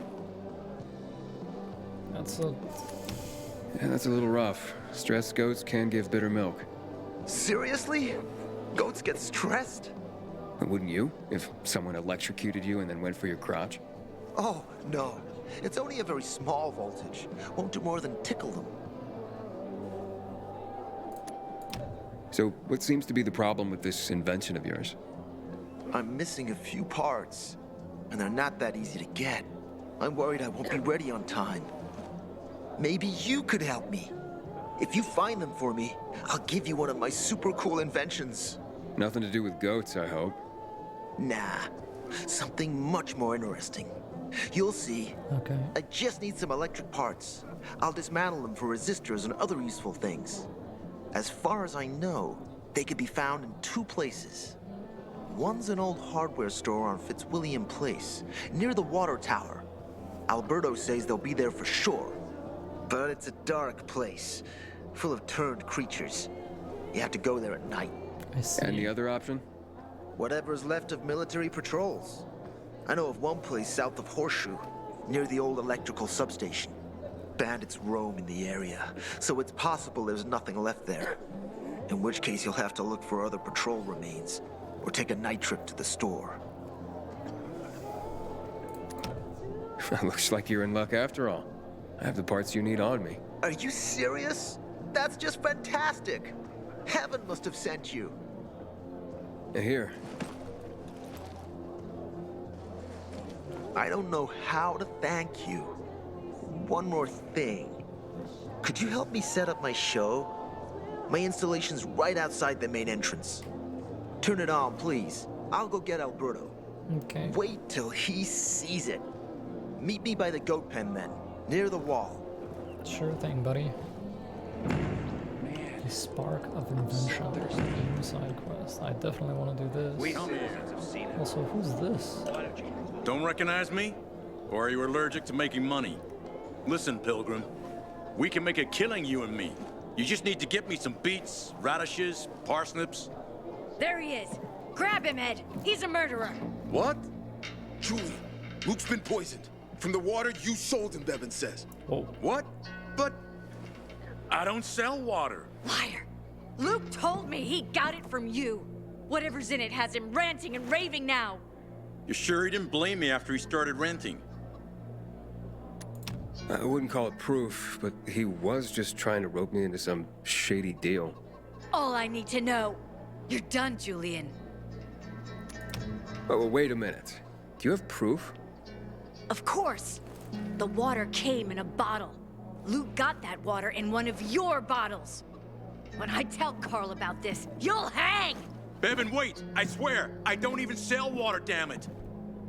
That's a little rough. Stressed goats can give bitter milk. Seriously? Goats get stressed? Wouldn't you, if someone electrocuted you and then went for your crotch? Oh, no. It's only a very small voltage. Won't do more than tickle them. So, what seems to be the problem with this invention of yours? I'm missing a few parts, and they're not that easy to get. I'm worried I won't be ready on time. Maybe you could help me. If you find them for me, I'll give you one of my super cool inventions. Nothing to do with goats, I hope. Nah, something much more interesting. You'll see. Okay. I just need some electric parts. I'll dismantle them for resistors and other useful things. As far as I know, they can be found in two places. One's an old hardware store on Fitzwilliam Place, near the water tower. Alberto says they'll be there for sure. But it's a dark place, full of turned creatures. You have to go there at night. I see. And the other option? Whatever's left of military patrols. I know of one place south of Horseshoe, near the old electrical substation. Bandits roam in the area, so it's possible there's nothing left there. In which case you'll have to look for other patrol remains, or take a night trip to the store. Looks like you're in luck after all. I have the parts you need on me. Are you serious? That's just fantastic! Heaven must have sent you. Here. I don't know how to thank you. One more thing. Could you help me set up my show? My installation's right outside the main entrance. Turn it on, please. I'll go get Alberto. Okay. Wait till he sees it. Meet me by the goat pen then, near the wall. Sure thing, buddy. The Spark of Invention. New side quest. I definitely want to do this. Also, who's this? Don't recognize me? Or are you allergic to making money? Listen, Pilgrim. We can make a killing, you and me. You just need to get me some beets, radishes, parsnips. There he is. Grab him, Ed. He's a murderer. What? Julie, Luke's been poisoned. From the water you sold him, Bevan says. Oh. What? But I don't sell water. Liar. Luke told me he got it from you. Whatever's in it has him ranting and raving now. You sure he didn't blame me after he started renting? I wouldn't call it proof, but he was just trying to rope me into some shady deal. All I need to know. You're done, Julian. Oh, wait a minute. Do you have proof? Of course. The water came in a bottle. Luke got that water in one of your bottles. When I tell Carl about this, you'll hang! Bevan, wait! I swear, I don't even sell water, damn it!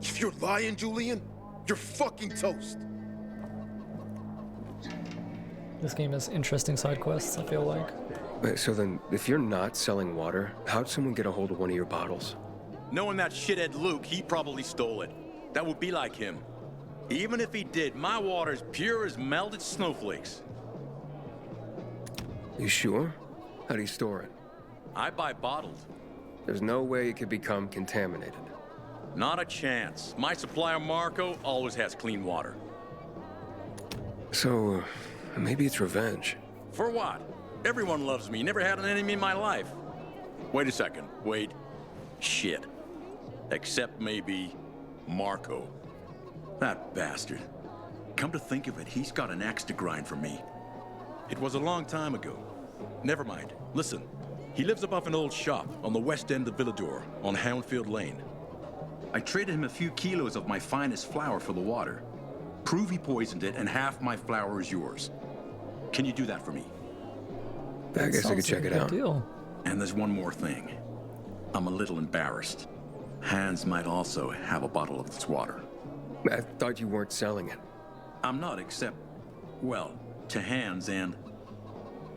If you're lying, Julian, you're fucking toast. This game has interesting side quests, I feel like. Wait, so then, if you're not selling water, how'd someone get a hold of one of your bottles? Knowing that shithead Luke, he probably stole it. That would be like him. Even if he did, my water's pure as melted snowflakes. You sure? How do you store it? I buy bottled. There's no way it could become contaminated. Not a chance. My supplier, Marco, always has clean water. So, maybe it's revenge. For what? Everyone loves me. Never had an enemy in my life. Wait a second. Wait. Shit. Except maybe Marco. That bastard. Come to think of it, he's got an axe to grind for me. It was a long time ago. Never mind. Listen. He lives above an old shop on the west end of Villedor, on Houndfield Lane. I traded him a few kilos of my finest flour for the water. Prove he poisoned it, and half my flour is yours. Can you do that for me? I guess I could check it out. Deal. And there's one more thing. I'm a little embarrassed. Hans might also have a bottle of this water. I thought you weren't selling it. I'm not, except, well, to hands and...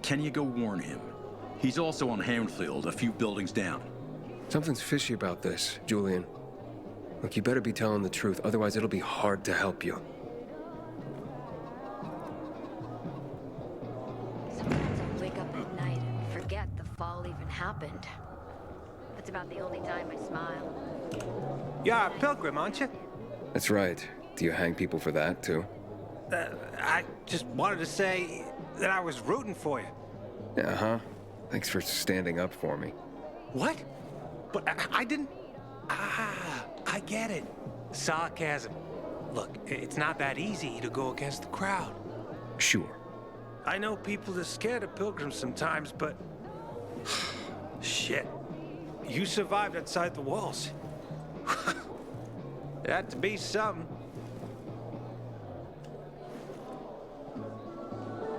Can you go warn him? He's also on Hamfield, a few buildings down. Something's fishy about this, Julian. Look, you better be telling the truth, otherwise it'll be hard to help you. Sometimes I wake up at night and forget the fall even happened. That's about the only time I smile. You're a pilgrim, aren't you? That's right. Do you hang people for that, too? I just wanted to say that I was rooting for you. Uh-huh. Thanks for standing up for me. What? But I didn't... Ah, I get it. Sarcasm. Look, it's not that easy to go against the crowd. Sure. I know people are scared of pilgrims sometimes, but... Shit. You survived outside the walls. It had to be something.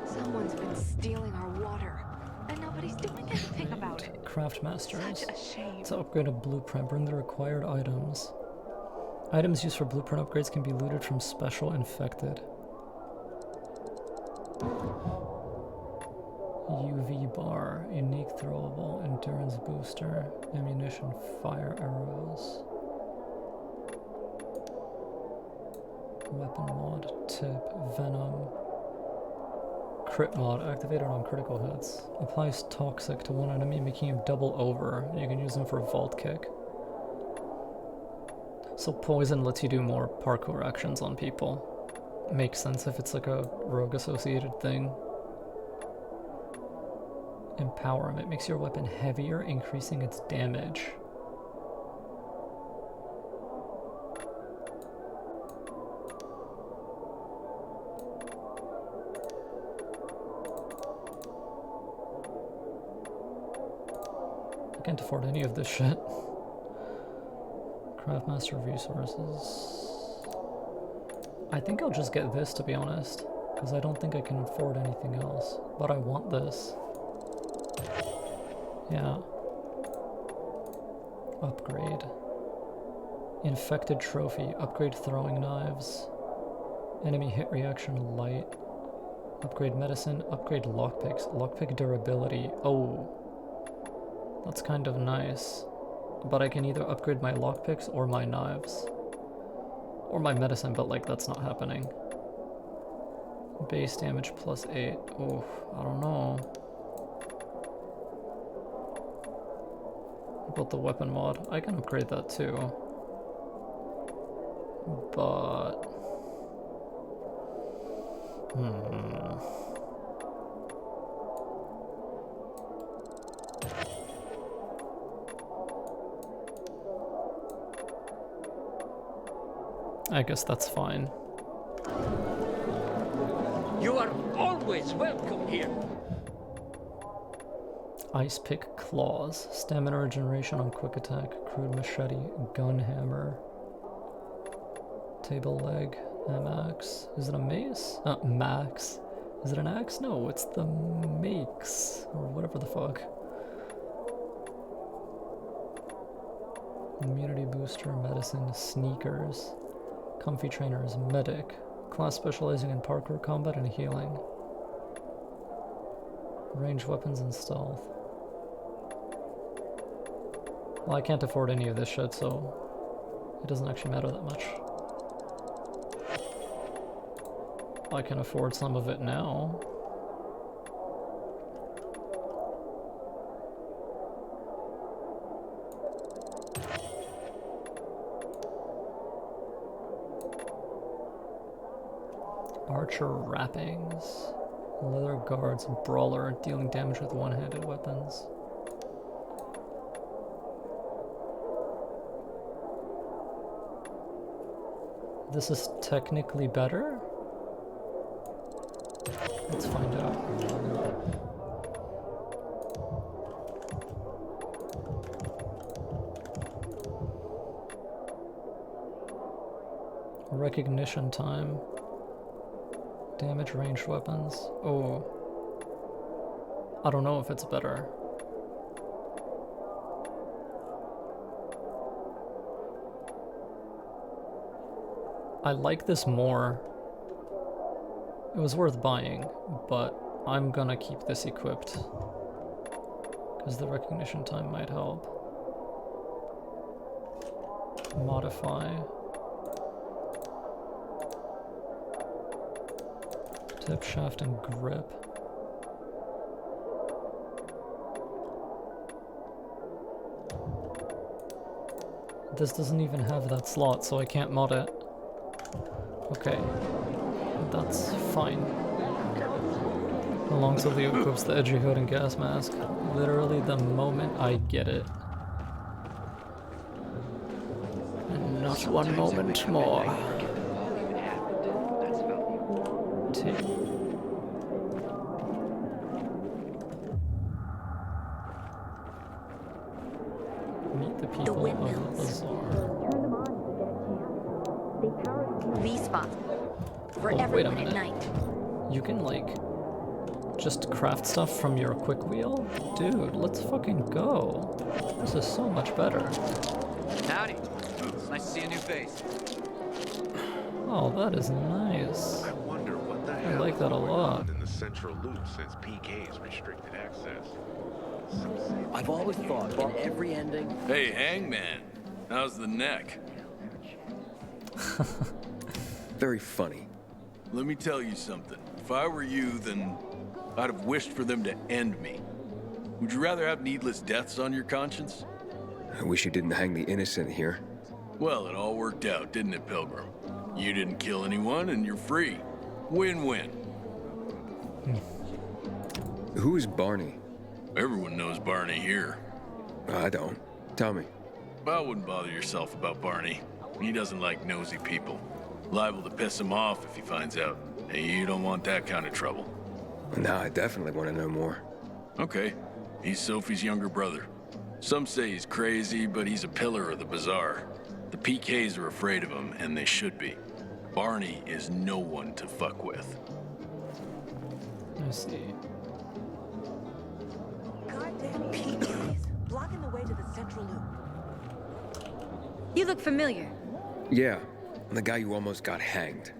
Someone's been stealing our water, and nobody's doing anything about it. Craftmasters. Such a shame. To upgrade a blueprint, bring the required items. Items used for blueprint upgrades can be looted from special infected. UV bar, unique throwable, endurance booster, ammunition, fire arrows. Weapon mod, tip, venom. Crit mod, activated on critical hits. Applies toxic to one enemy, making him double over. You can use them for vault kick. So poison lets you do more parkour actions on people. Makes sense if it's like a rogue associated thing. Empowerment makes your weapon heavier, increasing its damage. I can't afford any of this shit. Craftmaster resources. I think I'll just get this, to be honest, because I don't think I can afford anything else. But I want this. Yeah. Upgrade. Infected trophy. Upgrade throwing knives. Enemy hit reaction light. Upgrade medicine. Upgrade lockpicks. Lockpick durability. Oh. That's kind of nice. But I can either upgrade my lockpicks or my knives. Or my medicine, but like that's not happening. Base damage plus 8. Oh, I don't know. About the weapon mod, I can upgrade that too. But... I guess that's fine. You are always welcome here. Ice pick claws, stamina regeneration on quick attack, crude machete, gun hammer, table leg, max. Is it a mace? Max. Is it an axe? No, it's the makes or whatever the fuck. Immunity booster, medicine, sneakers, comfy trainers, medic, class specializing in parkour, combat, and healing. Ranged weapons and stealth. Well, I can't afford any of this shit, so it doesn't actually matter that much. I can afford some of it now. Archer wrappings. Leather guards, brawler, dealing damage with one-handed weapons. This is technically better? Let's find out. Recognition time. Damage ranged weapons. Oh. I don't know if it's better. I like this more. It was worth buying, but I'm gonna keep this equipped because the recognition time might help. Modify. Tip, shaft, and grip. This doesn't even have that slot, so I can't mod it. Okay, that's fine. Along till Leo equips the edgy hood and gas mask. Literally the moment I get it. And not one moment more. Take. Meet the people of the bazaar. These spots for Oh, wait a everyone at minute. night. You can, like, just craft stuff from your quick wheel? Dude, let's fucking go. This is so much better. Howdy. It's nice to see a new face. Oh, that is nice. I wonder what the I hell like that a is going lot. on in the central loop since PK's restricted access. I've always thought in every ending. Hey, Hangman. How's the neck? Very funny. Let me tell you something. If I were you, then I'd have wished for them to end me. Would you rather have needless deaths on your conscience? I wish you didn't hang the innocent here. Well, it all worked out, didn't it, Pilgrim? You didn't kill anyone, and you're free. Win-win. Who's Barney? Everyone knows Barney here. I don't. Tell me. I wouldn't bother yourself about Barney. He doesn't like nosy people. Liable to piss him off if he finds out. Hey, you don't want that kind of trouble. Now I definitely want to know more. Okay. He's Sophie's younger brother. Some say he's crazy, but he's a pillar of the bazaar. The PKs are afraid of him, and they should be. Barney is no one to fuck with. I see. Goddamn PKs, blocking the way to the central loop. You look familiar. Yeah, I'm the guy who almost got hanged.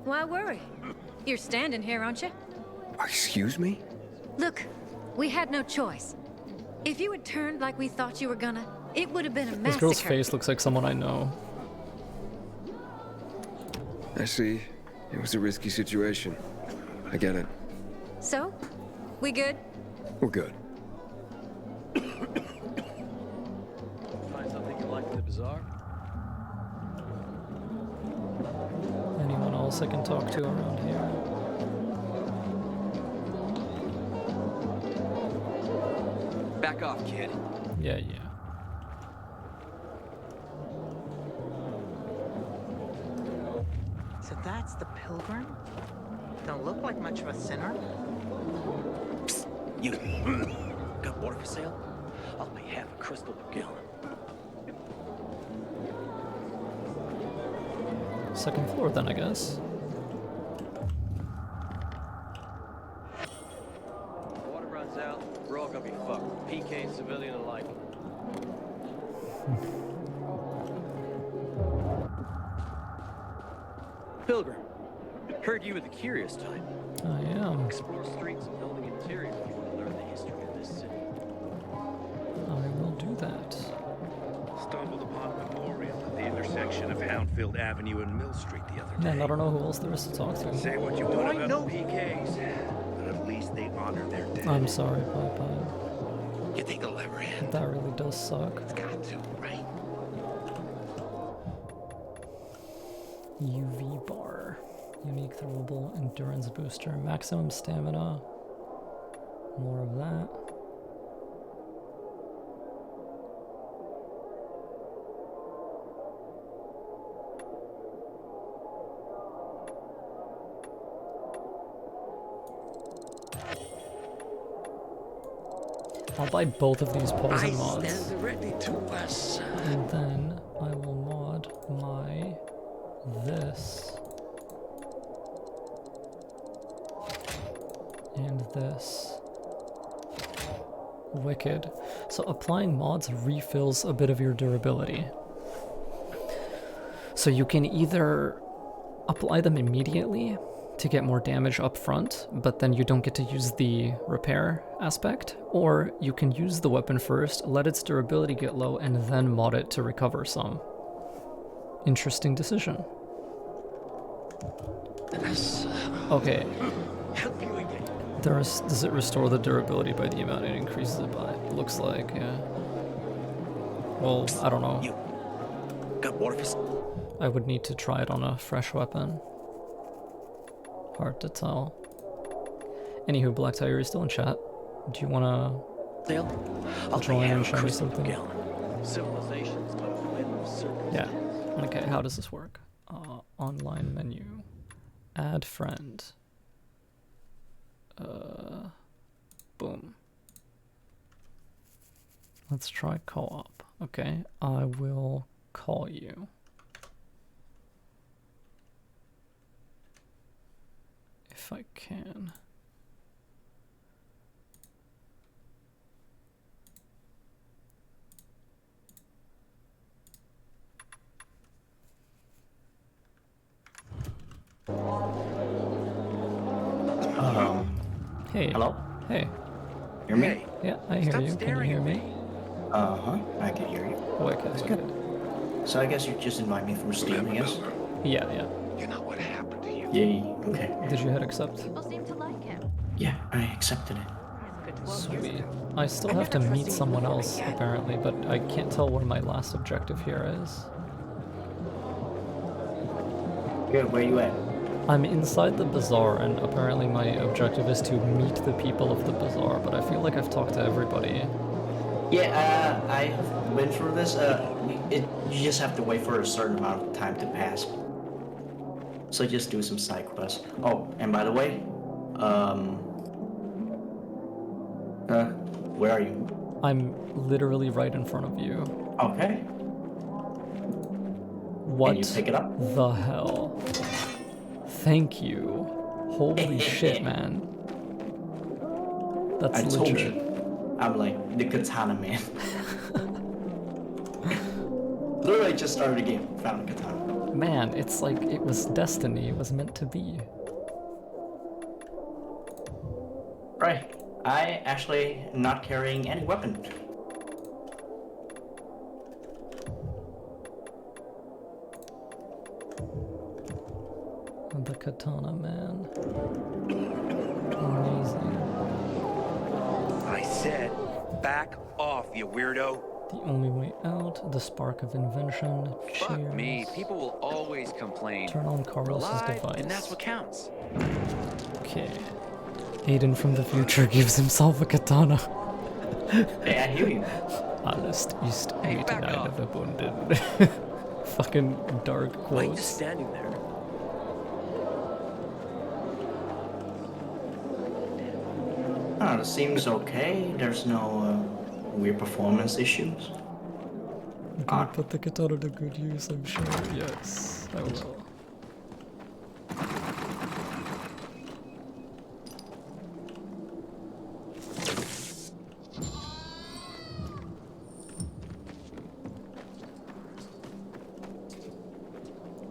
Why worry? You're standing here, aren't you? Excuse me? Look, we had no choice. If you had turned like we thought you were gonna, it would have been a This massacre. girl's face looks like someone I know. I see. It was a risky situation. I get it. So, we good? We're good. Find something you like in the bazaar? Anyone else I can talk to around here? Back off, kid. Yeah. So that's the Pilgrim? Don't look like much of a sinner. Psst, you. Got water for sale? I'll pay half a crystal a gallon. Second floor then, I guess. Water runs out, we're all gonna be fucked. PK, civilian alike. Pilgrim, heard you were the curious type. I am. Explore streets and building interiors if you want to learn the history of this city. I will do that. Stumbled upon a memorial at the intersection of Houndfield Avenue and Mill Street the other day. Man, I don't know who else there is to talk to. Say what you want about the PKs, but at least they honor their dead. I'm sorry, Papa. You think it'll ever end? That really does suck. It's got to, right? UV bar. Unique throwable endurance booster. Maximum stamina. More of that. I'll buy both of these poison mods. Stand ready to us. And then I will mod my this and this. Wicked. So applying mods refills a bit of your durability. So you can either apply them immediately to get more damage up front, but then you don't get to use the repair aspect, or you can use the weapon first, let its durability get low, and then mod it to recover some. Interesting decision. Okay. Does it restore the durability by the amount it increases it by? It looks like, yeah. Well, I don't know. You got water? I would need to try it on a fresh weapon. Hard to tell. Anywho, blackTIE, are you still in chat? Do you wanna join and show me something? Yeah. Okay, how does this work? Online menu. Add friend. Boom. Let's try co-op. Okay, I will call you. If I can. Hey. Hello? Hey. Hear me? Yeah, I hear you. Can you hear me? Uh-huh, I can hear you. Okay, that's good. So I guess you just invite me from Steam, I guess? Yeah, yeah. You know what happened to you? Yay, okay. Did you hit accept? People seem to like him. Yeah, I accepted it. Sweet. I still have to meet someone else, apparently, but I can't tell where my last objective here is. Good, where you at? I'm inside the bazaar, and apparently my objective is to meet the people of the bazaar, but I feel like I've talked to everybody. Yeah, I went through this. You just have to wait for a certain amount of time to pass. So just do some side quests. Oh, and by the way, where are you? I'm literally right in front of you. Okay. What Can you pick it up? the hell? Thank you. Holy shit, man. That's I told legit. you. I'm like the katana man. Literally just started the game, found a katana. Man, it's like it was destiny. It was meant to be. Right. I actually am not carrying any weapon. The katana, man. Amazing. I said, back off, you weirdo. The only way out, the spark of invention. Fuck Cheers. me, people will always complain. Turn on Carlos's Alive, device. and that's what counts. Okay. Aiden from the future gives himself a katana. Hey, I hear you. Honest East Hey, 89 back off. of abundant. Fucking dark Why are you quotes. just standing there? Oh, it seems okay. There's no weird performance issues. I'm gonna put the katana to good use, I'm sure. Yes, I will.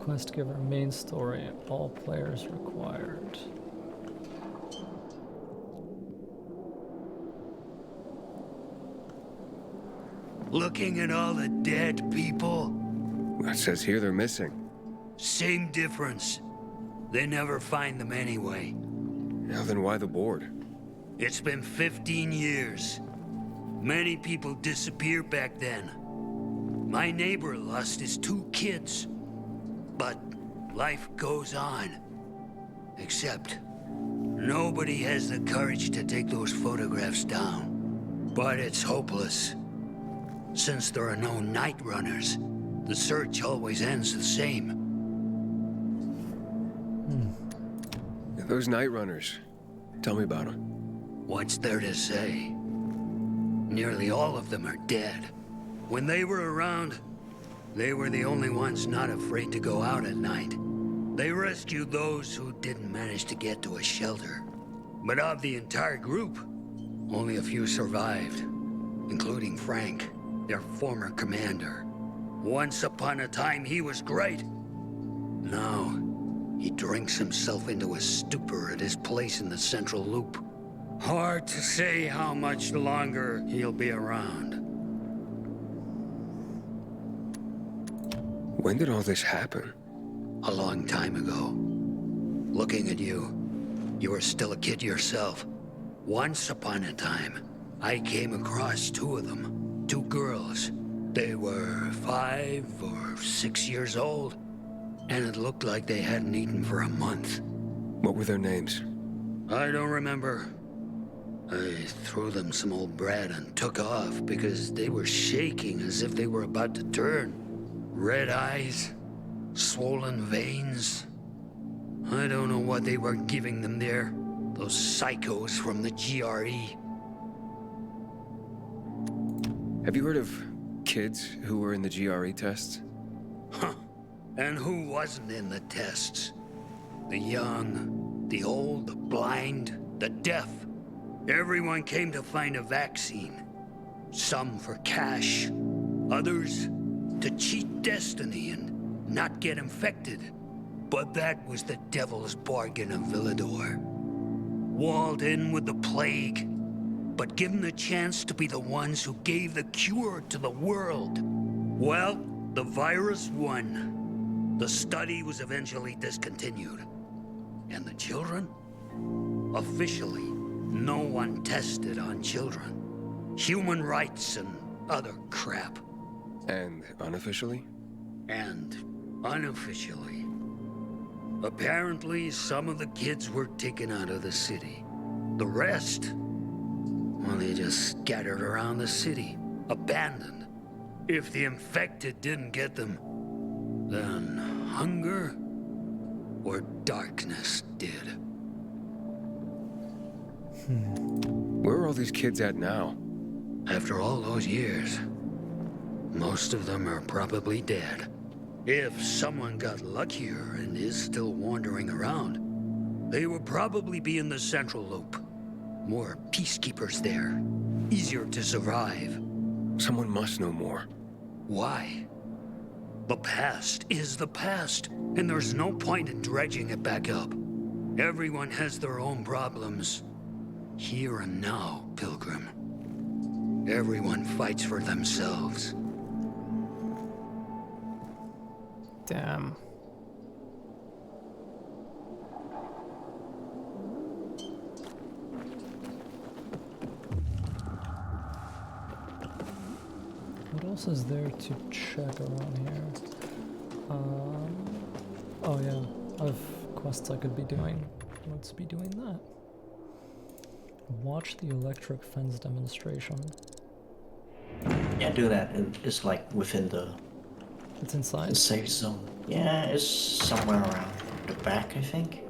Quest giver, main story, all players required. Looking at all the dead people? It says here they're missing. Same difference. They never find them anyway. Now then why the board? It's been 15 years. Many people disappeared back then. My neighbor lost his 2 kids. But life goes on. Except, nobody has the courage to take those photographs down. But it's hopeless. Since there are no night runners, the search always ends the same. Those night runners. Tell me about them. What's there to say? Nearly all of them are dead. When they were around, they were the only ones not afraid to go out at night. They rescued those who didn't manage to get to a shelter. But of the entire group, only a few survived, including Frank, their former commander. Once upon a time, he was great. Now, He drinks himself into a stupor at his place in the central loop. Hard to say how much longer he'll be around. When did all this happen? A long time ago. Looking at you, you were still a kid yourself. Once upon a time, I came across two of them. Two girls. They were 5 or 6 years old, and it looked like they hadn't eaten for a month. What were their names? I don't remember. I threw them some old bread and took off because they were shaking as if they were about to turn. Red eyes, swollen veins. I don't know what they were giving them there. Those psychos from the GRE. Have you heard of kids who were in the GRE tests? Huh. And who wasn't in the tests? The young, the old, the blind, the deaf. Everyone came to find a vaccine. Some for cash, others to cheat destiny and not get infected. But that was the devil's bargain of Villedor. Walled in with the plague, but given the chance to be the ones who gave the cure to the world. Well, the virus won. The study was eventually discontinued. And the children? Officially, no one tested on children. Human rights and other crap. And unofficially? And unofficially. Apparently, some of the kids were taken out of the city. The rest, well, they just scattered around the city, abandoned. If the infected didn't get them, then hunger or darkness did. Where are all these kids at now? After all those years, most of them are probably dead. If someone got luckier and is still wandering around, they will probably be in the central loop. More peacekeepers there. Easier to survive. Someone must know more. Why? The past is the past, and there's no point in dredging it back up. Everyone has their own problems. Here and now, Pilgrim. Everyone fights for themselves. Damn. What else is there to check around here? Oh yeah, I've quests I could be doing. Let's be doing that. Watch the electric fence demonstration. Yeah, do that. It's like within the... It's inside? The safe zone. Yeah, it's somewhere around the back, I think.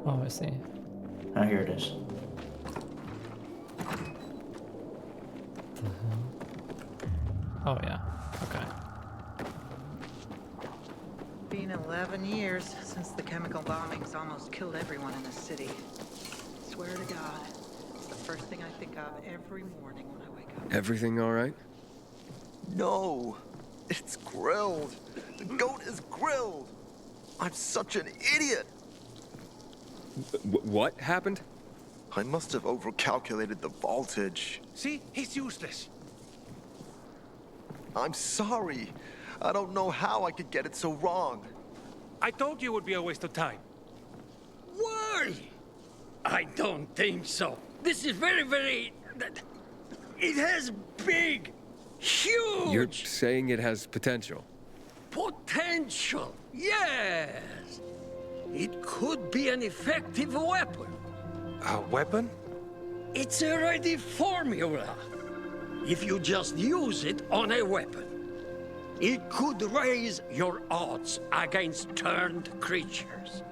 Oh, I see. Oh, here it is. The hell? Oh yeah, okay. Been 11 years since the chemical bombings almost killed everyone in the city. Swear to God, it's the first thing I think of every morning when I wake up. Everything all right? No, it's grilled. The goat is grilled. I'm such an idiot. What happened? I must have overcalculated the voltage. See? He's useless. I'm sorry. I don't know how I could get it so wrong. I told you it would be a waste of time. Why? I don't think so. This is very... It has big, huge... You're saying it has potential? Potential, yes. It could be an effective weapon. A weapon? It's a ready formula. If you just use it on a weapon, it could raise your odds against turned creatures.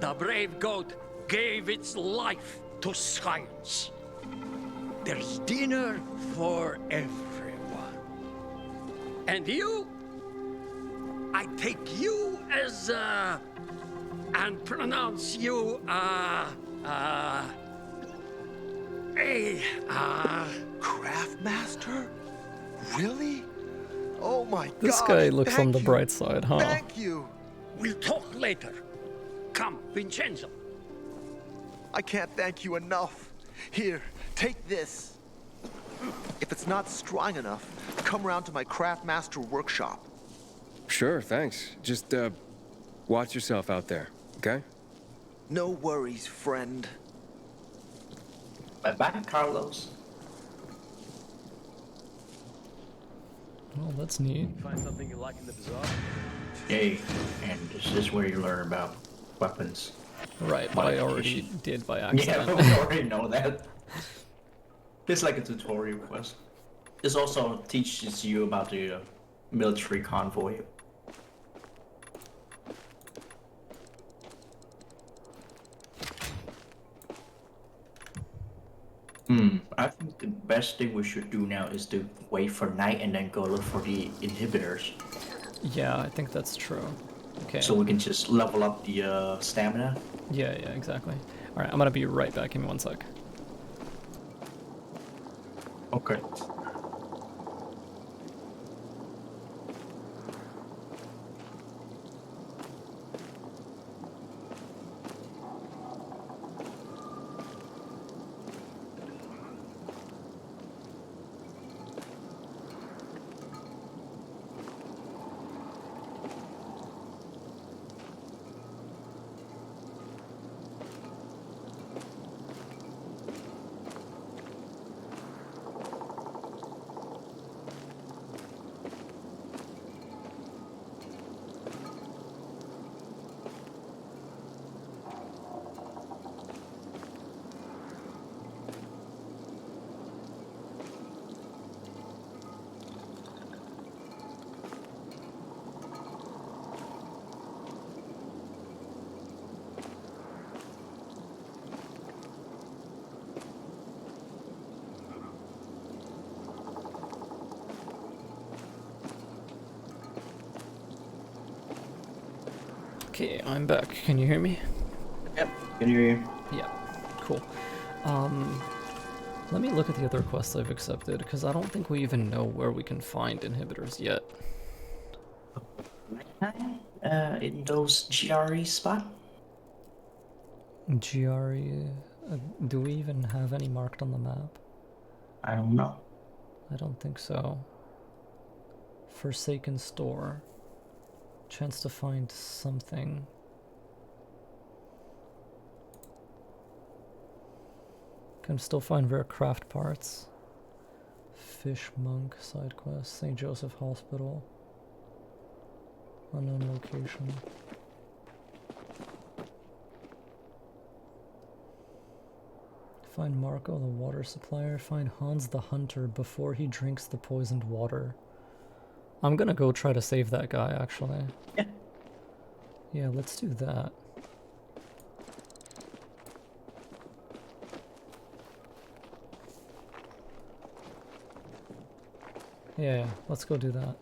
The brave goat gave its life to science. There's dinner for everyone. And you? I take you as, and pronounce you, Craftmaster? Really? Oh my God. This guy looks on the you. bright side, huh? Thank you. We'll talk later. Come, Vincenzo. I can't thank you enough. Here, take this. If it's not strong enough, come around to my Craftmaster workshop. Sure, thanks. Just, watch yourself out there, okay? No worries, friend. Bye-bye, Carlos. Well, that's neat. Find something you like in the bazaar? Yay, and this is where you learn about weapons. Right, but I already did by accident. Yeah, we already know that. It's like a tutorial quest. This also teaches you about the military convoy. I think the best thing we should do now is to wait for night and then go look for the inhibitors. Yeah, I think that's true. Okay. So we can just level up the stamina. Yeah, exactly. Alright, I'm gonna be right back. Give me 1 sec. Okay. Okay, I'm back. Can you hear me? Yep, can hear you. Yeah, cool. Let me look at the other quests I've accepted, because I don't think we even know where we can find inhibitors yet. In those GRE spot? GRE... do we even have any marked on the map? I don't know. I don't think so. Forsaken Store. Chance to find something. Can still find rare craft parts. Fish Monk side quest. St. Joseph Hospital. Unknown location. Find Marco the water supplier. Find Hans the hunter before he drinks the poisoned water. I'm gonna go try to save that guy, actually. Yeah. Yeah, let's do that. Yeah, let's go do that.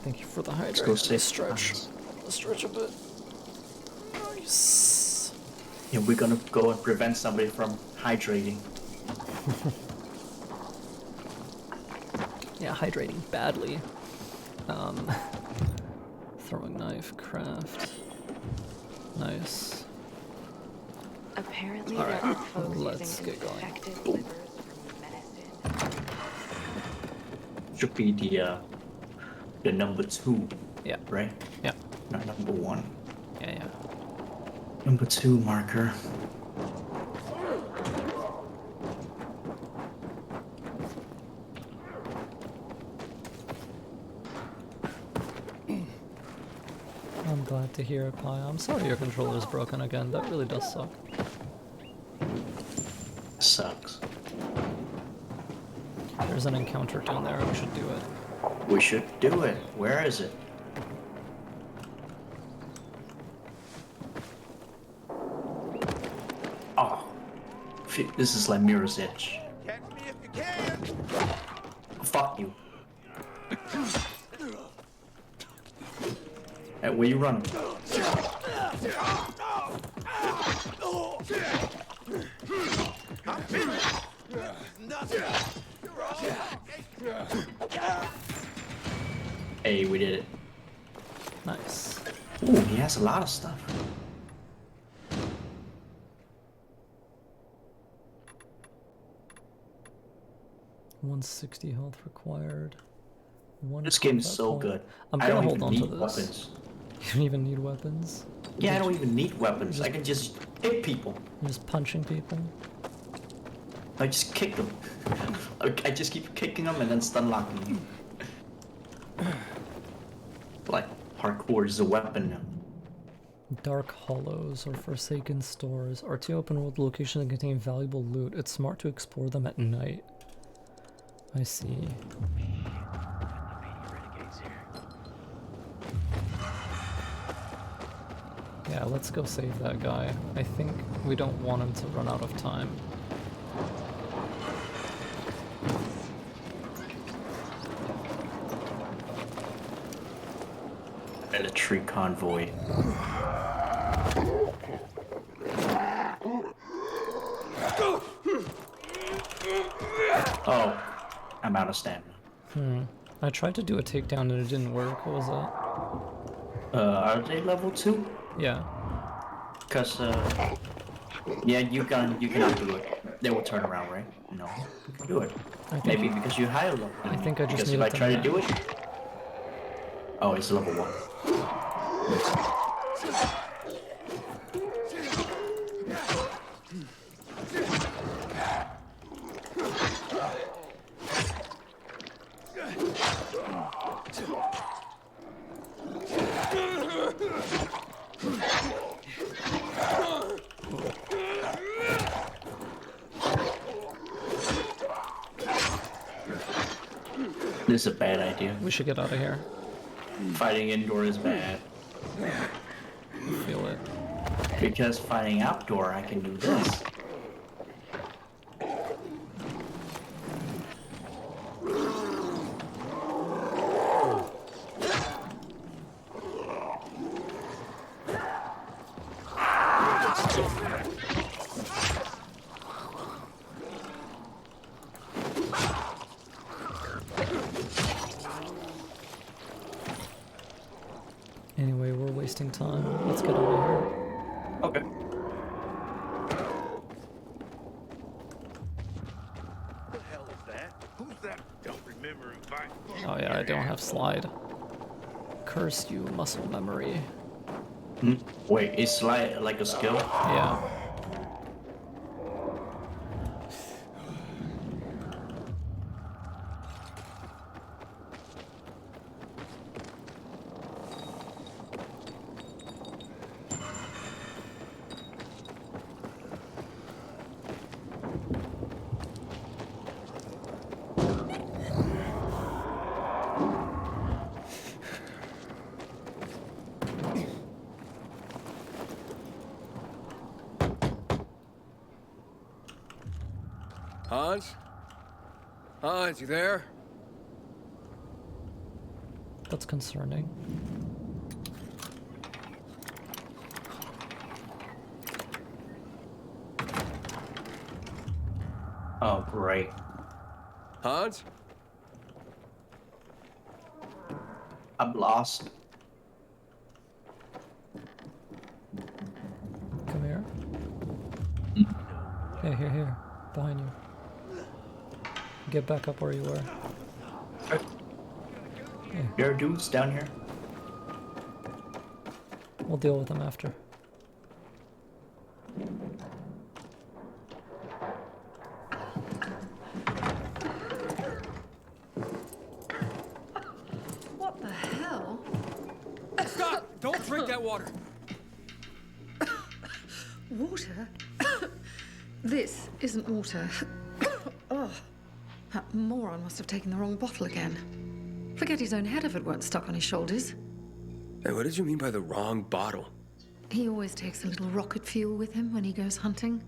Thank you for the hydrate. Let's go save stretch. Let's stretch a bit. Nice. Yeah, we're gonna go and prevent somebody from hydrating. Yeah, hydrating badly. Throwing knife, craft. Nice. Apparently, All there right, are folks let's using get going. infected livers from medicine. Should be the number 2. Yeah. Right? Yeah. Not number 1. Yeah. Number 2 marker. I'm glad to hear it, Pi. I'm sorry your controller's broken again. That really does suck. Sucks. There's an encounter down there. We should do it. We should do it. Where is it? Oh. This is like Mirror's Edge. Catch me if you can. Fuck you. Hey, where you running? Hey, we did it. Nice. Ooh, he has a lot of stuff. $160 health required. This game is so good. I'm gonna hold on to this. Weapons. You don't even need weapons. Yeah, I don't even need weapons. I can just hit people. You're just punching people. I just kick them. I just keep kicking them and then stun locking them. Like parkour is a weapon now. Dark hollows or forsaken stores are two open world locations that contain valuable loot. It's smart to explore them at night. I see. Yeah, let's go save that guy. I think we don't want him to run out of time. Military convoy. Oh, I'm out of stamina. I tried to do a takedown and it didn't work. What was that? Are they level 2? Yeah. Cause yeah, you cannot do it. They will turn around, right? No, you can do it. Maybe because you're higher level. I think I just because need if I try to do it. Oh, it's level 1. This is a bad idea. We should get out of here. Fighting indoor is bad. Feel it. Because fighting outdoor, I can do this. Anyway, we're wasting time. Let's get out of here. Okay. What the hell is that? Who's that? Don't remember if I... Oh yeah, I don't have slide. Curse you, muscle memory. Wait, is slide like a skill? Yeah. Hans? Hans, you there? That's concerning. Oh, great. Hans? I'm lost. Come here. Yeah, here. Behind you. Get back up where you were. Yeah. There are dudes down here. We'll deal with them after. What the hell? Stop! Don't drink that water! Water? This isn't water. Oh, that moron must have taken the wrong bottle again. Forget his own head if it weren't stuck on his shoulders. Hey, what did you mean by the wrong bottle? He always takes a little rocket fuel with him when he goes hunting.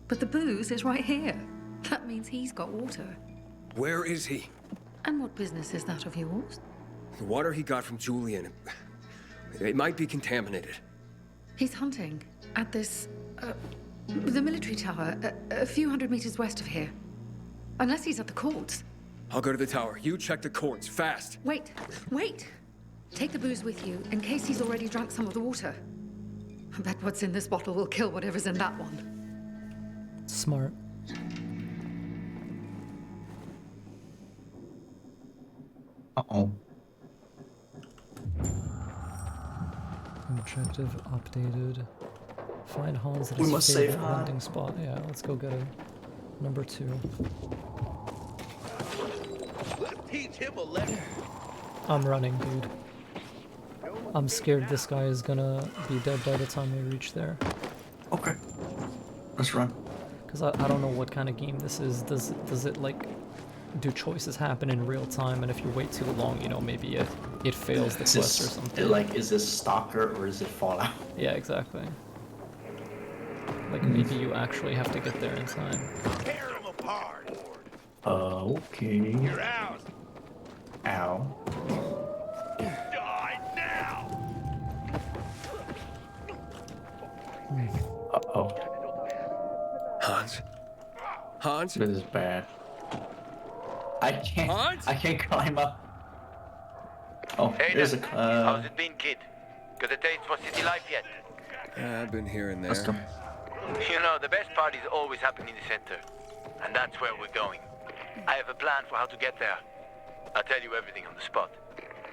But the booze is right here. That means he's got water. Where is he? And what business is that of yours? The water he got from Julian. It might be contaminated. He's hunting at this, the military tower, a few hundred meters west of here. Unless he's at the courts. I'll go to the tower. You check the courts, fast. Wait. Take the booze with you, in case he's already drunk some of the water. I bet what's in this bottle will kill whatever's in that one. Smart. Uh-oh. Objective updated. Find Hans at We his must save favorite Han. hunting spot. Yeah, let's go get him. Number 2. Teach him a lesson. I'm running, dude. I'm scared this guy is gonna be dead by the time we reach there. Okay. Let's run. Because I don't know what kind of game this is. Does it like, do choices happen in real time, and if you wait too long, you know, maybe it fails the quest or something. Is this Stalker or is it Fallout? Yeah, exactly. Like maybe you actually have to get there in time. Tear him apart. Okay. You're out. Ow. Die now. Uh-oh. Hans? Hans? This is bad. I can't climb up. Oh, Hey, there's Dan. How's it been, kid? Got a taste for city life yet? I've been here and there. You know, the best parties always happen in the center. And that's where we're going. I have a plan for how to get there. I'll tell you everything on the spot.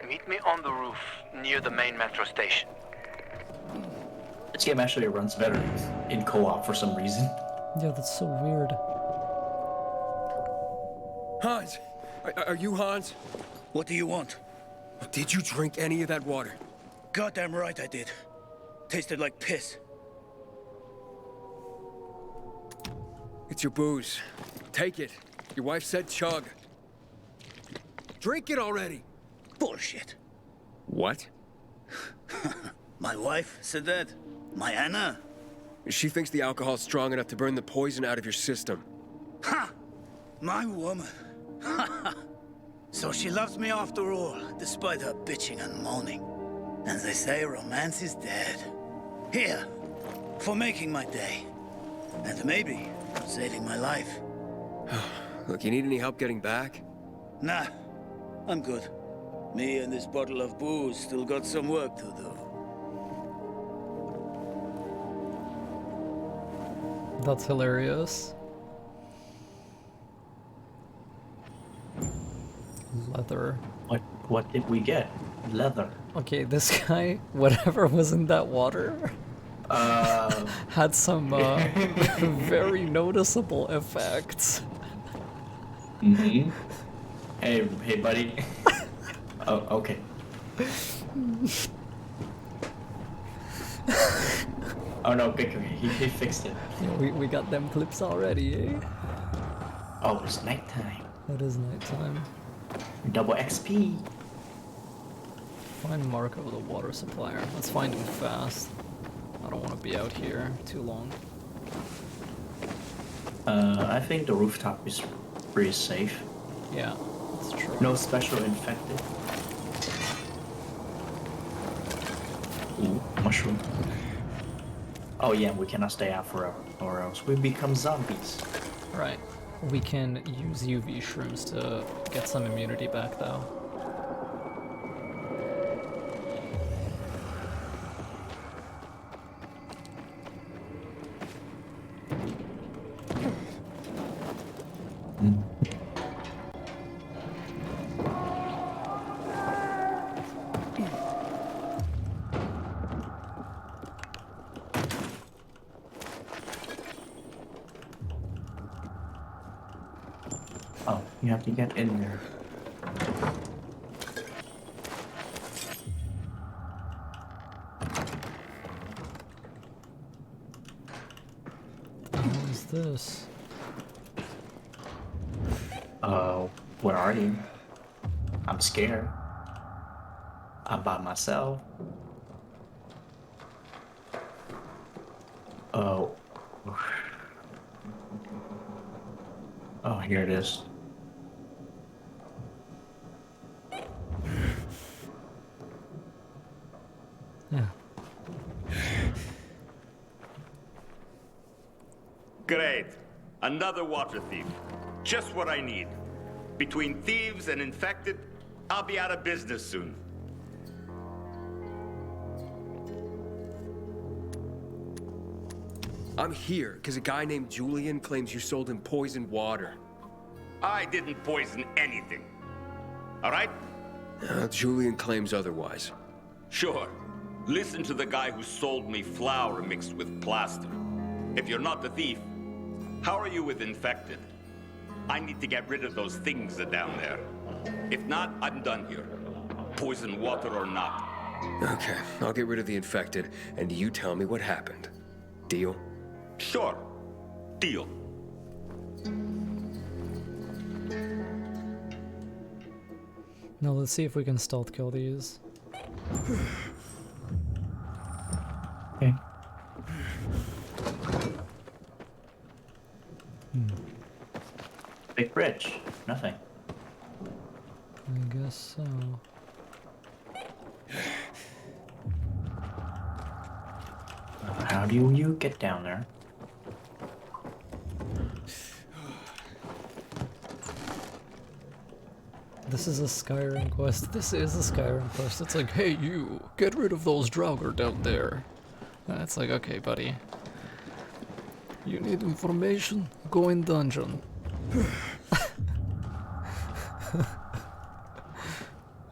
Meet me on the roof, near the main metro station. This game actually runs better in co-op for some reason. Yeah, that's so weird. Hans! Are you Hans? What do you want? Did you drink any of that water? Goddamn right I did. Tasted like piss. It's your booze. Take it. Your wife said chug. Drink it already! Bullshit. What? My wife said that? My Anna? She thinks the alcohol's strong enough to burn the poison out of your system. Ha! My woman. So she loves me after all, despite her bitching and moaning. And they say romance is dead. Here, for making my day. And maybe saving my life. Look, you need any help getting back? Nah, I'm good. Me and this bottle of booze still got some work to do. That's hilarious. Leather. What did we get? Leather. Okay, this guy, whatever was in that water, had some very noticeable effects. Mm-hmm. Hey, buddy. Oh, okay. Oh no, okay, he fixed it. Yeah, we got them clips already, eh? Oh, it's nighttime. It is nighttime. Double XP. Find Marco, the water supplier. Let's find him fast. I don't want to be out here too long. I think the rooftop is pretty safe. Yeah, that's true. No special infected. Ooh, mushroom. Oh yeah, we cannot stay out forever, or else we become zombies. Right. We can use UV shrooms to get some immunity back, though. Oh, you have to get in there. What is this? Where are you? I'm scared. I'm by myself. Oh. Oh, here it is. Yeah. Great. Another water thief. Just what I need. Between thieves and infected, I'll be out of business soon. I'm here because a guy named Julian claims you sold him poisoned water. I didn't poison anything. All right? Julian claims otherwise. Sure. Listen to the guy who sold me flour mixed with plaster. If you're not the thief, how are you with infected? I need to get rid of those things down there. If not, I'm done here. Poison water or not. Okay, I'll get rid of the infected, and you tell me what happened. Deal? Sure. Deal. Now let's see if we can stealth kill these. Okay. Big bridge. Nothing. I guess so. How do you get down there? This is a Skyrim quest. This is a Skyrim quest. It's like, hey you, get rid of those Draugr down there. And it's like, okay buddy. You need information? Go in dungeon.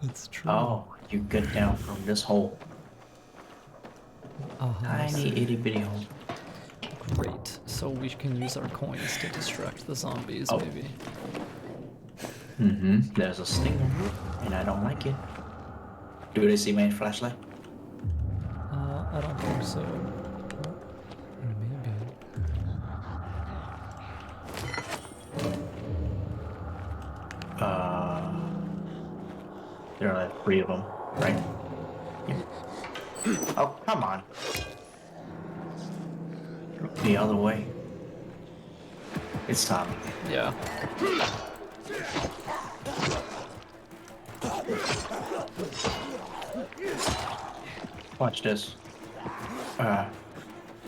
It's true. Oh, you get down from this hole. Tiny itty bitty hole. Great. So we can use our coins to distract the zombies, maybe. There's a stinger, and I don't like it. Do they see my flashlight? I don't think so. Maybe. There are like 3 of them, right? Yeah. Oh, come on. The other way. It's time. Yeah. Watch this.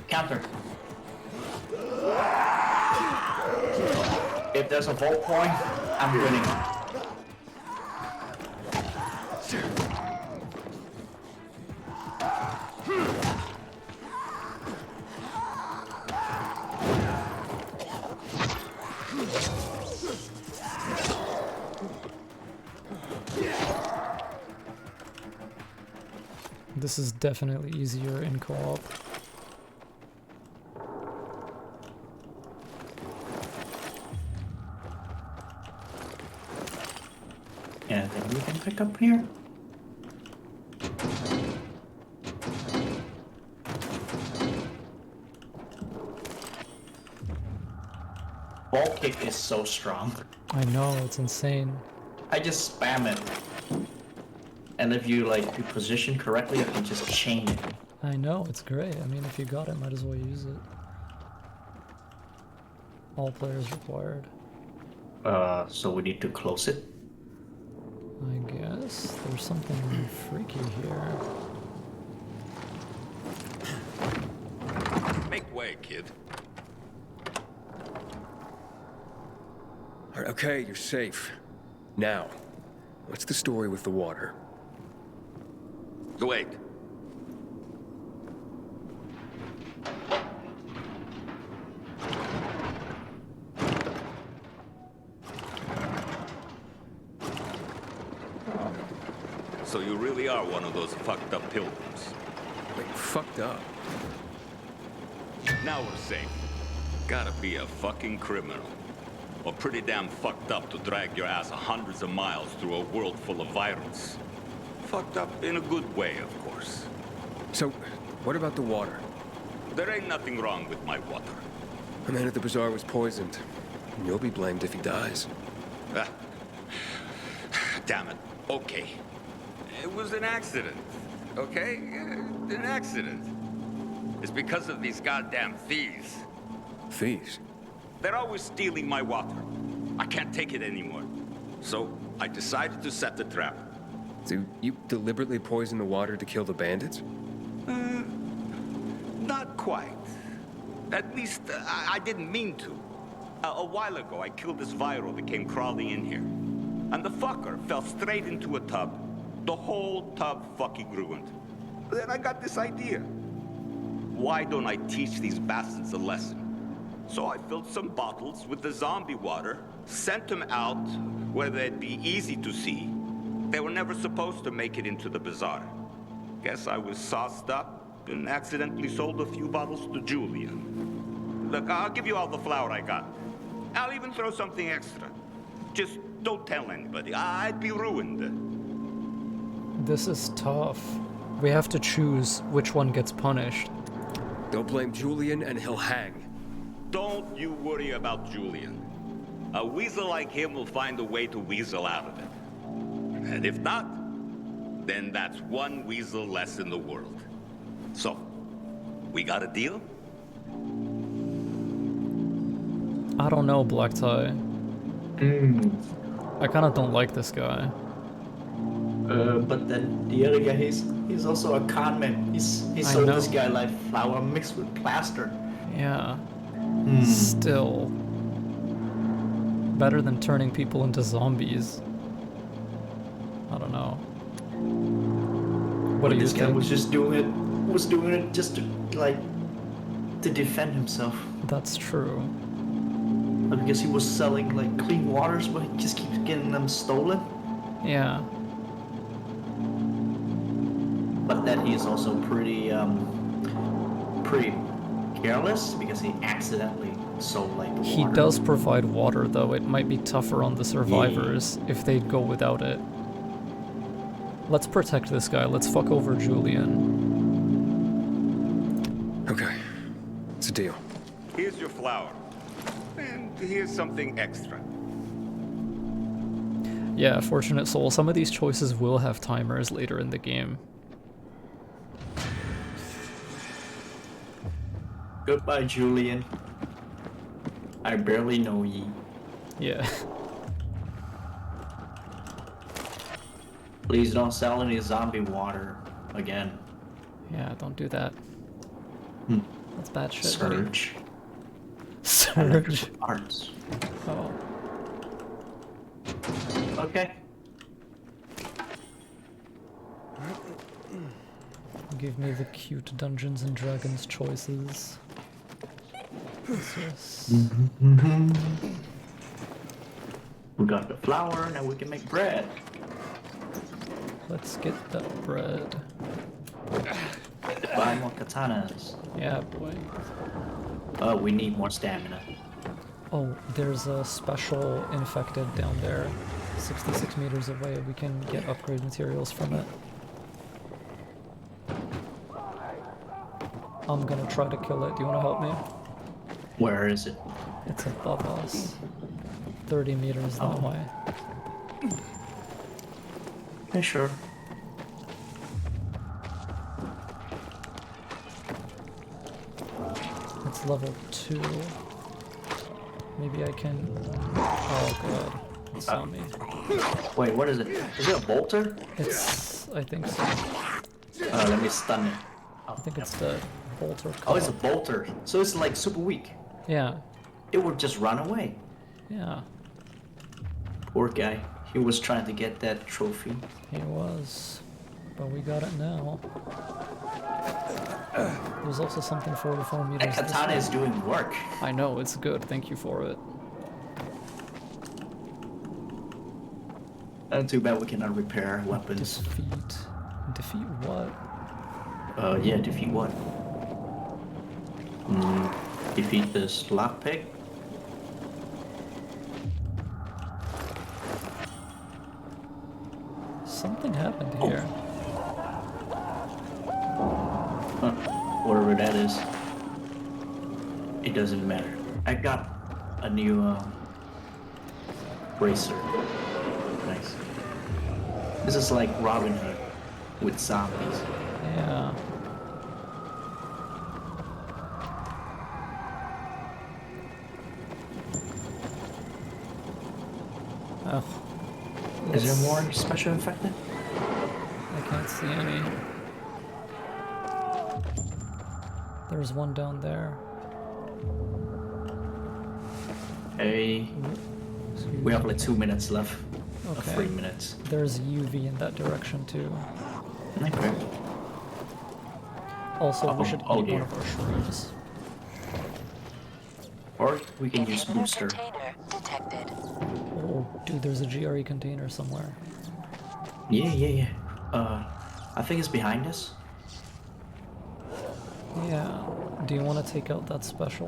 Counter. If there's a vault point, I'm winning. This is definitely easier in co-op. Anything we can pick up here? Vault kick is so strong. I know, it's insane. I just spam it. And if you like you position correctly, you can just chain it. I know, it's great. I mean, if you got it, might as well use it. All players required. So we need to close it? I guess. There's something freaky here. Make way, kid. Alright, okay, you're safe. Now, what's the story with the water? Wait. So you really are one of those fucked up pilgrims. Like, fucked up? Now we're safe. Gotta be a fucking criminal. Or pretty damn fucked up to drag your ass hundreds of miles through a world full of virus. Fucked up in a good way, of course. So, what about the water? There ain't nothing wrong with my water. The man at the bazaar was poisoned. And you'll be blamed if he dies. Damn it. Okay. It was an accident. Okay? An accident. It's because of these goddamn thieves. Thieves? They're always stealing my water. I can't take it anymore. So, I decided to set the trap. So you deliberately poisoned the water to kill the bandits? Not quite. At least, I didn't mean to. A while ago, I killed this viral that came crawling in here. And the fucker fell straight into a tub. The whole tub fucking ruined. Then I got this idea. why don't I teach these bastards a lesson? So I filled some bottles with the zombie water, sent them out where they'd be easy to see. They were never supposed to make it into the bazaar. Guess I was sauced up and accidentally sold a few bottles to Julian. Look, I'll give you all the flour I got. I'll even throw something extra. Just don't tell anybody. I'd be ruined. This is tough. We have to choose which one gets punished. Don't blame Julian and he'll hang. Don't you worry about Julian. A weasel like him will find a way to weasel out of it. And if not, then that's one weasel less in the world. So, we got a deal? I don't know, blackTIE. I kind of don't like this guy. But then the other guy, he's also a con man. He sold this guy like flour mixed with plaster. Yeah. Still. Better than turning people into zombies. I don't know. What do you this think? guy was doing it just to to defend himself. That's true. Because he was selling like clean waters, but he just keeps getting them stolen. Yeah. But then he is also pretty careless because he accidentally sold like the water. He does provide water, though. It might be tougher on the survivors if they'd go without it. Let's protect this guy. Let's fuck over Julian. Okay. It's a deal. Here's your flour. And here's something extra. Yeah, Fortunate Soul. Some of these choices will have timers later in the game. Goodbye, Julian. I barely know ye. Yeah. Please don't sell any zombie water again. Yeah, don't do that. That's bad shit. Surge. Surge. Arts. Oh. Okay. Give me the cute Dungeons and Dragons choices. We got the flour, now we can make bread. Let's get that bread. Buy more katanas. Yeah, boy. We need more stamina. Oh, there's a special infected down there, 66 meters away. We can get upgrade materials from it. I'm gonna try to kill it. Do you want to help me? Where is it? It's above us. 30 meters that way. Yeah, sure. It's level 2. Maybe I can... Oh god. It saw me. Wait, what is it? Is it a bolter? It's... I think so. Let me stun it. I think it's the bolter. Oh, it's a bolter. So it's like super weak. Yeah. It would just run away. Yeah. Poor guy. He was trying to get that trophy. He was. But we got it now. There's also something 44 meters. That katana is doing work. I know, it's good. Thank you for it. Too bad we cannot repair weapons. Defeat. Defeat what? Yeah, defeat what? Defeat this lockpick. Something happened here. Whatever that is. It doesn't matter. I got a new bracer. Nice. This is like Robin Hood with zombies. Yeah. Oh. Is there more special infected? I can't see any. There's one down there. Hey. We have like 2 minutes left. Okay. 3 minutes. There's UV in that direction too. Okay. Also, we should eat one of our shrooms. Or we can use booster. Oh, dude, there's a GRE container somewhere. Yeah. I think it's behind us. Yeah. Do you want to take out that special?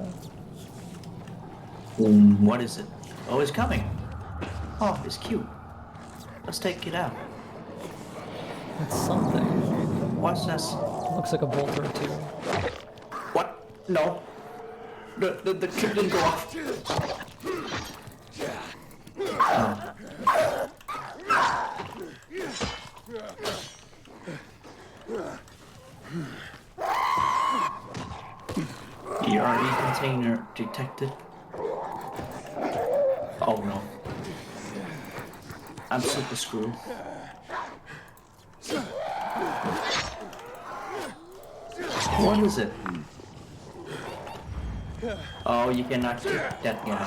What is it? Oh, it's coming. Oh, it's cute. Let's take it out. It's something. What's this? Looks like a bolt or two. What? No. The trip didn't go off. ERE container detected. Oh no. I'm super screwed. What is it? Oh, you cannot get that guy.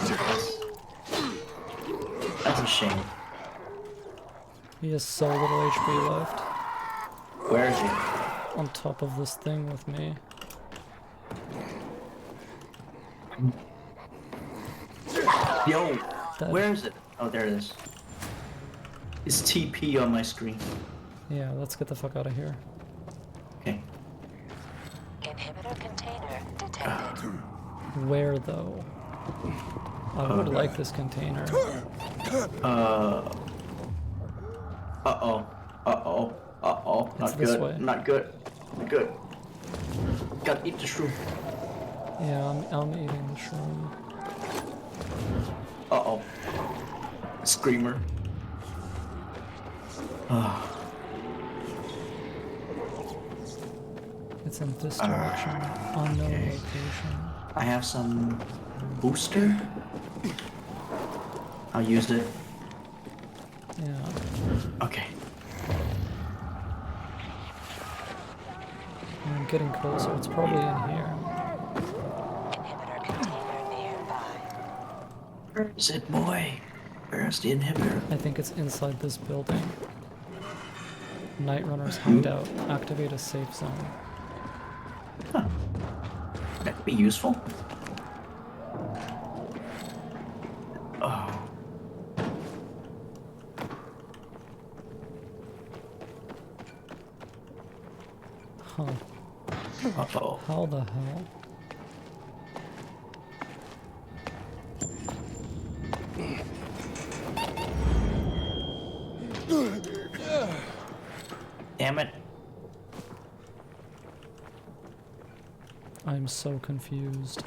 That's a shame. He has so little HP left. Where is he? On top of this thing with me. Yo, where is it? Oh, there it is. It's TP on my screen. Yeah, let's get the fuck out of here. Okay. Inhibitor container detected. Where though? I would like this container. Uh-oh. It's Not this good. way. Not good. Not good. Gotta eat the shroom. Yeah, I'm eating the shroom. Uh-oh. Screamer. It's in this direction. Unknown location. I have some booster. I'll use it. Yeah. Okay. I'm getting closer. It's probably in here. Inhibitor container nearby. Where is it, boy? Where's the inhibitor? I think it's inside this building. Night Runner's hideout. Activate a safe zone. Huh. That could be useful. Oh. Huh. Uh-oh. How the hell? Damn it. I'm so confused.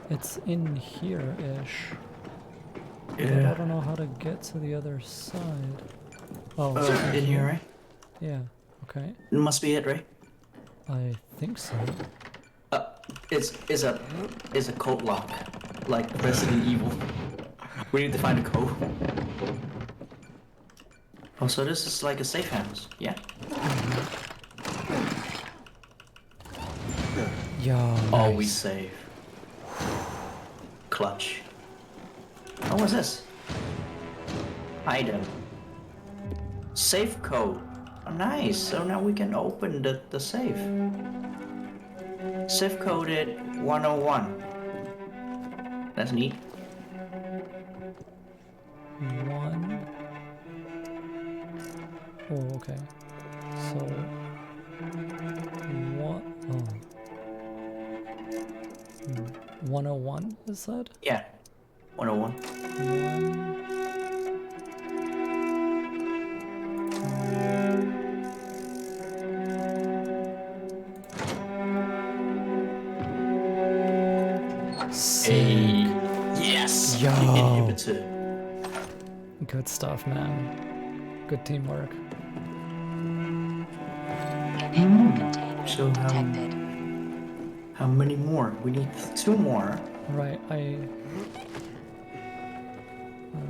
It's in here-ish. But Yeah. I don't know how to get to the other side. Oh, it's in here, right? Yeah, okay. It must be it, right? I think so. It's a code lock, like Resident Evil. We need to find a code. Oh, so this is like a safe house, yeah? Yeah. Always safe. Clutch. Oh, what's this? Item. Safe code. Oh, nice. So now we can open the safe. Safe coded 101. That's neat. 1. Oh, okay. So 101 is that? Yeah. 101. 1. Sick. Yes. Yo. Inhibitor. Good stuff, man. Good teamwork. So how many more? We need 2 more. Right, there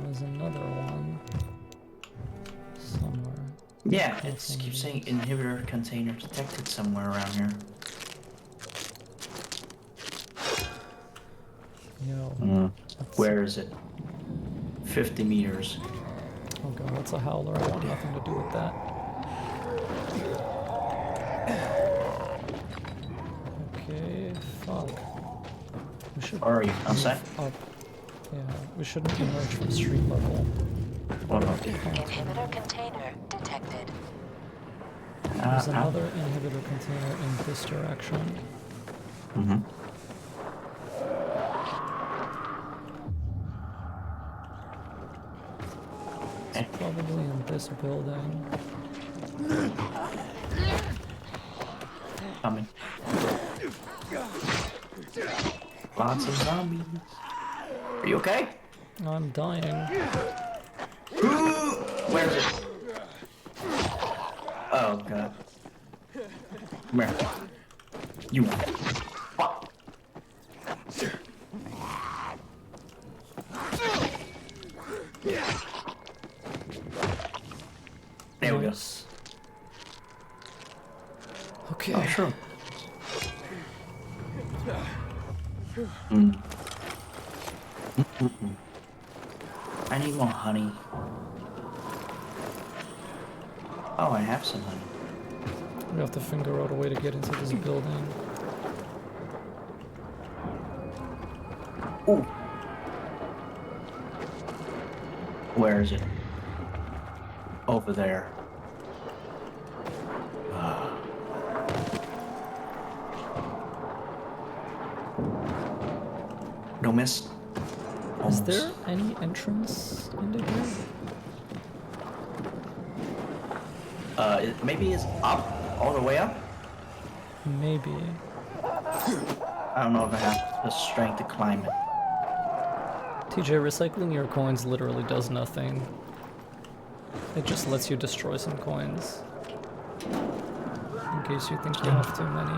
was another one somewhere. Yeah, it keeps saying inhibitor container detected somewhere around here. Yo. Where is it? 50 meters. Oh god, that's a howler. I want nothing to do with that. Okay, fuck. We should Where are you? Outside? up. Yeah, we shouldn't emerge from street level. Inhibitor container detected. There's another inhibitor container in this direction. Mm-hmm. It's probably in this building. Coming. Lots of zombies. Are you okay? I'm dying. Where is it? Oh god. Come here. You. Fuck. There we go. Okay. Oh, sure. Mm. I need more honey. Oh, I have some honey. We have to figure out a way to get into this building. Ooh. Where is it? Over there. No miss. Is there any entrance into here? Maybe it's up, all the way up? Maybe. I don't know if I have the strength to climb it. TJ, recycling your coins literally does nothing. It just lets you destroy some coins. In case you think you have too many.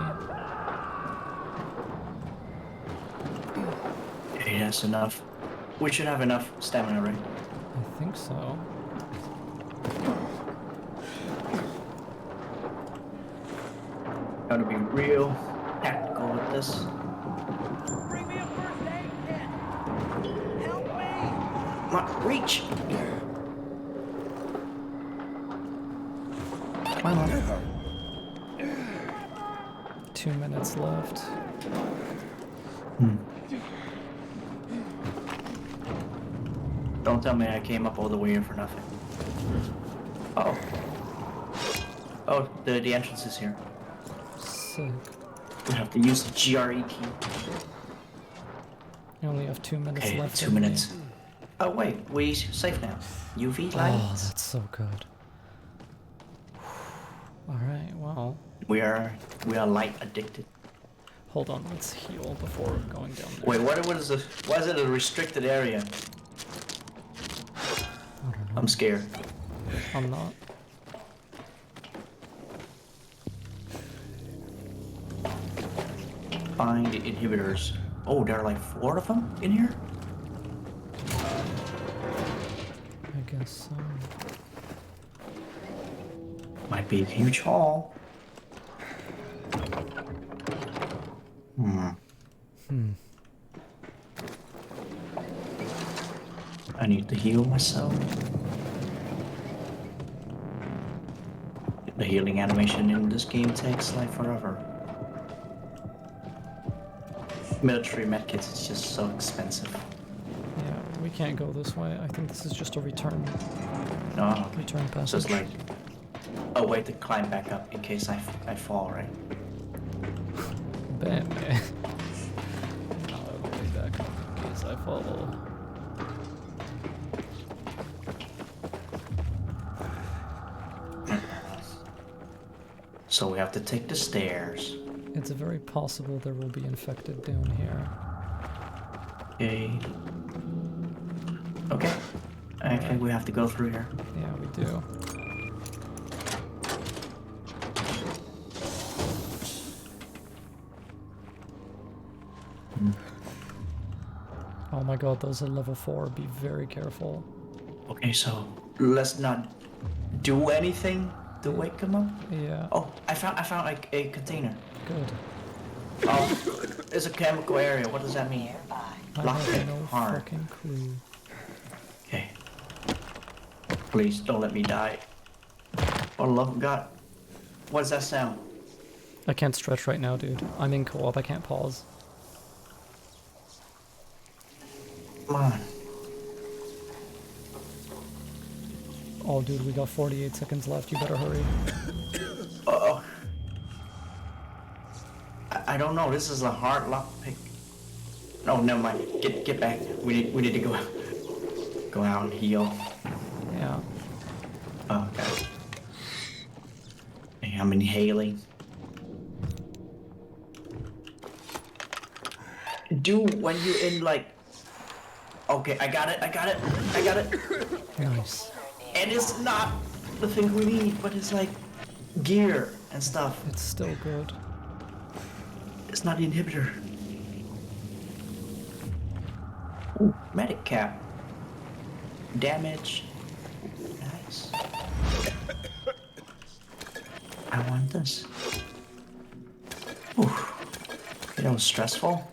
Hey, that's enough. We should have enough stamina, right? I think so. Gotta be real tactical with this. Bring me a first aid kit. Help me. Come on, reach. Come on. 2 minutes left. Don't tell me I came up all the way here for nothing. Oh. Oh, the entrance is here. Sick. We have to use the GRE key. You only have 2 minutes Okay, left. 2 minutes. Oh wait, we safe now. UV lights. Oh, that's so good. Alright, well. We are light addicted. Hold on, let's heal before going down there. Wait, why is it a restricted area? I don't know. I'm scared. I'm not. Find the inhibitors. Oh, there are like 4 of them in here? I guess so. Might be a huge hall. I need to heal myself. The healing animation in this game takes like forever. Military medkits is just so expensive. Yeah, we can't go this way. I think this is just a return. No, Return passage. so it's like a way to climb back up in case I fall, right? Bam. I'll go back up in case I fall. So we have to take the stairs. It's very possible there will be infected down here. Okay. Okay. I think we have to go through here. Yeah, we do. Oh my god, those are level 4. Be very careful. Okay, so let's not do anything to wake them up. Yeah. Oh, I found like a container. Good. Oh, it's a chemical area. What does that mean? I have no fucking clue. Okay. Please don't let me die. For the love of God. What's that sound? I can't stretch right now, dude. I'm in co-op, I can't pause. Come on. Oh, dude, we got 48 seconds left. You better hurry. Uh-oh. I don't know. This is a hard lockpick. No, never mind. Get back. We need to go out and heal. Yeah. Oh, okay. Hey, I'm inhaling. Dude, when you're in like... Okay, I got it. Nice. And it's not the thing we need, but it's like gear and stuff. It's still good. It's not the inhibitor. Ooh, medic cap. Damage. Nice. I want this. Ooh. Okay, that was stressful.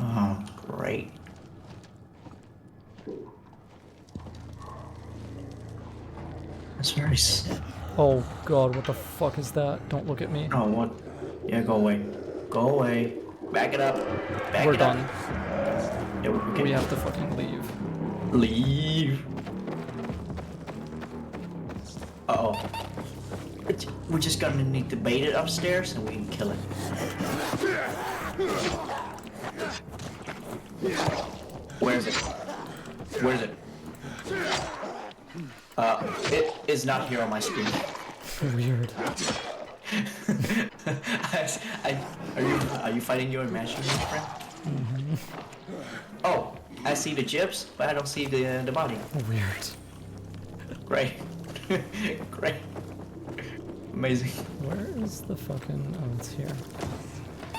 Oh, great. That's very sad. Oh god, what the fuck is that? Don't look at me. Oh, what? Yeah, go away. Go away. Back it up. Back We're it done. up. Yeah, okay. We have to fucking leave. Leave. Uh-oh. We're just gonna need to bait it upstairs and we can kill it. Where is it? Where is it? It is not here on my screen. Weird. Are you fighting your imaginary friend? Mm-hmm. Oh, I see the gyps, but I don't see the body. Weird. Great. Great. Amazing. Where is the fucking... Oh, it's here.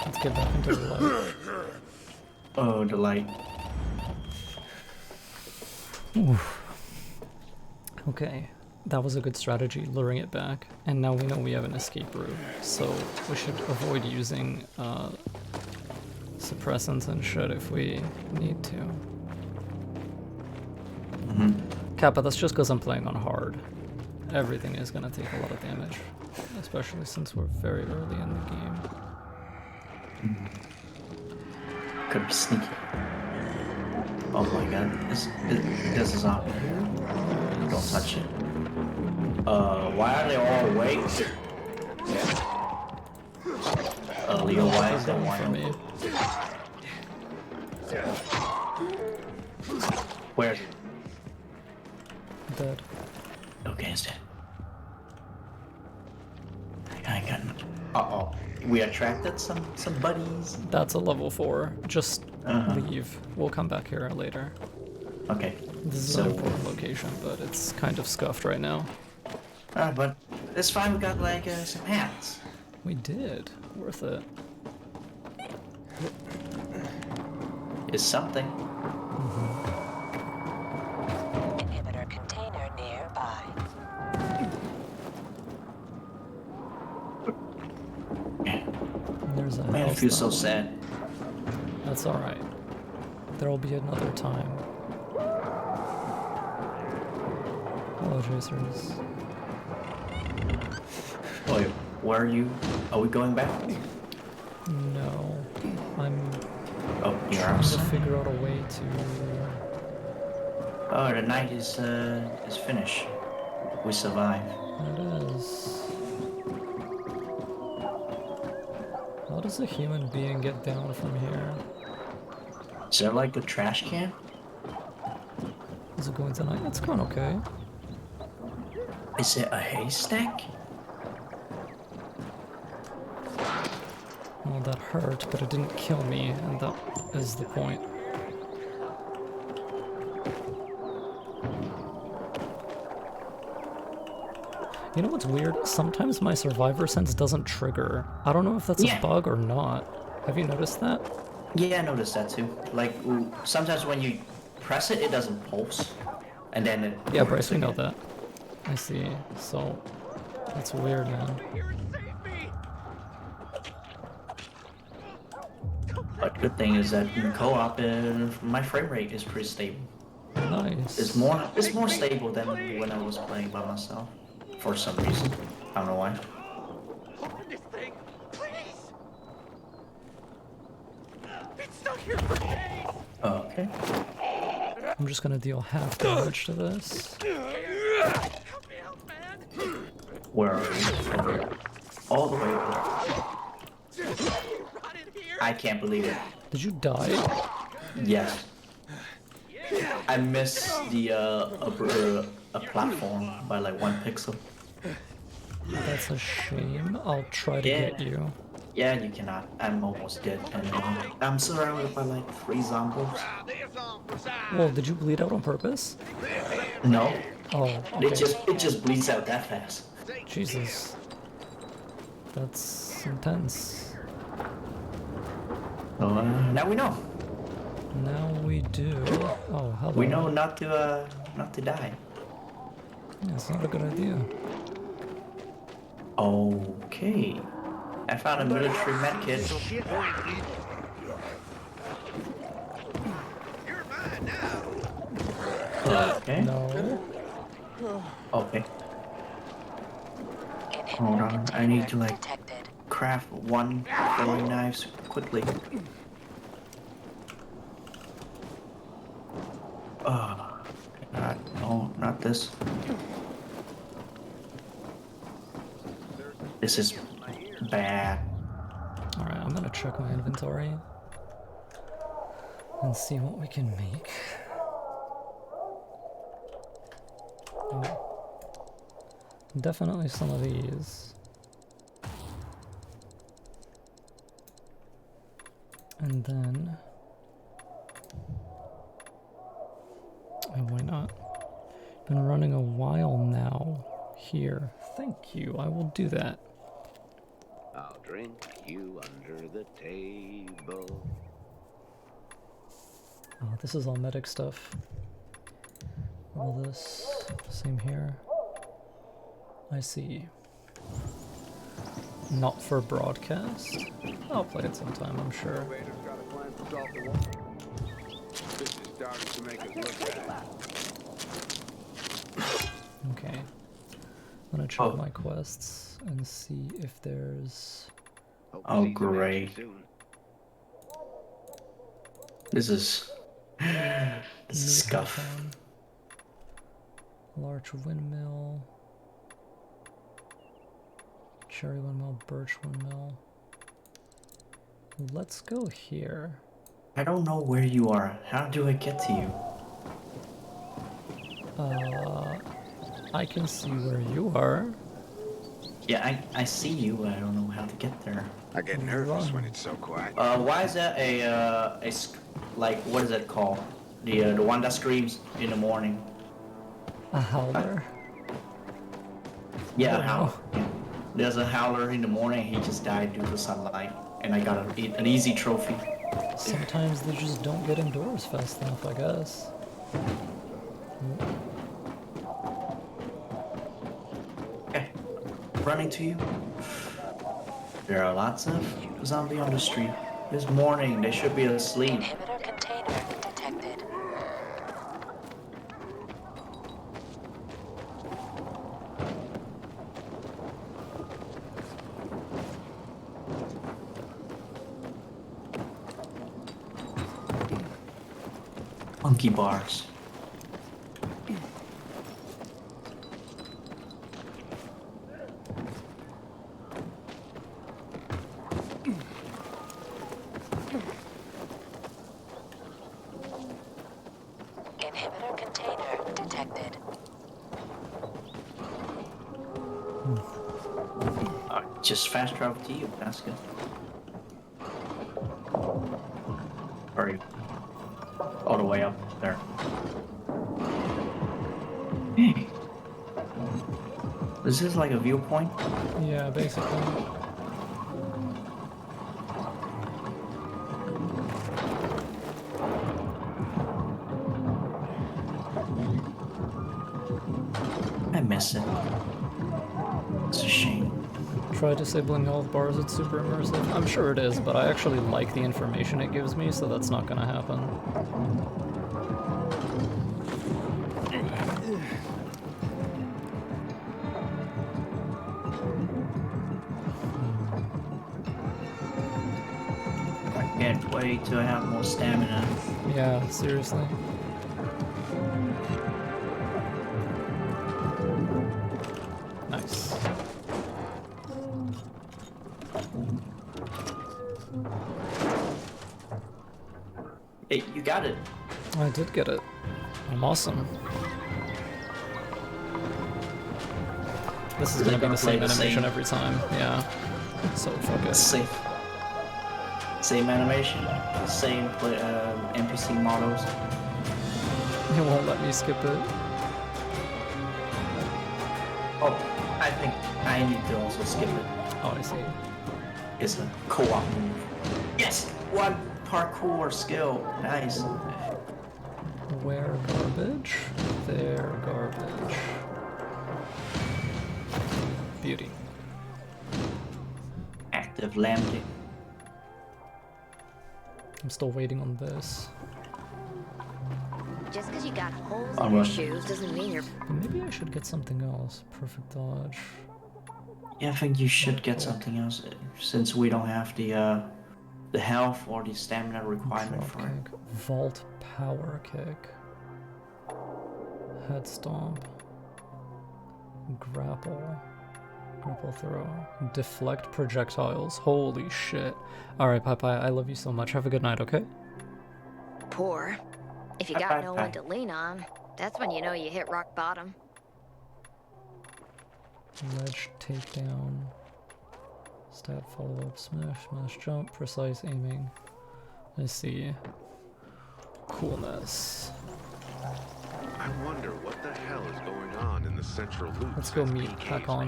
Let's get back into the light. Oh, the light. Oof. Okay, that was a good strategy, luring it back. And now we know we have an escape route, so we should avoid using suppressants and shit if we need to. Kappa, that's just because I'm playing on hard. Everything is going to take a lot of damage, especially since we're very early in the game. Could be sneaky. Oh my god, this is on. Don't touch it. Why are they all awake? Leo, why is there one for me? Where is it? Dead. Okay, it's dead. I got. Uh-oh. We attracted some buddies. That's a level 4. Just leave. We'll come back here later. Okay. This is an important location, but it's kind of scuffed right now. But it's fine. We got like some hats. We did. Worth it. It's something. Inhibitor container nearby. There's a Man, I feel so sad. That's alright. There'll be another time. Hello, Chasers. Wait, where are you? Are we going back? No. I'm you're trying outside. to figure out a way to... Oh, the night is finished. We survived. It is. How does a human being get down from here? Is there like a trash can? Is it going tonight? It's going okay. Is it a haystack? Well, that hurt, but it didn't kill me, and that is the point. You know what's weird? Sometimes my survivor sense doesn't trigger. I don't know if that's a bug or not. Have you noticed that? Yeah, I noticed that too. Like, sometimes when you press it, it doesn't pulse. And then it... Yeah, Bryce, we know that. I see. So, that's weird, man. But good thing is that in co-op, my frame rate is pretty stable. Nice. It's more stable than when I was playing by myself. For some reason, I don't know why. Open this thing, please. It's stuck here for days. Okay. I'm just gonna deal half damage to this. Help me out, man. Where are you? Over here. All the way over there. I can't believe it. Did you die? Yes. I missed the a platform by like 1 pixel. That's a shame. I'll try to get you. Yeah, you cannot. I'm almost dead, and I'm surrounded by like 3 zombies. Well, did you bleed out on purpose? No. Oh, okay. It just bleeds out that fast. Jesus. That's intense. Now we know. Now we do. Oh, hello. We know not to die. Yeah, it's not a good idea. Okay. I found a military medkit. Okay. No. Okay. Hold on. I need to like craft 1 throwing knives quickly. No, not this. This is bad. Alright, I'm gonna check my inventory and see what we can make. Oh. Definitely some of these. And then... oh, why not? Been running a while now. Here. Thank you, I will do that. I'll drink you under the table. Oh, this is all medic stuff. All this. Same here. I see. Not for broadcast. I'll play it sometime, I'm sure. This is starting to make us look bad. Okay. I'm gonna check my quests and see if there's... oh, great. This is scuff. Large windmill. Cherry windmill, birch windmill. Let's go here. I don't know where you are. How do I get to you? I can see where you are. Yeah, I see you. I don't know how to get there. I get nervous when it's so quiet. Why is that like, what is it called? The one that screams in the morning. A howler? Yeah, a howler. Yeah. There's a howler in the morning. He just died due to sunlight, and I got an easy trophy. Sometimes they just don't get indoors fast enough, I guess. Okay, running to you. There are lots of zombies on the street. It's morning. They should be asleep. Inhibitor container detected. Monkey bars. Inhibitor container detected. Just fast travel to you. That's good. Hurry. All the way up there. Hey. This is like a viewpoint? Yeah, basically. I miss it. It's a shame. Try disabling health bars, it's super immersive. I'm sure it is, but I actually like the information it gives me, so that's not gonna happen. I can't wait to have more stamina. Yeah, seriously. Nice. Hey, you got it. I did get it. I'm awesome. This is gonna be the same animation every time. Yeah. So fuck it. Same animation, same NPC models. It won't let me skip it. Oh, I think I need to also skip it. Oh, I see. It's a co-op move. Yes! One parkour skill. Nice. Where garbage? There garbage. Beauty. Active landing. I'm still waiting on this. Just because you got holes I'm in your rushing. shoes doesn't mean you're... But maybe I should get something else. Perfect dodge. Yeah, I think you should get something else since we don't have the health or the stamina requirement for it. Kick. Vault power kick. Head stomp. Grapple. Grapple throw. Deflect projectiles. Holy shit. Alright, Pai Pai, I love you so much. Have a good night, okay? poor. If you got no one to lean on, that's when you know you hit rock bottom. Ledge takedown. Stab follow-up, smash, smash, jump, precise aiming. I see. Coolness. I wonder what the hell is going on in the central loop. Let's go meet back on.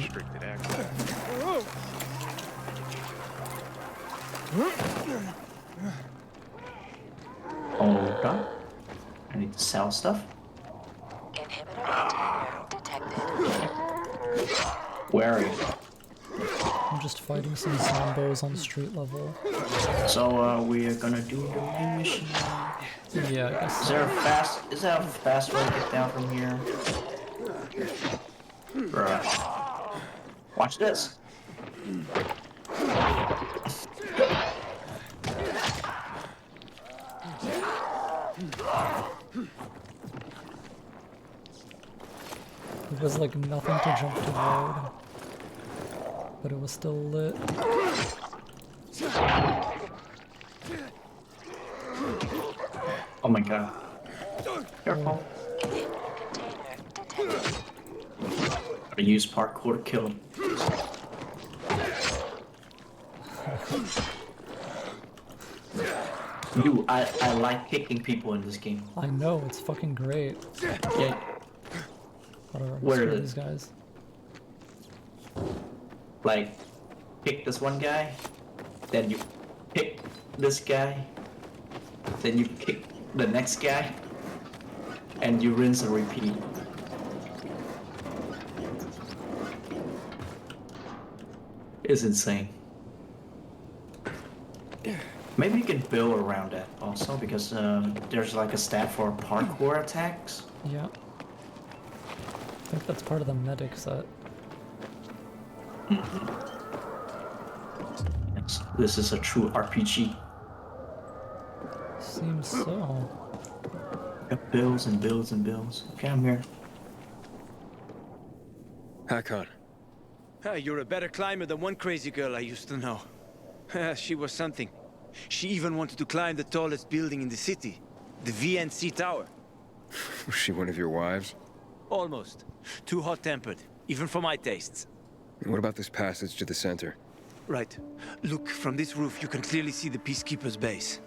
Hold on. I need to sell stuff. Inhibitor detected. Where are you? I'm just fighting some zombos on street level. So we are gonna do the main mission. Yeah, I guess. Is there a fast way to get down from here? Bruh. Watch this. It was like nothing to jump toward, but it was still lit. Oh my god. Careful. I use parkour to kill him. Dude, I like kicking people in this game. I know, it's fucking great. Yeah. Whatever, Where screw is it? these guys. Like, pick this one guy, then you pick this guy, then you pick the next guy, and you rinse and repeat. It's insane. Maybe you can build around that also, because there's like a stat for parkour attacks. Yeah. I think that's part of the medic set. This is a true RPG. Seems so. Got builds and builds and builds. Okay, I'm here. Hakon. You're a better climber than one crazy girl I used to know. She was something. She even wanted to climb the tallest building in the city, the VNC Tower. Was she one of your wives? Almost. Too hot-tempered, even for my tastes. And what about this passage to the center? Right. Look, from this roof you can clearly see the Peacekeeper's base.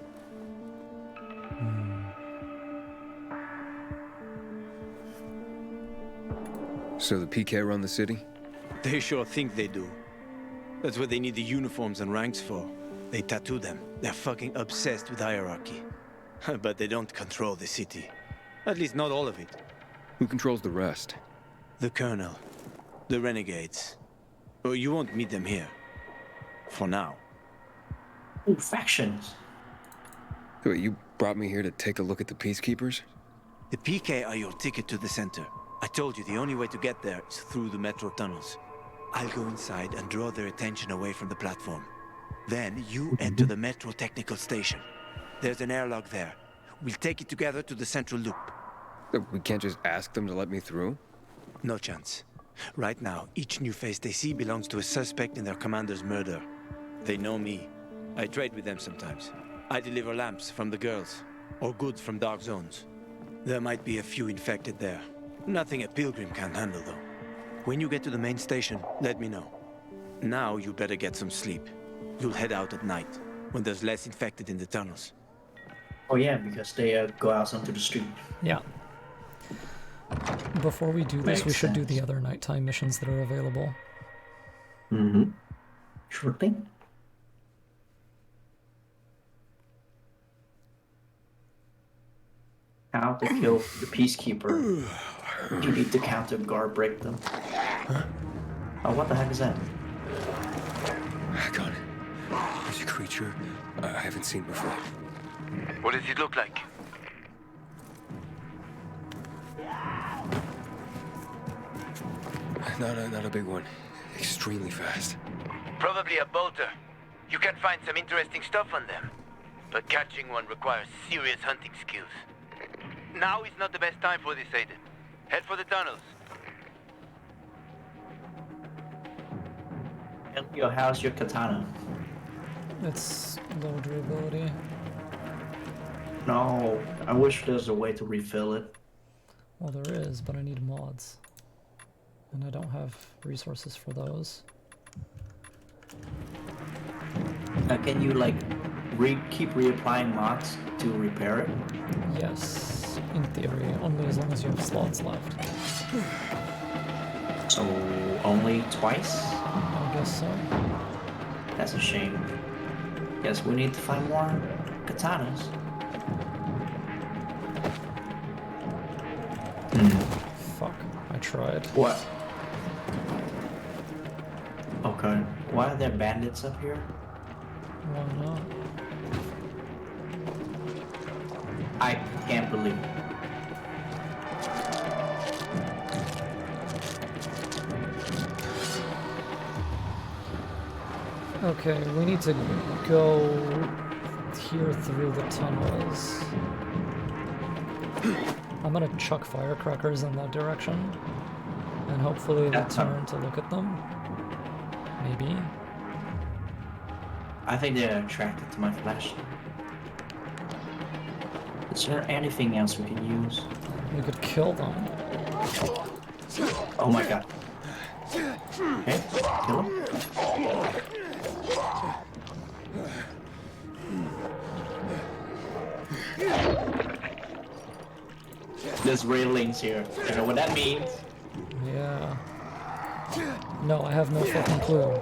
So the PK run the city? They sure think they do. That's what they need the uniforms and ranks for. They tattoo them. They're fucking obsessed with hierarchy. But they don't control the city. At least not all of it. Who controls the rest? The Colonel. The Renegades. Oh, you won't meet them here. For now. Ooh, factions. Wait, you brought me here to take a look at the Peacekeepers? The PK are your ticket to the center. I told you the only way to get there is through the metro tunnels. I'll go inside and draw their attention away from the platform. Then you enter the metro technical station. There's an airlock there. We'll take it together to the central loop. We can't just ask them to let me through? No chance. Right now, each new face they see belongs to a suspect in their commander's murder. They know me. I trade with them sometimes. I deliver lamps from the girls, or goods from dark zones. There might be a few infected there. Nothing a pilgrim can handle, though. When you get to the main station, let me know. Now you better get some sleep. You'll head out at night, when there's less infected in the tunnels. Oh yeah, because they go out onto the street. Yeah. Before we do this, we should do the other nighttime missions that are available. Mm-hmm. Sure thing. How to kill the Peacekeeper. You need to counter guard break them. Oh, what the heck is that? I got it. There's a creature I haven't seen before. What does it look like? Not a big one. Extremely fast. Probably a bolter. You can find some interesting stuff on them. But catching one requires serious hunting skills. Now is not the best time for this, Aiden. Head for the tunnels. Yo, how's your katana? It's low durability. No, I wish there's a way to refill it. Well, there is, but I need mods. And I don't have resources for those. Can you, like, keep reapplying mods to repair it? Yes, in theory, only as long as you have slots left. So, only twice? I guess so. That's a shame. Guess we need to find more katanas. Fuck, I tried. What? Okay. Why are there bandits up here? Why not? I can't believe it. Okay, we need to go here through the tunnels. I'm gonna chuck firecrackers in that direction, and hopefully they'll turn to look at them. Maybe. I think they're attracted to my flesh. Is there anything else we can use? We could kill them. Oh my god. Okay, kill them. There's railings here. You know what that means? Yeah. No, I have no fucking clue.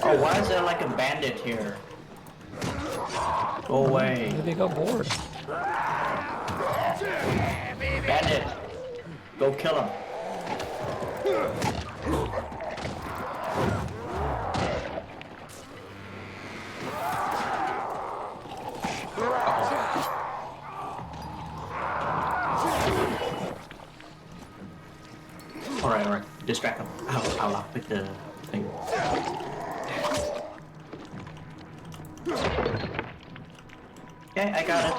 Oh, why is there like a bandit here? Go away. Maybe got bored. Bandit! Go kill him. Alright. Distract him. I'll lockpick the thing. Okay, I got it.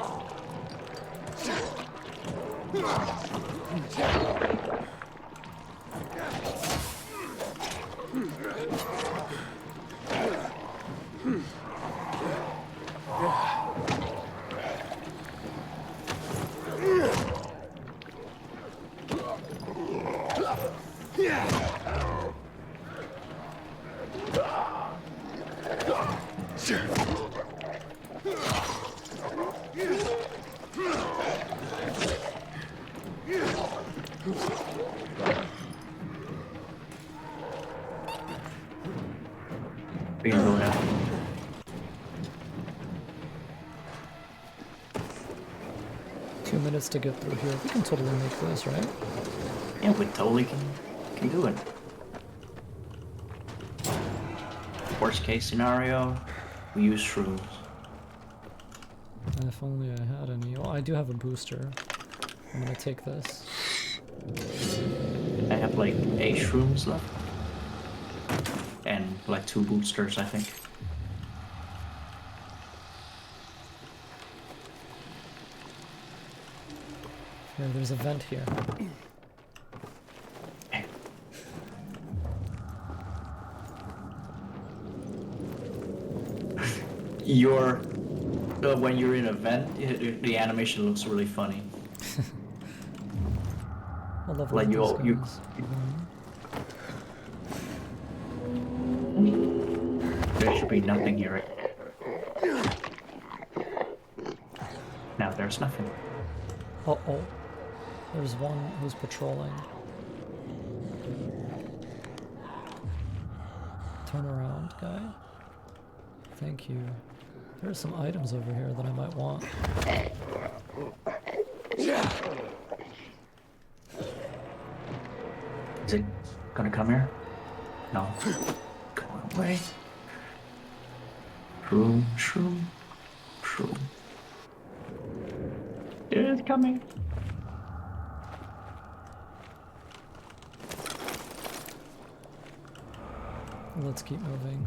We can go now. 2 minutes to get through here. We can totally make this, right? Yeah, we totally can do it. Worst case scenario, we use shrooms. If only I had any. Oh, I do have a booster. I'm gonna take this. I have like 8 shrooms left. And like 2 boosters, I think. Here, there's a vent here. When you're in a vent, the animation looks really funny. I love like you. There should be nothing here. Now there's nothing. Uh-oh. There's one who's patrolling. Turn around, guy. Thank you. There's some items over here that I might want. Is it gonna come here? No. Go away. Shroom, shroom, shroom. It is coming. Let's keep moving.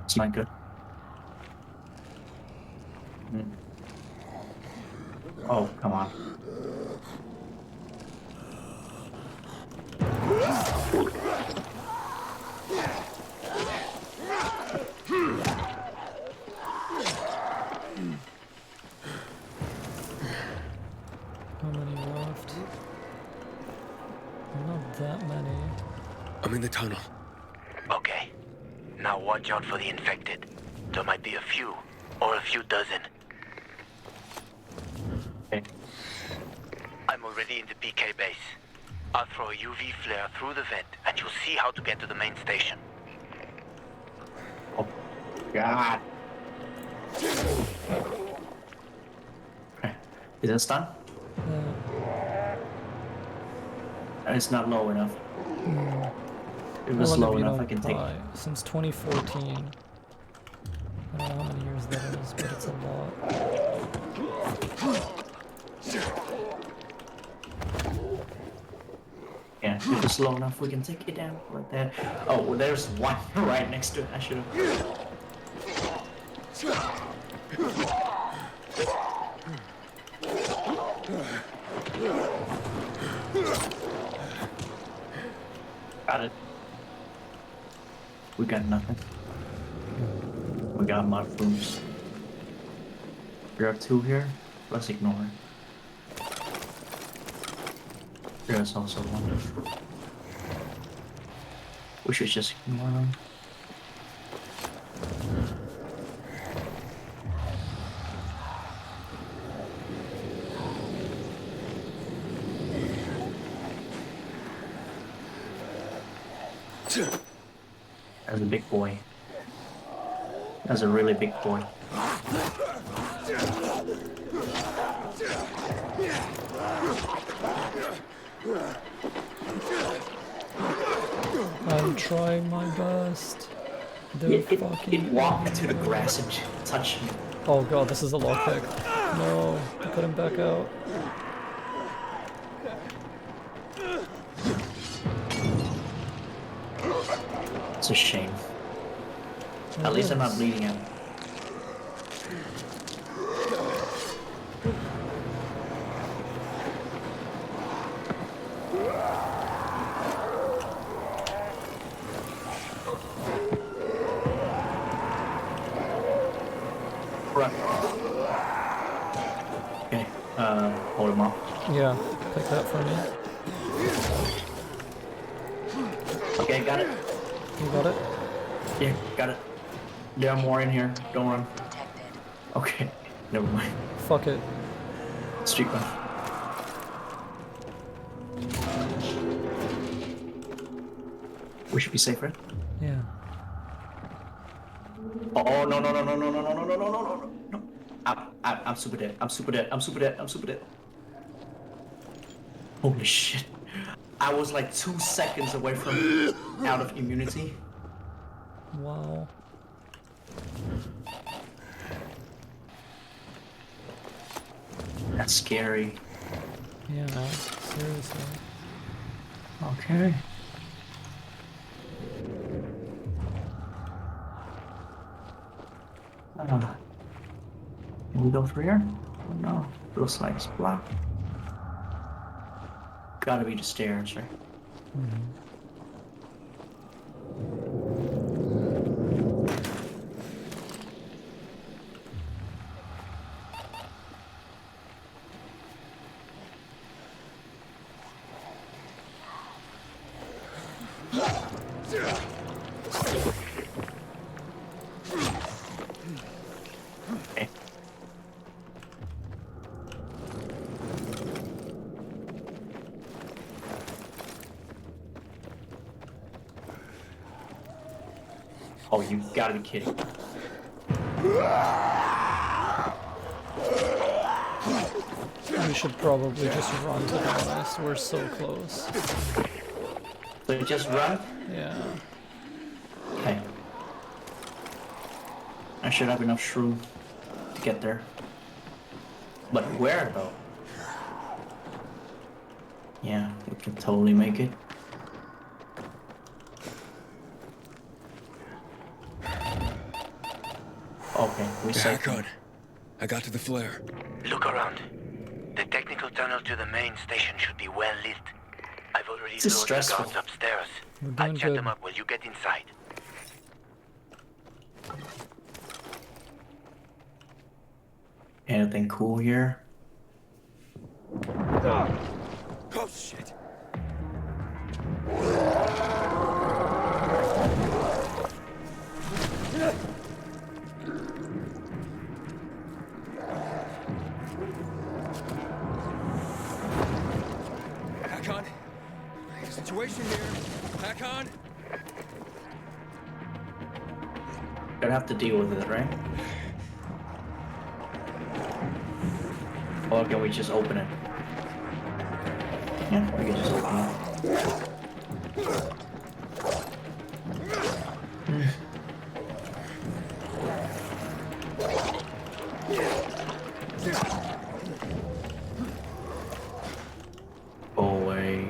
It's not good. Oh, come on. How many left? Not that many. I'm in the tunnel. Okay. Now watch out for the infected. There might be a few, or a few dozen. Okay. I'm already in the PK base. I'll throw a UV flare through the vent, and you'll see how to get to the main station. Oh, God. Is that stun? It's not low enough. If it was low enough, I can take it. Since 2014. I don't know how many years that is, but it's a lot. Yeah, if it's low enough, we can take it down like that. Oh, well, there's one right next to it. I should have. Got it. We got nothing. We got mushrooms. There are 2 here. Let's ignore it. There's also one. We should just ignore them. That's a big boy. That's a really big boy. I'm trying my best. It walked into the grass and touched me. Oh god, this is a lockpick. No, I put him back out. It's a shame. At least I'm not bleeding out. Okay, hold him up. Yeah, pick that for me. Okay, got it. You got it? Yeah, got it. There are more in here. Don't run. Okay, never mind. Fuck it. Street run. We should be safe, right? Yeah. Oh no no no no no no no no no no no no! I'm super dead. I'm super dead. I'm super dead. I'm super dead. Holy shit! I was like 2 seconds away from out of immunity. Wow. That's scary. Yeah, seriously. Okay. Can we go through here? Oh, no. Looks like it's blocked. Gotta be the stairs, right? Okay. Oh, you gotta be kidding. We should probably just run, to be honest. We're so close. So just run? Yeah. Okay. I should have enough shroom to get there. But where, though? Yeah, we can totally make it. Okay, we safe. Hack on. I got to the flare. Look around. The technical tunnel to the main station should be well lit. I've already This is lured the stressful. guards upstairs. We're I'll doing check good. them up while you get inside. Anything cool here? Oh, shit. Hack on. Situation here. Hack on. Gonna have to deal with it, right? Or can we just open it? Yeah, we can just open it. Go away.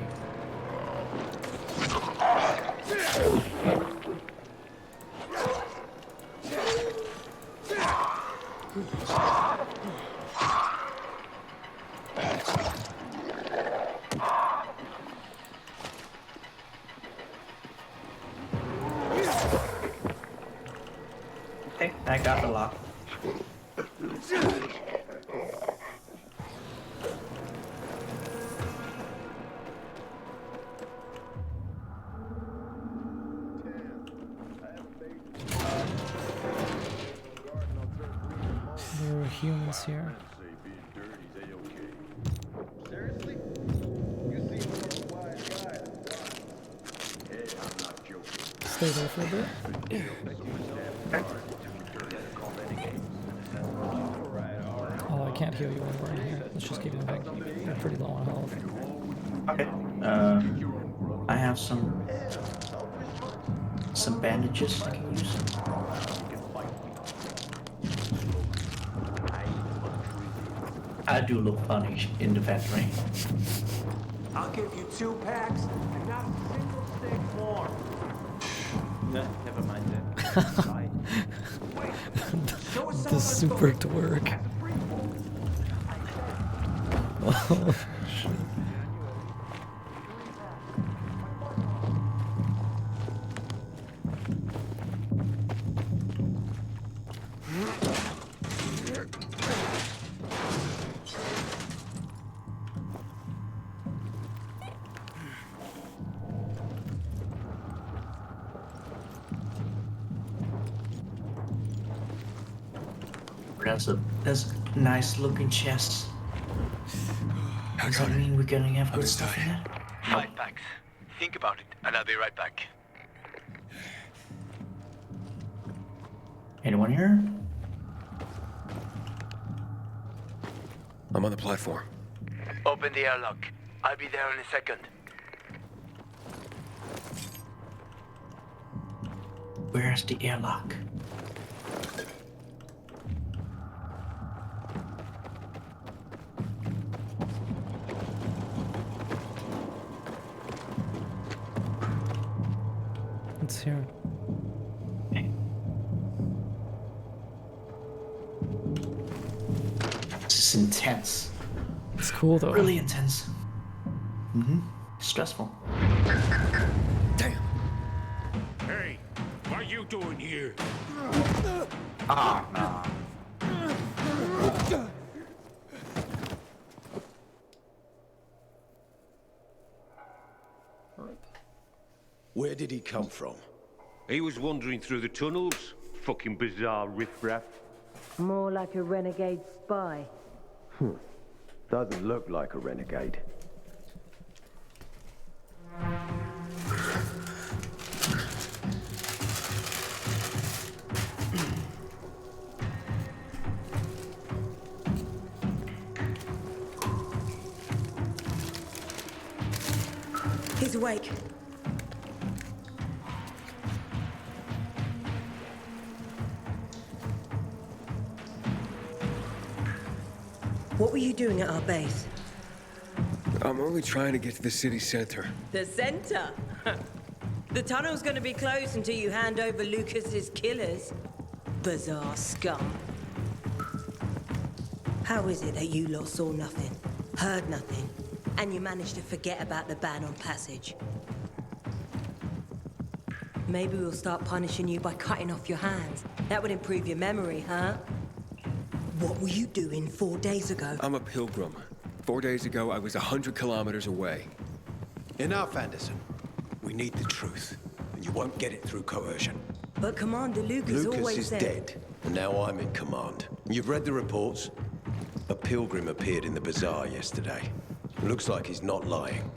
Okay, I got the lock. There are humans here. Stay there for a bit. Oh, I can't heal you when we're in here. Let's just keep moving. You're pretty low on health. Okay. I have some bandages I can use. I do look funny in the factory. I'll give you 2 packs and not a single stick more. No, never mind that. The super twerk. Oh, shit. That's a nice looking chest. Does that mean we're gonna have good stuff in it? 5 packs. Think about it, and I'll be right back. Anyone here? I'm on the platform. Open the airlock. I'll be there in a second. Where's the airlock? It's here. This is intense. It's cool though. Really intense. Stressful. Damn. Hey, what are you doing here? Ah, nah. Where did he come from? He was wandering through the tunnels. Fucking bizarre riffraff. More like a renegade spy. Doesn't look like a renegade. He's awake. What were you doing at our base? I'm only trying to get to the city center. The center? The tunnel's gonna be closed until you hand over Lucas's killers. Bizarre scum. How is it that you lot saw nothing, heard nothing, and you managed to forget about the ban on passage? Maybe we'll start punishing you by cutting off your hands. That would improve your memory, huh? What were you doing 4 days ago? I'm a pilgrim. 4 days ago, I was 100 kilometers away. Enough, Anderson. We need the truth, and you won't get it through coercion. But Commander Lucas always Lucas is said... dead, and now I'm in command. You've read the reports? A pilgrim appeared in the bazaar yesterday. Looks like he's not lying.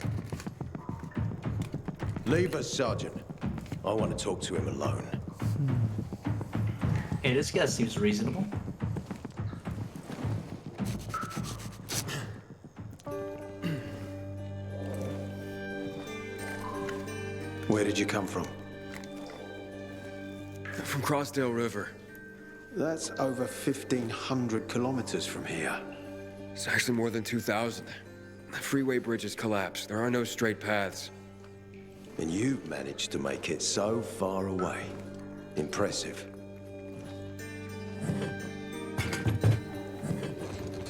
Leave us, Sergeant. I want to talk to him alone. Hey, this guy seems reasonable. Where did you come from? From Crossdale River. That's over 1,500 kilometers from here. It's actually more than 2,000. The freeway bridges collapsed. There are no straight paths. And you've managed to make it so far away. Impressive.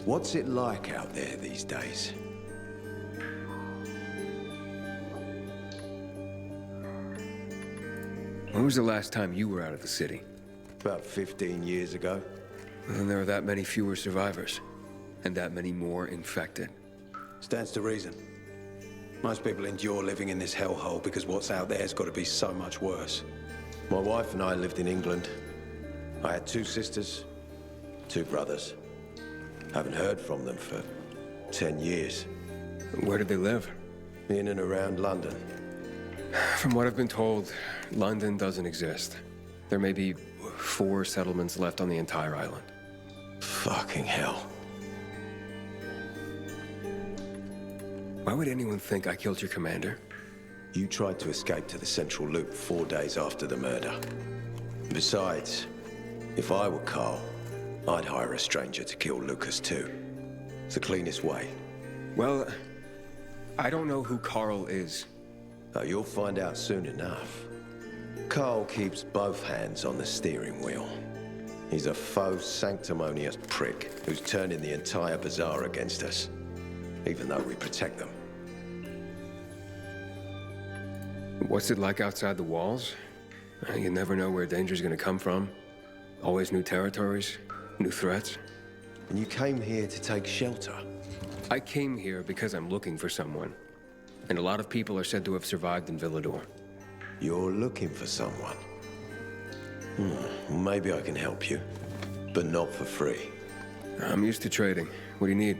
What's it like out there these days? When was the last time you were out of the city? About 15 years ago. And there are that many fewer survivors. And that many more infected. Stands to reason. Most people endure living in this hellhole because what's out there's got to be so much worse. My wife and I lived in England. I had 2 sisters, 2 brothers. Haven't heard from them for 10 years. Where did they live? In and around London. From what I've been told, London doesn't exist. There may be 4 settlements left on the entire island. Fucking hell. Why would anyone think I killed your commander? You tried to escape to the Central Loop 4 days after the murder. Besides, if I were Carl, I'd hire a stranger to kill Lucas too. It's the cleanest way. Well, I don't know who Carl is. You'll find out soon enough. Carl keeps both hands on the steering wheel. He's a faux sanctimonious prick who's turning the entire bazaar against us, even though we protect them. What's it like outside the walls? You never know where danger's gonna come from. Always new territories, new threats. And you came here to take shelter? I came here because I'm looking for someone. And a lot of people are said to have survived in Villedor. You're looking for someone? Maybe I can help you. but not for free. I'm used to trading. What do you need?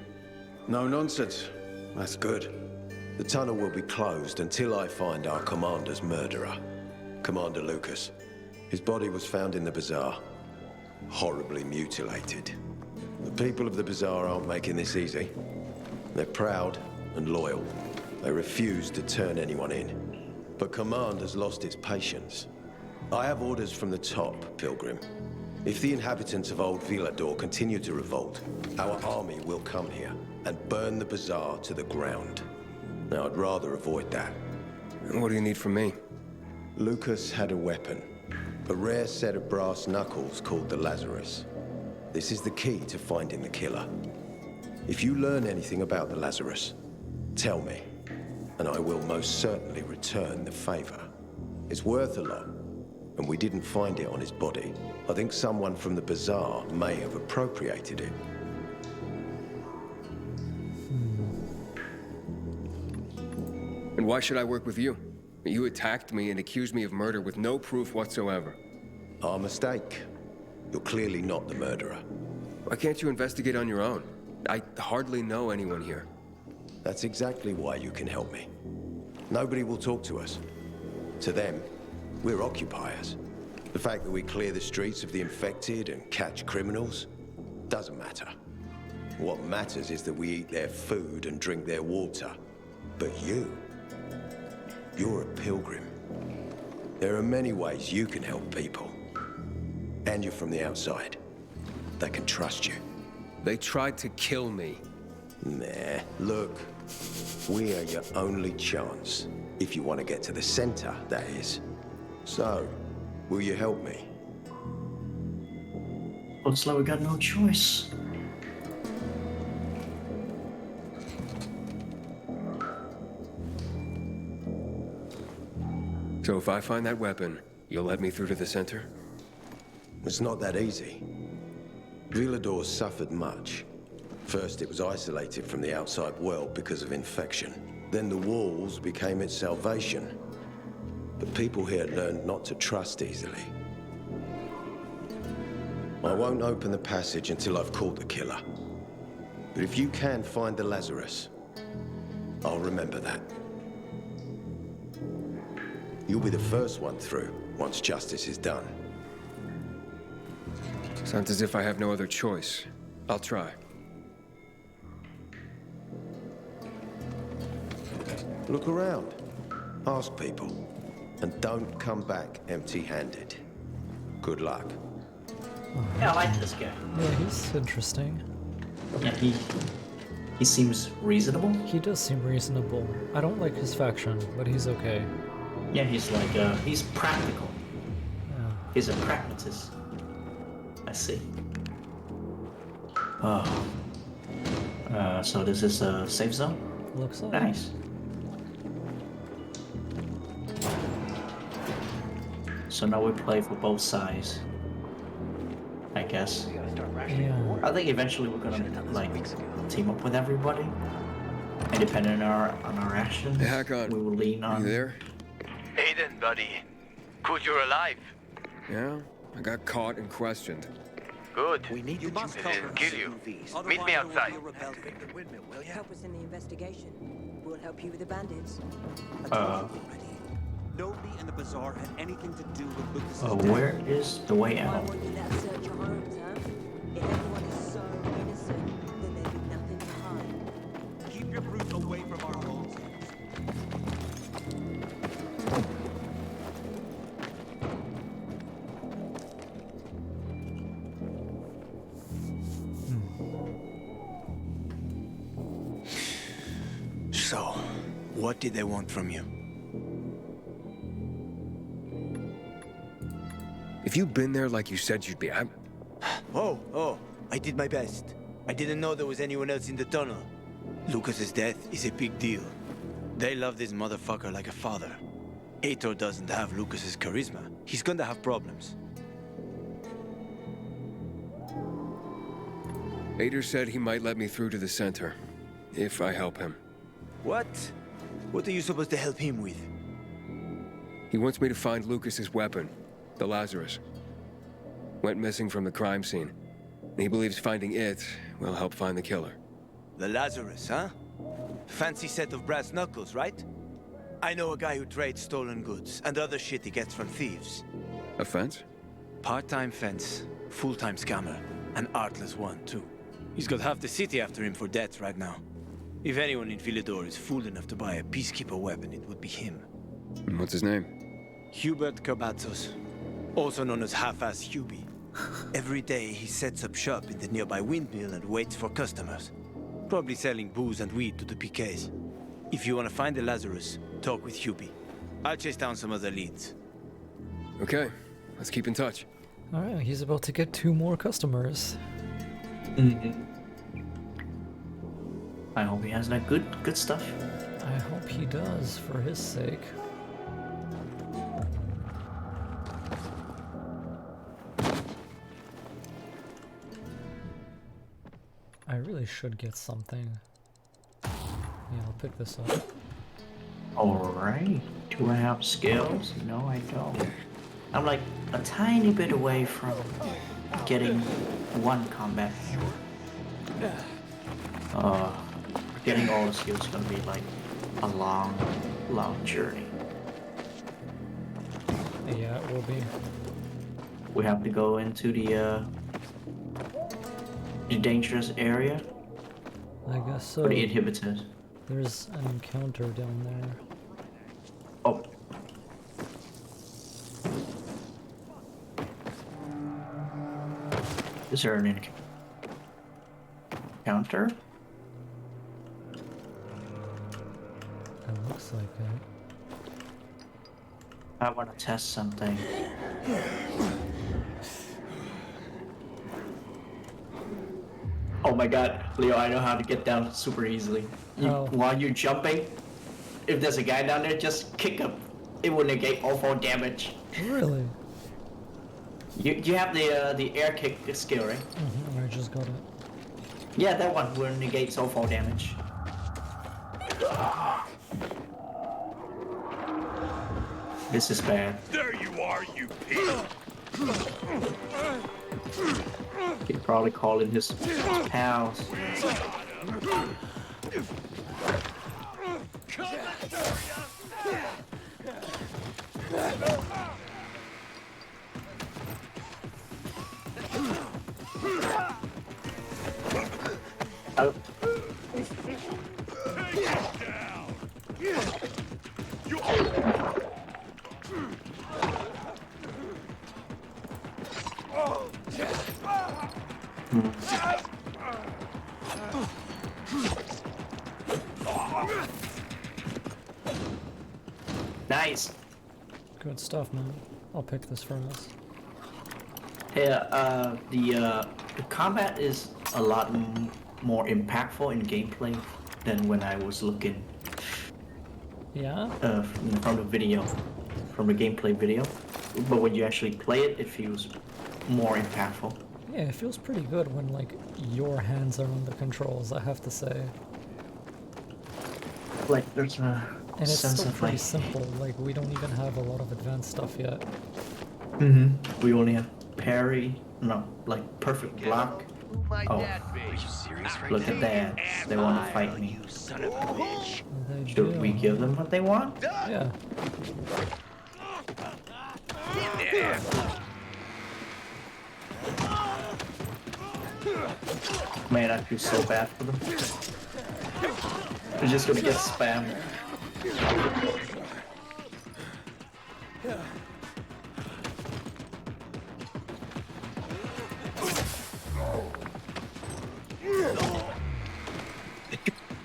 No nonsense. That's good. The tunnel will be closed until I find our commander's murderer, Commander Lucas. His body was found in the bazaar, horribly mutilated. The people of the bazaar aren't making this easy. They're proud and loyal. They refuse to turn anyone in. But Command has lost its patience. I have orders from the top, Pilgrim. If the inhabitants of old Villedor continue to revolt, our army will come here and burn the bazaar to the ground. Now, I'd rather avoid that. What do you need from me? Lucas had a weapon. A rare set of brass knuckles called the Lazarus. This is the key to finding the killer. If you learn anything about the Lazarus, tell me, and I will most certainly return the favor. It's worth a lot, and we didn't find it on his body. I think someone from the bazaar may have appropriated it. And why should I work with you? You attacked me and accused me of murder with no proof whatsoever. Our mistake. You're clearly not the murderer. Why can't you investigate on your own? I hardly know anyone here. That's exactly why you can help me. Nobody will talk to us. To them, we're occupiers. The fact that we clear the streets of the infected and catch criminals doesn't matter. What matters is that we eat their food and drink their water. But you're a pilgrim. There are many ways you can help people. And you're from the outside. They can trust you. They tried to kill me. Nah, look. We are your only chance. If you want to get to the center, that is. So, will you help me? Looks like we got no choice. So if I find that weapon, you'll let me through to the center? It's not that easy. Villedor suffered much. First, it was isolated from the outside world because of infection. Then the walls became its salvation. But people here learned not to trust easily. I won't open the passage until I've caught the killer. But if you can find the Lazarus, I'll remember that. You'll be the first one through once justice is done. Sounds as if I have no other choice. I'll try. Look around. Ask people. And don't come back empty-handed. Good luck. Yeah, I like this guy. Yeah, he's interesting. Yeah, he seems reasonable. He does seem reasonable. I don't like his faction, but he's okay. Yeah, he's like, he's practical. Yeah. He's a pragmatist. I see. Oh. So this is a safe zone? Looks like. Nice. So now we play for both sides. I guess. Yeah. I think eventually we're gonna, like, team up with everybody. And depending on our actions, we will lean on... You there? Aiden, buddy. Good you're alive. Yeah, I got caught and questioned. Good. We need you to must cover kill you. Meet me outside. Help us in the investigation. We'll help you with the bandits. Nobody in the bazaar had anything to do with Lucas's death. Where is the way Why out? won't you let us search your homes, huh? If everyone is so innocent, then there'd be nothing to hide. Keep your brutes away from our homes. So, what did they want from you? If you'd been there like you said you'd be, Oh, I did my best. I didn't know there was anyone else in the tunnel. Lucas's death is a big deal. They love this motherfucker like a father. Aitor doesn't have Lucas's charisma. He's gonna have problems. Aitor said he might let me through to the center, if I help him. What? What are you supposed to help him with? He wants me to find Lucas's weapon, the Lazarus. Went missing from the crime scene. He believes finding it will help find the killer. The Lazarus, huh? Fancy set of brass knuckles, right? I know a guy who trades stolen goods and other shit he gets from thieves. A fence? Part-time fence, full-time scammer, an artless one, too. He's got half the city after him for debts right now. If anyone in Villedor is fool enough to buy a peacekeeper weapon, it would be him. And what's his name? Hubert Cabazos, also known as Half-Ass Hubie. Every day he sets up shop in the nearby windmill and waits for customers. Probably selling booze and weed to the PKs. If you want to find the Lazarus, talk with Hubie. I'll chase down some other leads. Okay, let's keep in touch. Alright, he's about to get 2 more customers. I hope he has that good stuff. I hope he does, for his sake. I really should get something. Yeah, I'll pick this up. Alright. Do I have skills? No, I don't. I'm like a tiny bit away from getting 1 combat. Getting all the skills is gonna be like a long journey. Yeah, it will be. We have to go into the dangerous area. I guess so. Or the inhibitors. There's an encounter down there. Oh. Is there an encounter? It looks like it. I want to test something. Oh my god, Leo, I know how to get down super easily. While you're jumping, if there's a guy down there, just kick him. It will negate all 4 damage. Really? You have the air kick skill, right? I just got it. Yeah, that one will negate all 4 damage. This is bad. There you are, you pig! He probably calling his pals. Oh. Nice. Good stuff, man. I'll pick this from us. Yeah, the combat is a lot more impactful in gameplay than when I was looking. Yeah? From the video, from the gameplay video. But when you actually play it, it feels more impactful. Yeah, it feels pretty good when, like, your hands are on the controls, I have to say. Like, there's a And it's sense still of, pretty like... simple, like, we don't even have a lot of advanced stuff yet. We only have parry, no, like, perfect block. Oh, look at that. They want to fight me. Should we give them what they want? Yeah. Man, I feel so bad for them. They're just gonna get spammed.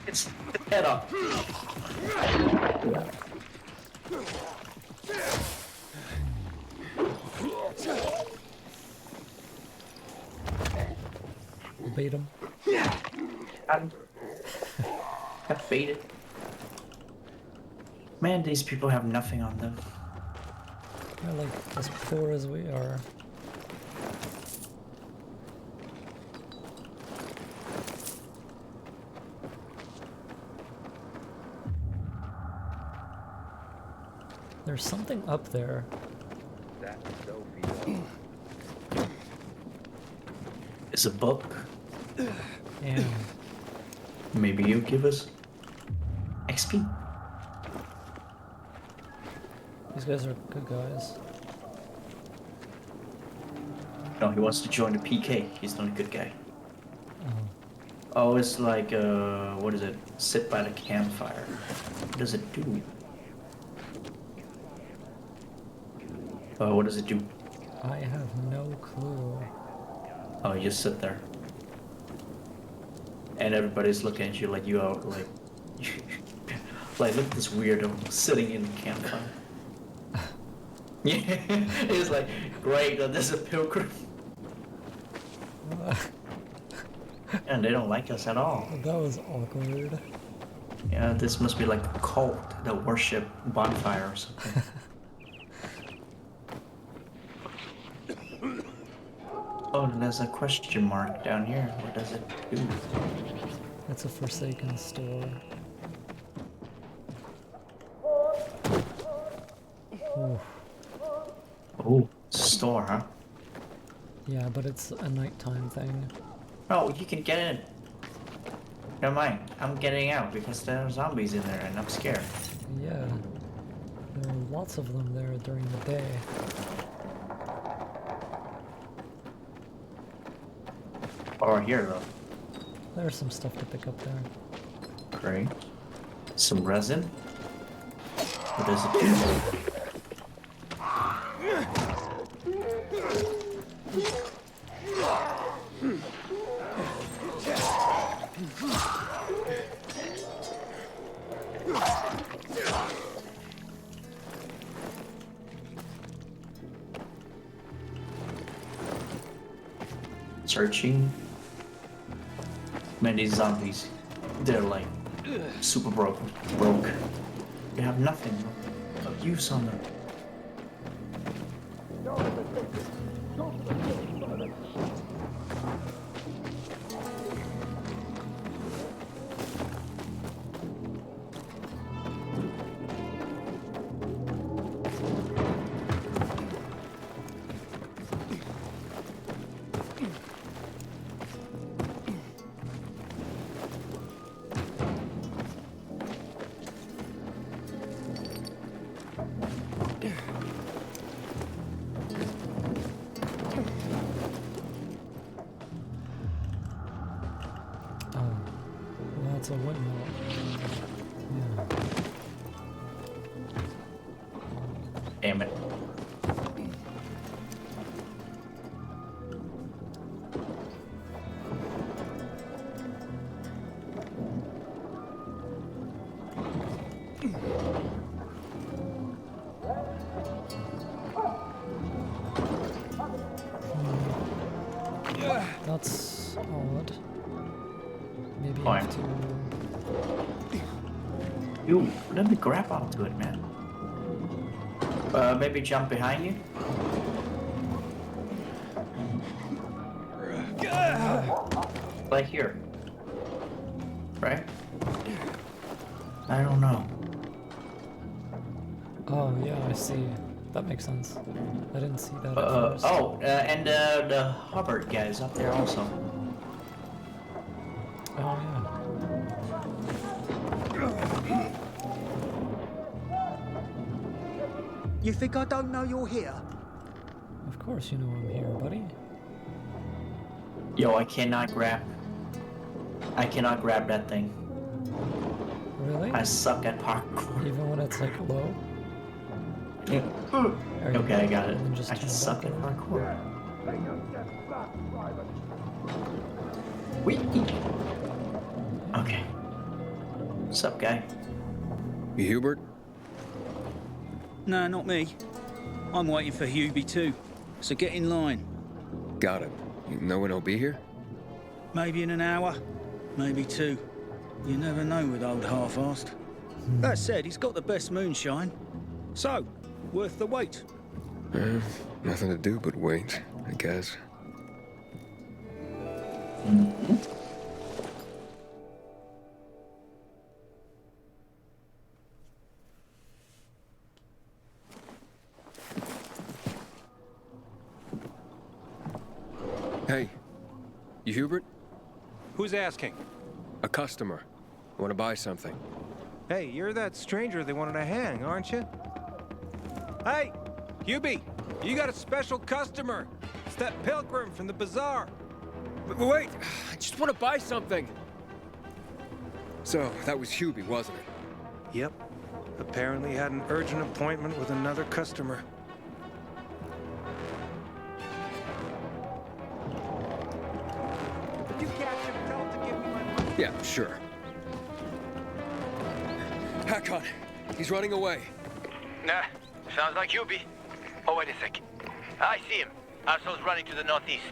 It's head off. Bait him. Got baited. Man, these people have nothing on them. They're like as poor as we are. There's something up there. It's a book. Yeah. Maybe you give us XP. These guys are good guys. No, he wants to join the PK. He's not a good guy. Oh, it's like, what is it? Sit by the campfire. What does it do? What does it do? I have no clue. Oh, you just sit there. And everybody's looking at you like you out, like... like, look at this weirdo sitting in the campfire. Yeah, it's like, great, there's a pilgrim. And they don't like us at all. That was awkward. Yeah, this must be like a cult that worship bonfire or something. Oh, there's a question mark down here. What does it do? It's a Forsaken store. Ooh. Oh, store, huh? Yeah, but it's a nighttime thing. Oh, you can get in. Never mind. I'm getting out because there are zombies in there and I'm scared. Yeah. There are lots of them there during the day. Or here, though. There's some stuff to pick up there. Great. Some resin. What does it do? Searching. Man, these zombies, they're like super broke. They have nothing of use on them. That's a windmill. Yeah. Damn it. That's odd. Maybe I Fine. have to... You, let me grab onto it, man. Maybe jump behind you? Like here. Right? I don't know. Oh, yeah, I see. That makes sense. I didn't see that at first. And the Hubert guys up there also. Oh, yeah. You think I don't know you're here? Of course you know I'm here, buddy. Yo, I cannot grab that thing. Really? I suck at parkour. Even when it's like low? Yeah. Okay, I got it. And then just I turn can suck at back parkour. Wait. Okay. What's up, guy? You Hubert? No, not me. I'm waiting for Hubie too. So get in line. Got it. You know when he'll be here? Maybe in an hour, maybe two. You never know with old half-assed. That said, he's got the best moonshine. So, worth the wait. Nothing to do but wait, I guess. Hey, You Hubert? Who's asking? A customer. I want to buy something. Hey, you're that stranger they wanted to hang, aren't you? Hey, Hubie, you got a special customer. It's that pilgrim from the bazaar. Wait, I just want to buy something. So, that was Hubie, wasn't it? Yep. Apparently had an urgent appointment with another customer. If you catch him, tell him to give me my money. Yeah, sure. Hakon, he's running away. Nah, sounds like Hubie. Oh, wait a sec. I see him. Arso's running to the northeast.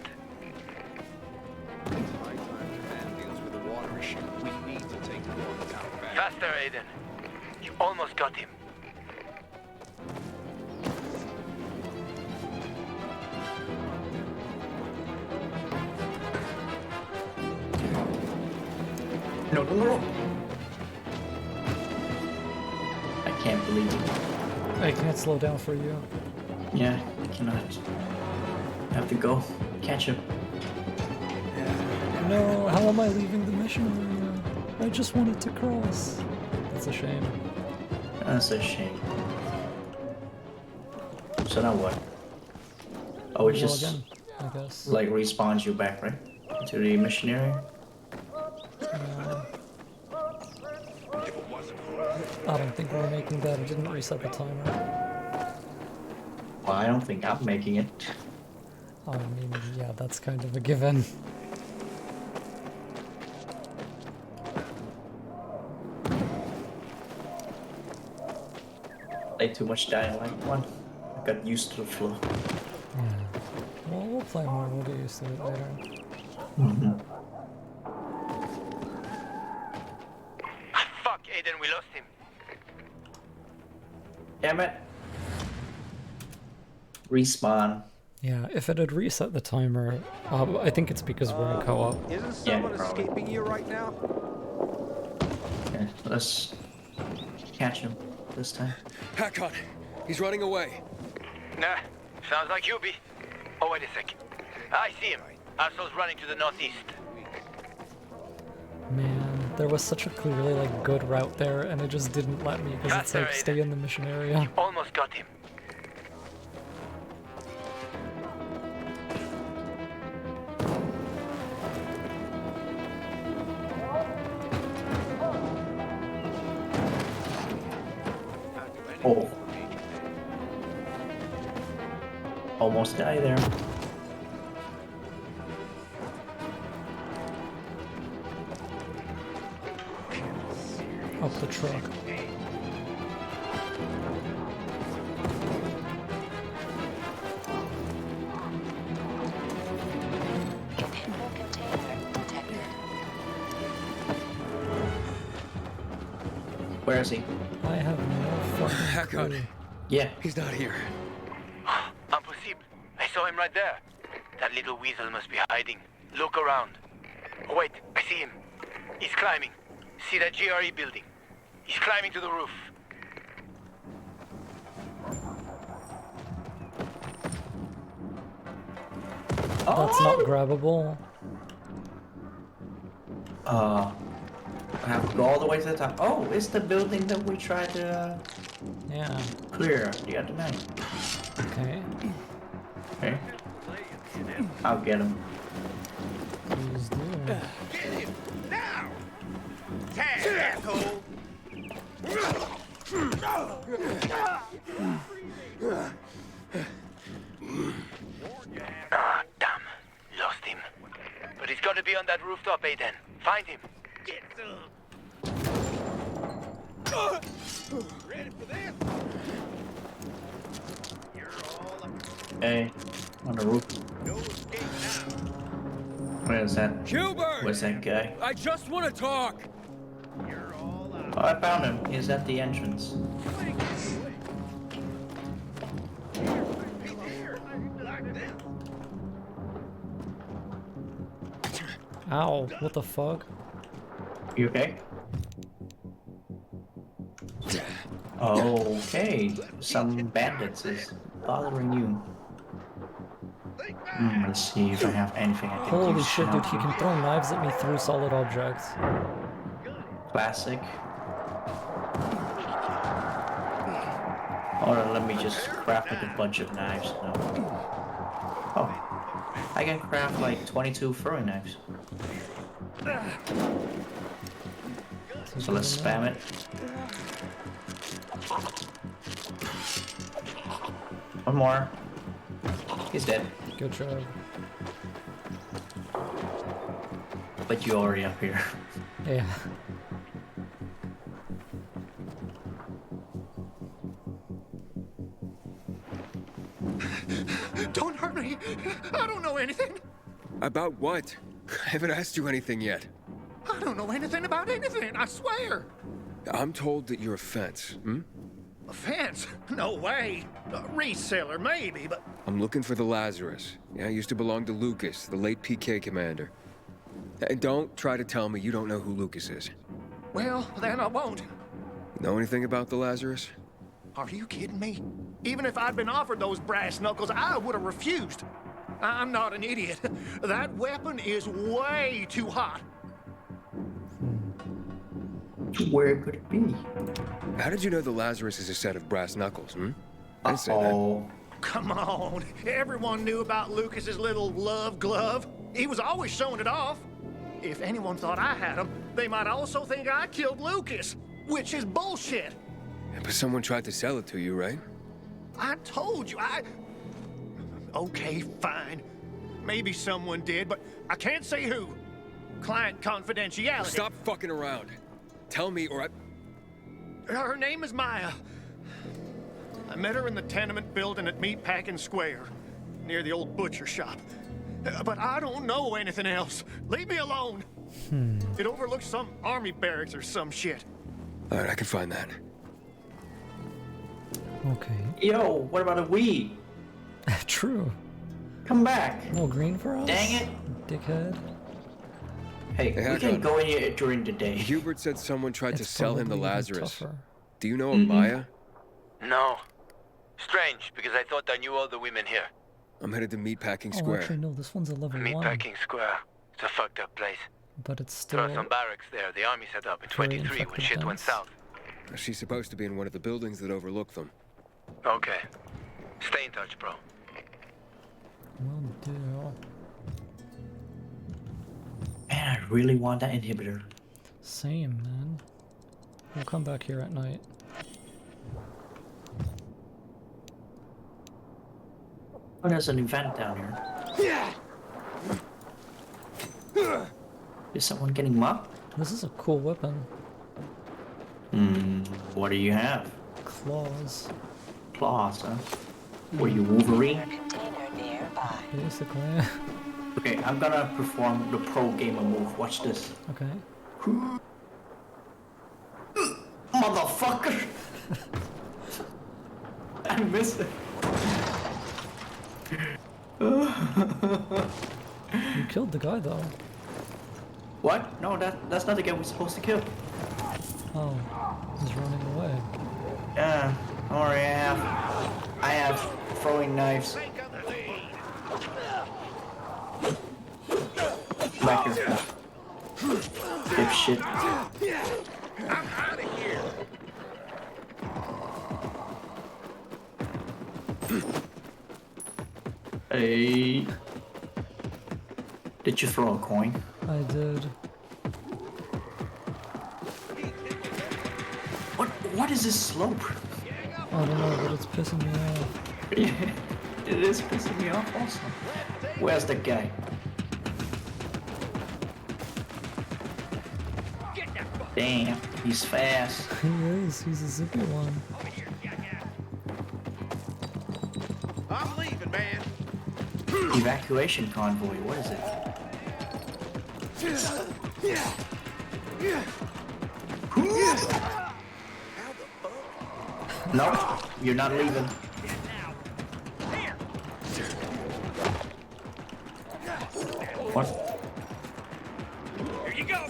We need to take the water down fast. Faster, Aiden. You almost got him. No. I can't believe it. I can't slow down for you. Yeah, I cannot. I have to go catch him. No, how am I leaving the mission area? I just wanted to cross. That's a shame. That's a shame. So now what? Oh, it just again, I guess. like respawns you back, right? To the mission area? I don't think we're making that. It didn't reset the timer. Well, I don't think I'm making it. I mean, yeah, that's kind of a given. Play too much Dying Light 1. I got used to the flow. Yeah. Well, we'll play more. We'll get used to it later. Fuck, Aiden, we lost him. Damn it. Respawn. Yeah, if it had reset the timer, I think it's because we're in co-op. Isn't someone escaping you right now? Okay, let's catch him this time. Hakon, he's running away. Nah, sounds like Hubie. Oh, wait a sec. I see him. Arso's running to the northeast. Man, there was such a clearly like good route there, and it just didn't let me because it's like stay in the mission area. Almost got him. Oh. Almost died there. Up the truck. Where is he? I have no fucking Hakon. clue. Yeah. He's not here. Impossible. I saw him right there. That little weasel must be hiding. Look around. Oh, wait, I see him. He's climbing. See that GRE building? He's climbing to the roof. That's not grabbable. I have to go all the way to the top. Oh, it's the building that we tried to Yeah. clear the other night. Okay. Okay. I'll get him. Please do. Get him now! Tag, asshole! Ah, damn. Lost him. But he's got to be on that rooftop, Aiden. Find him. Get some! Ready for this? You're all up. Hey, on the roof. No escape now. Where is that? Hubert! Where's that guy? I just want to talk. You're all out. Oh, I found him. He's at the entrance. Like this. Ow, what the fuck? You okay? Okay, some bandits is bothering you. Think back. Let's see if I have anything I can Holy use. shit, dude, he can throw knives at me through solid objects. Classic. Hold on, let me just craft like a bunch of knives now. Oh, I can craft like 22 throwing knives. So let's spam it. One more. He's dead. Good job. But you're already up here. Yeah. Don't hurt me. I don't know anything. About what? I haven't asked you anything yet. I don't know anything about anything, I swear. I'm told that you're a fence, hmm? A fence? No way. A reseller, maybe, but... I'm looking for the Lazarus. Yeah, it used to belong to Lucas, the late PK commander. And don't try to tell me you don't know who Lucas is. Well, then I won't. Know anything about the Lazarus? Are you kidding me? Even if I'd been offered those brass knuckles, I would have refused. I'm not an idiot. That weapon is way too hot. Where could it be? How did you know the Lazarus is a set of brass knuckles, hmm? I didn't say that. Come on. Everyone knew about Lucas's little love glove. He was always showing it off. If anyone thought I had him, they might also think I killed Lucas, which is bullshit. But someone tried to sell it to you, right? I told you, Okay, fine. Maybe someone did, but I can't say who. Client confidentiality. Stop fucking around. Tell me or Her name is Maya. I met her in the tenement building at Meatpacking Square, near the old butcher shop. But I don't know anything else. Leave me alone. It overlooks some army barracks or some shit. All right, I can find that. Okay. Yo, what about a weed? True. Come back. No green for us? Dang it. Dickhead. Hey, we can go in here during the day. Hubert said someone tried to sell him the probably even Lazarus. tougher. Do you know a Maya? No. Strange, because I thought I knew all the women here. I'm headed to Meatpacking Oh, Square. actually, no, this one's a level 1. Meatpacking Square. It's a fucked up place. But it's There are still... some barracks there the army set up in very 23 when infected shit went dense. south. She's supposed to be in one of the buildings that overlook them. Okay. Stay in touch, bro. Will do. Man, I really want that inhibitor. Same, man. We'll come back here at night. Oh, there's an event down here. Is someone getting mocked? This is a cool weapon. What do you have? Claws. Claws, huh? Were you Wolverine? Basically. Okay, I'm gonna perform the pro gamer move. Watch this. Okay. Motherfucker! I missed it. You killed the guy, though. What? No, that's not the guy we're supposed to kill. Oh, he's running away. Yeah, don't worry, I have throwing knives. Back here. Dipshit. I'm out of here. Hey. Did you throw a coin? I did. What is this slope? I don't know, but it's pissing me off. It is pissing me off also. Where's the guy? Damn, he's fast. He is, he's a zippy one. I'm leaving, man. Evacuation convoy, what is it? No, you're not leaving. What? Here you go.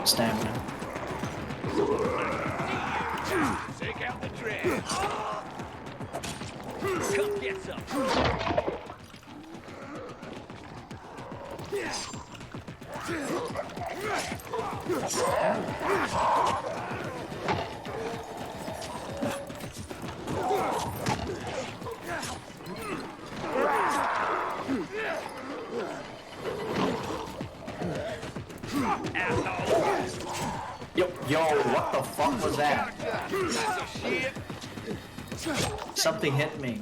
Stamina. Take out the dread. Come get some. Yo, what the fuck was that? Something hit me.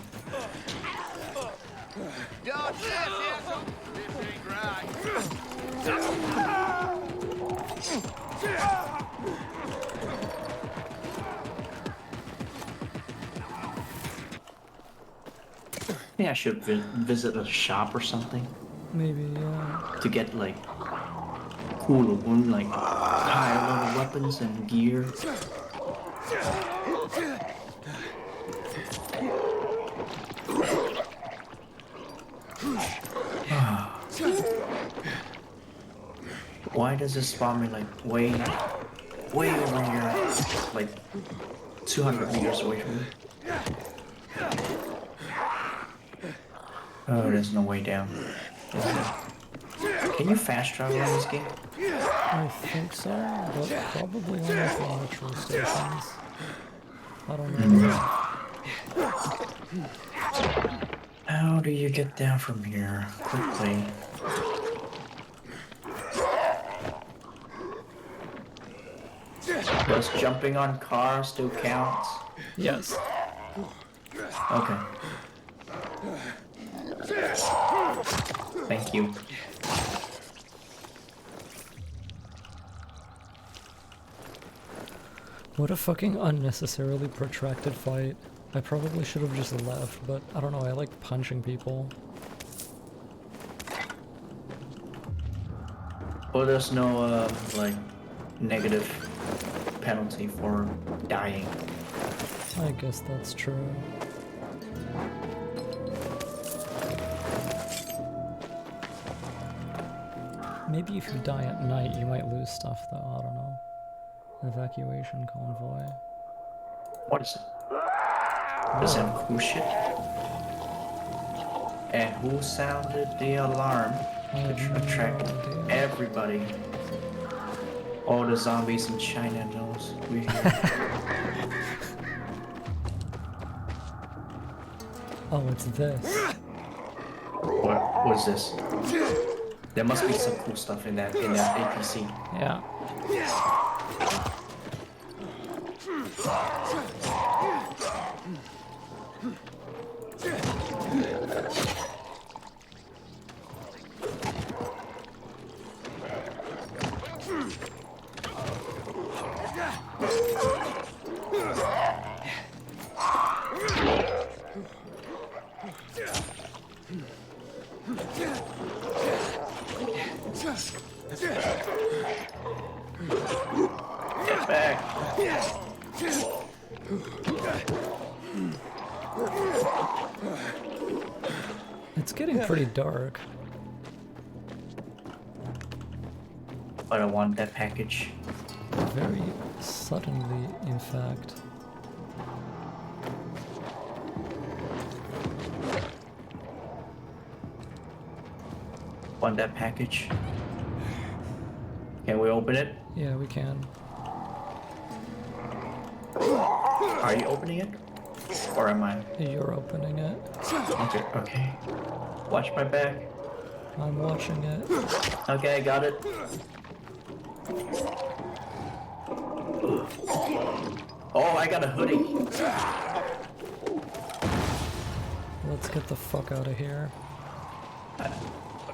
Yeah, I should visit a shop or something. Maybe, yeah. To get like cooler one, like higher level weapons and gear. Why does it spawn me like way over here, like 200 meters away from me? Oh, there's no way down. Can you fast travel in this game? I think so, but probably only for metro stations. I don't know. How do you get down from here quickly? Does jumping on cars still counts? Yes. Okay. Thank you. What a fucking unnecessarily protracted fight. I probably should have just left, but I don't know, I like punching people. Well, there's no, like, negative penalty for dying. I guess that's true. Maybe if you die at night, you might lose stuff though, I don't know. Evacuation convoy. What is it? Does it have cool shit? And who sounded the alarm to attract everybody? All the zombies in China knows we're here. Oh, it's this. What is this? There must be some cool stuff in that APC. Yeah. Get back. It's getting pretty dark. But I want that package. Very suddenly, in fact. Want that package? Can we open it? Yeah, we can. Are you opening it? Or am I? You're opening it. Okay, okay. Watch my back. I'm watching it. Okay, I got it. Oh, I got a hoodie. Let's get the fuck out of here.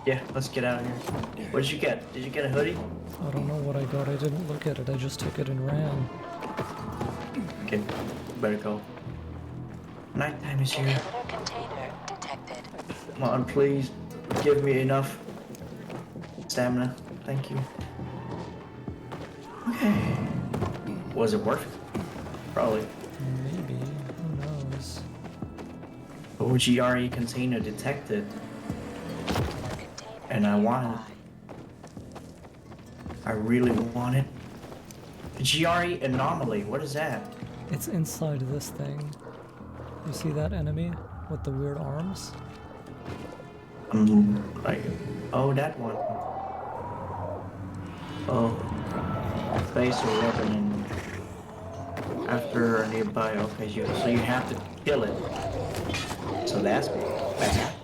Yeah, let's get out of here. What did you get? Did you get a hoodie? I don't know what I got. I didn't look at it. I just took it and ran. Okay, better go. Nighttime is here. Container detected. Come on, please. Give me enough stamina. Thank you. Okay. Was it worth it? Probably. Maybe. Who knows? OGRE container detected. And I want it. I really want it. GRE Anomaly, what is that? It's inside this thing. You see that enemy with the weird arms? Like, oh, that one. Oh, place a weapon after a nearby. Okay, so you have to kill it. So that's bad.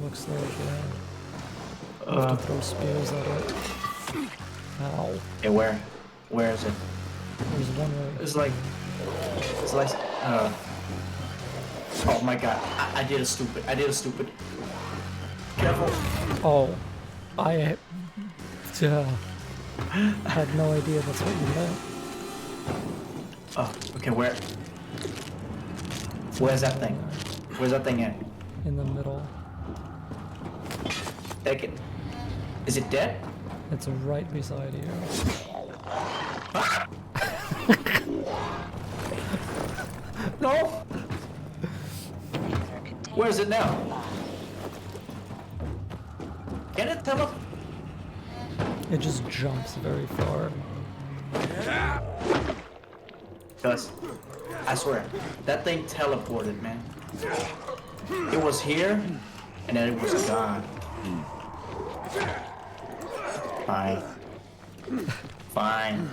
Looks like you have to throw spears at it. Ow. Yeah, where is it? There's one way. It's like, oh my god, I did a stupid. Careful. Oh, I had no idea that's what you meant. Oh, okay, where's that thing? Where's that thing at? In the middle. Take it. Is it dead? It's right beside you. No! Where is it now? Can it tell us? It just jumps very far. Guys, I swear, that thing teleported, man. It was here, and then it was gone. Fine. Fine.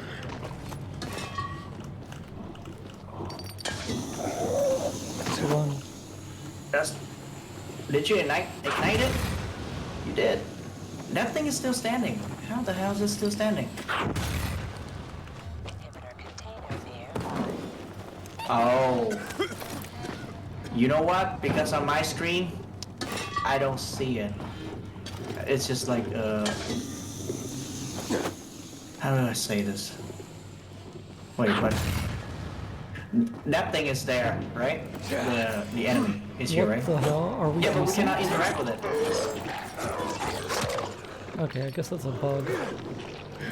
Run. Did you ignite it? You did. That thing is still standing. How the hell is it still standing? Oh. You know what? Because on my screen, I don't see it. It's just like, how do I say this? Wait, what? That thing is there, right? The enemy is here, right? What the hell? Are we Yeah, but we missing? cannot interact with it. Okay, I guess that's a bug.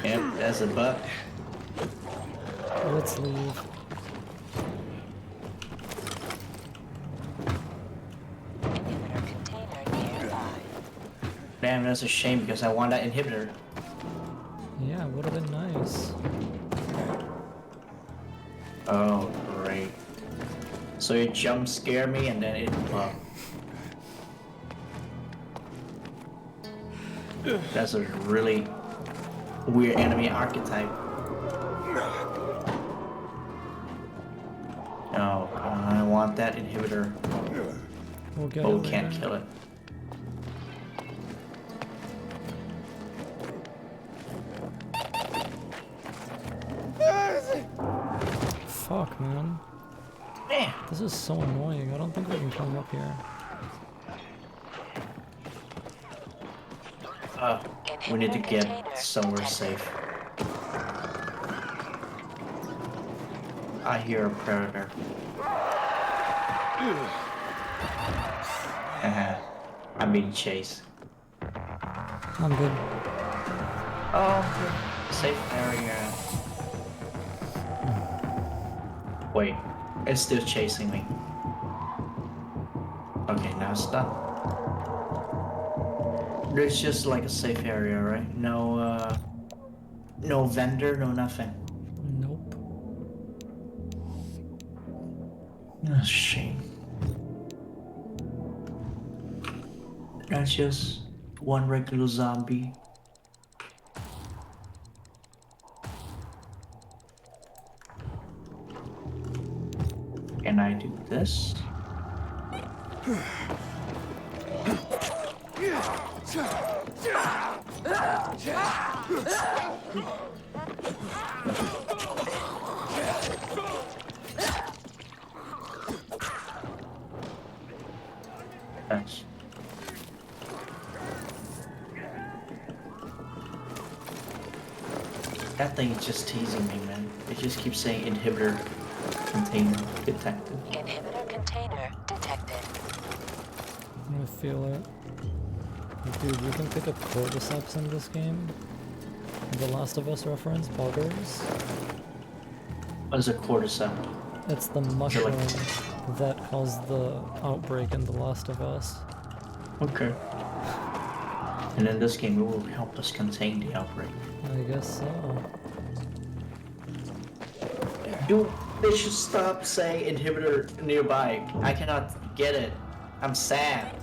Yep, that's a bug. Let's leave. Damn, that's a shame because I want that inhibitor. Yeah, it would have been nice. Oh, great. So it jump scare me and then it That's a really weird enemy archetype. Oh, I want that inhibitor. We'll get but it we can't later. kill it. Fuck, man. This is so annoying. I don't think we can climb up here. We need to get somewhere safe. I hear a predator. I'm being chased. I'm good. Oh, safe area. Wait, it's still chasing me. Okay, now it's done. There's just like a safe area, right? No, no vendor, no nothing. Nope. Oh, shame. That's just one regular zombie. Can I do this? Thanks. That thing is just teasing me, man. It just keeps saying inhibitor container detected. Inhibitor container detected. I feel it. Dude, you think they could cordyceps in this game? The Last of Us reference? Buggers? What is a cordyceps? It's the mushroom that caused the outbreak in The Last of Us. Okay. And in this game, it will help us contain the outbreak. I guess so. Dude, they should stop saying inhibitor nearby. I cannot get it. I'm sad.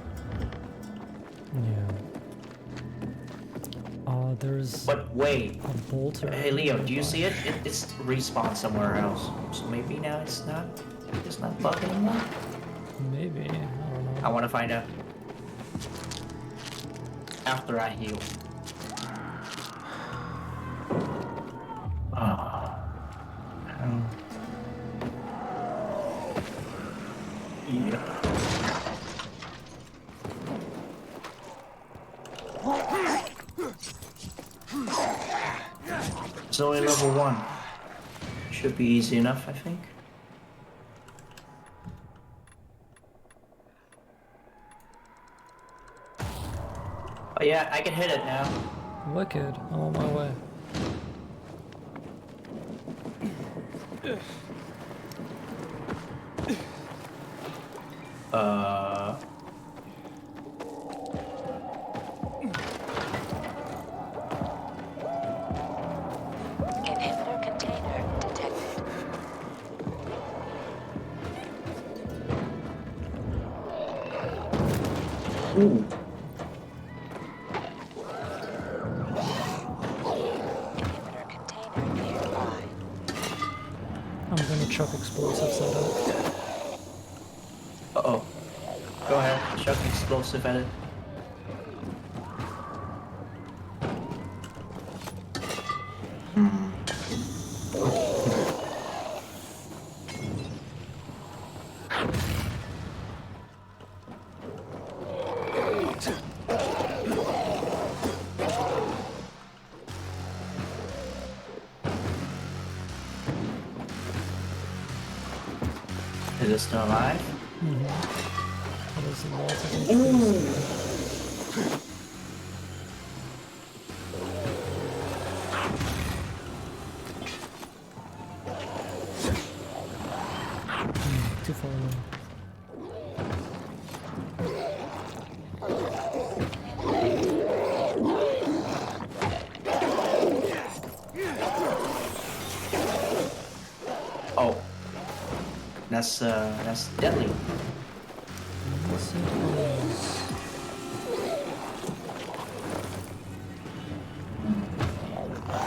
Yeah. There's. But wait. A bolter. Hey Leo, do you see it? It's respawned somewhere else. So maybe now it's not bugging anymore? Maybe. I don't know. I want to find out. After I heal. Yeah. It's only level 1. Should be easy enough, I think. Oh yeah, I can hit it now. Wicked. I'm on my way. Inhibitor container detected. Ooh. Inhibitor container nearby. I'm gonna chuck explosives at it. Uh-oh. Go ahead, chuck explosive at it. Is it still alive? There's a lot of too far away. Oh. That's deadly. Yes, it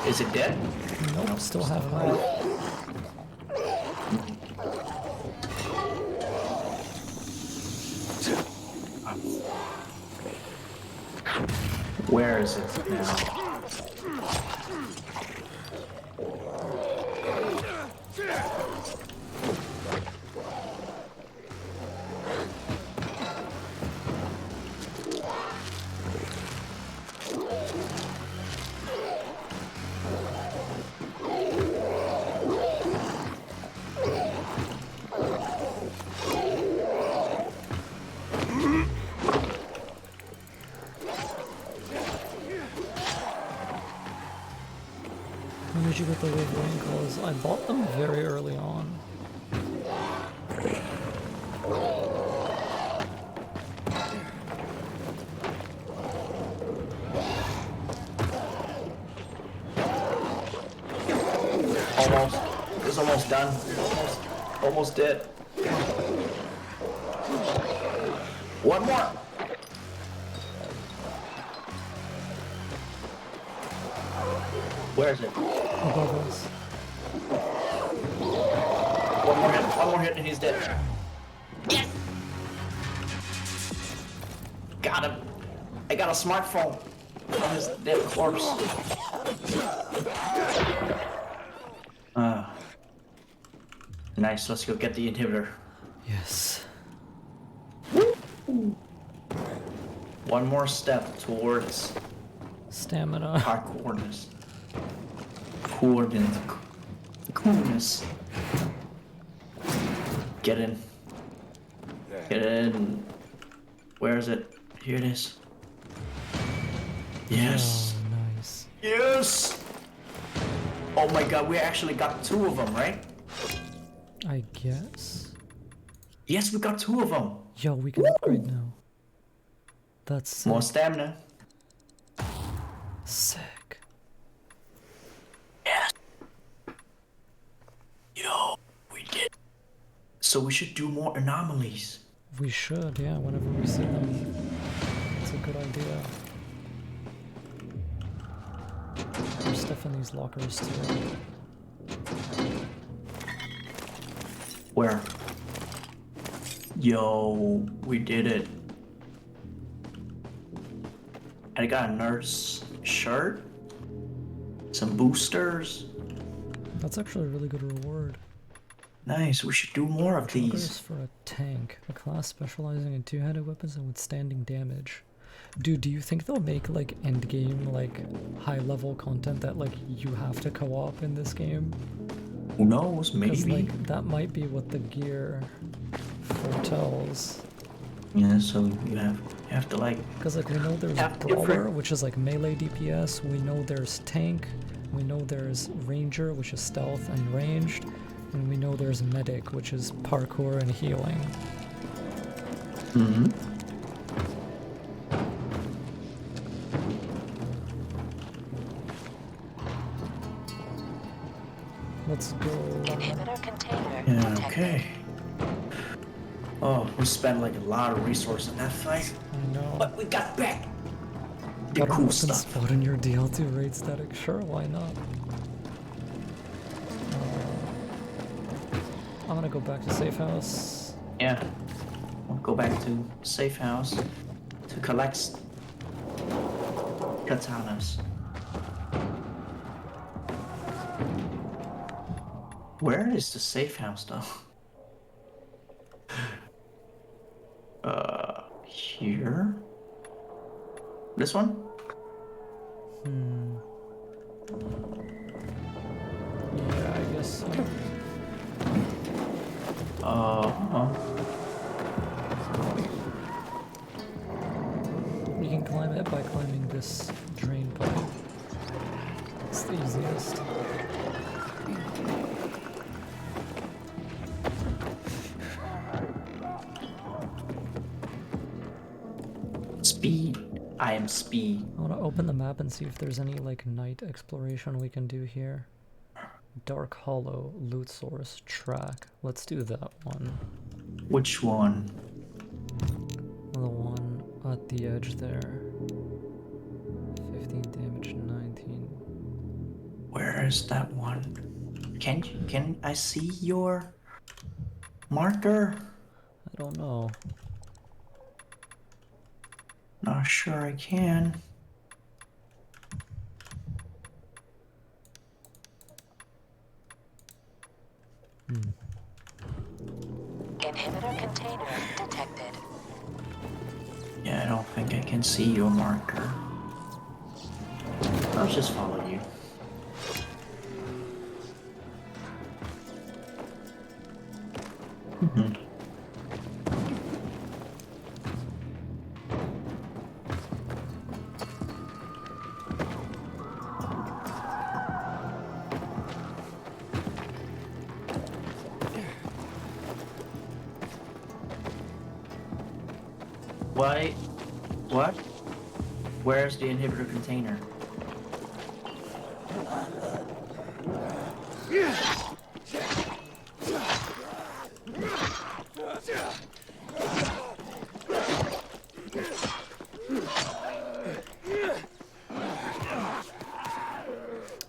is. Is it dead? Nope, still have life. Where is it now? When did you get the Wolverine calls? I bought them very early on. Almost. It's almost done. Almost dead. One more. Where is it? Above us. One more hit and he's dead. Yes! Got him. I got a smartphone from his dead corpse. Nice, let's go get the inhibitor. Yes. One more step towards stamina. Our coordinates. Coolness. Get in. Get in. Where is it? Here it is. Yes. Oh, nice. Yes! Oh my god, we actually got 2 of them, right? I guess. Yes, we got 2 of them. Yo, we can upgrade now. That's sick. More stamina. Sick. Yes. Yo. So we should do more anomalies. We should, yeah, whenever we see them. It's a good idea. There's stuff in these lockers too. Where? Yo, we did it. I got a nurse shirt, some boosters. That's actually a really good reward. Nice, we should do more of these. For a tank, a class specializing in two-handed weapons and withstanding damage. Dude, do you think they'll make like endgame, like high-level content that like you have to co-op in this game? Who knows? Maybe. Like, that might be what the gear foretells. Yeah, so you have to like. Because like we know there's brawler, which is like melee DPS. We know there's tank. We know there's ranger, which is stealth and ranged. And we know there's medic, which is parkour and healing. Mm-hmm. Let's go. Inhibitor container Yeah, detected. okay. Oh, we spent like a lot of resources on that fight. I know. But we got back the cool stuff. Spot in your DL2 raid static? Sure, why not? I'm gonna go back to safe house. Yeah. We'll go back to safe house to collect katanas. Where is the safe house though? Here? This one? Yeah, I guess so. You can climb it by climbing this drain pipe. It's the easiest. Speed. I am speed. I want to open the map and see if there's any like night exploration we can do here. Dark Hollow, loot source, track. Let's do that one. Which one? The one at the edge there. 15 damage, 19. Where is that one? Can I see your marker? I don't know. Not sure I can. Inhibitor container detected. Yeah, I don't think I can see your marker. I'll just follow you. Why? What? Where's the inhibitor container?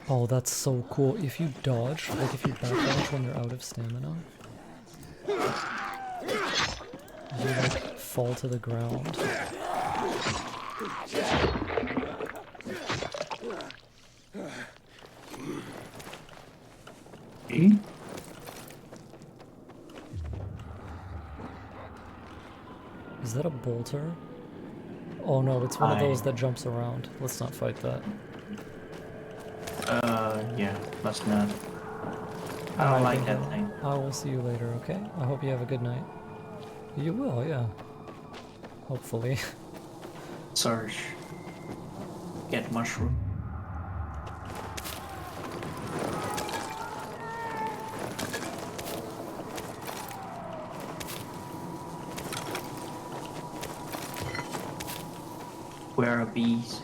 Oh, that's so cool. If you dodge, like if you back dodge when you're out of stamina, you like fall to the ground. Is that a bolter? Oh no, it's one of those that jumps around. Let's not fight that. Yeah, let's not. I don't like that thing. I will see you later, okay? I hope you have a good night. You will, yeah. Hopefully. Search. Get mushroom. Where are bees?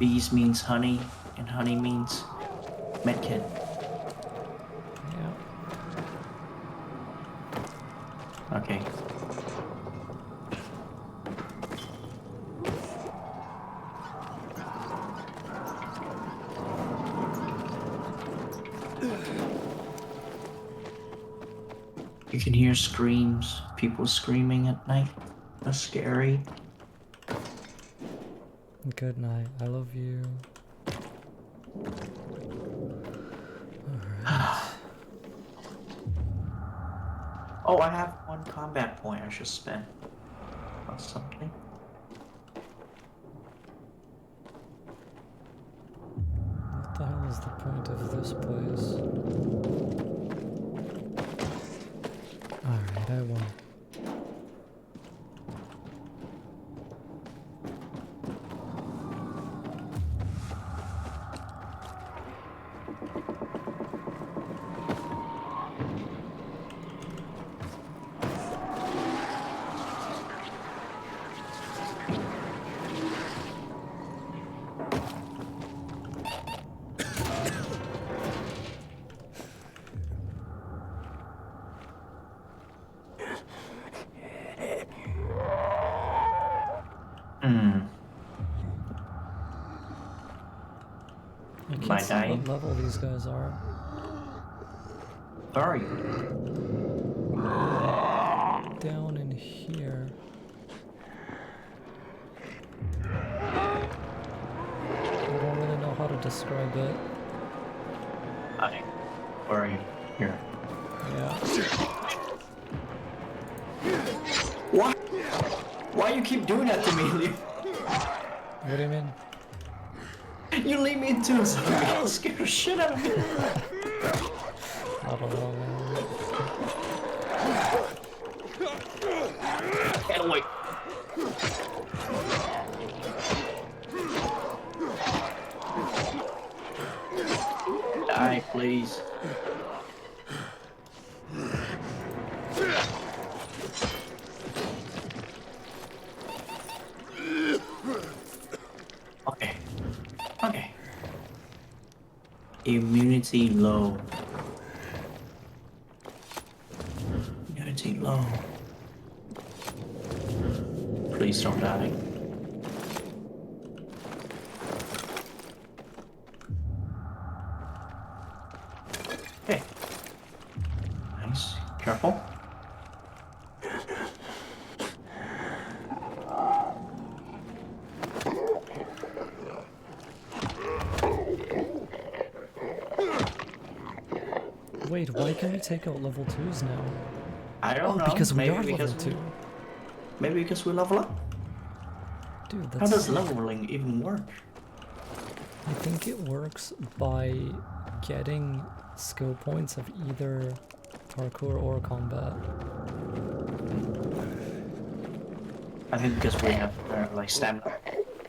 Bees means honey, and honey means medkit. Yeah. Okay. You can hear screams, people screaming at night. That's scary. Good night. I love you. Alright. Oh, I have one combat point I should spend on something. What the hell is the point of this place? Alright, I won. I can't see what level these guys are. Where are you? Down in here. I don't really know how to describe it. Hi. Where are you? Here. Yeah. What? Why you keep doing that to me, Leo? What do you mean? You lead me into a zombie. I'll scare the shit out of me. I don't know, man. Can't wait. Die, please. Okay. Okay. Immunity low. Immunity low. Please don't die. Okay. Nice. Careful. Wait, why can we take out level 2s now? I don't know. Because we Maybe are because level 2. Maybe because we level up. Dude, How that's... does leveling even work? I think it works by getting skill points of either parkour or combat. I think because we have like stamina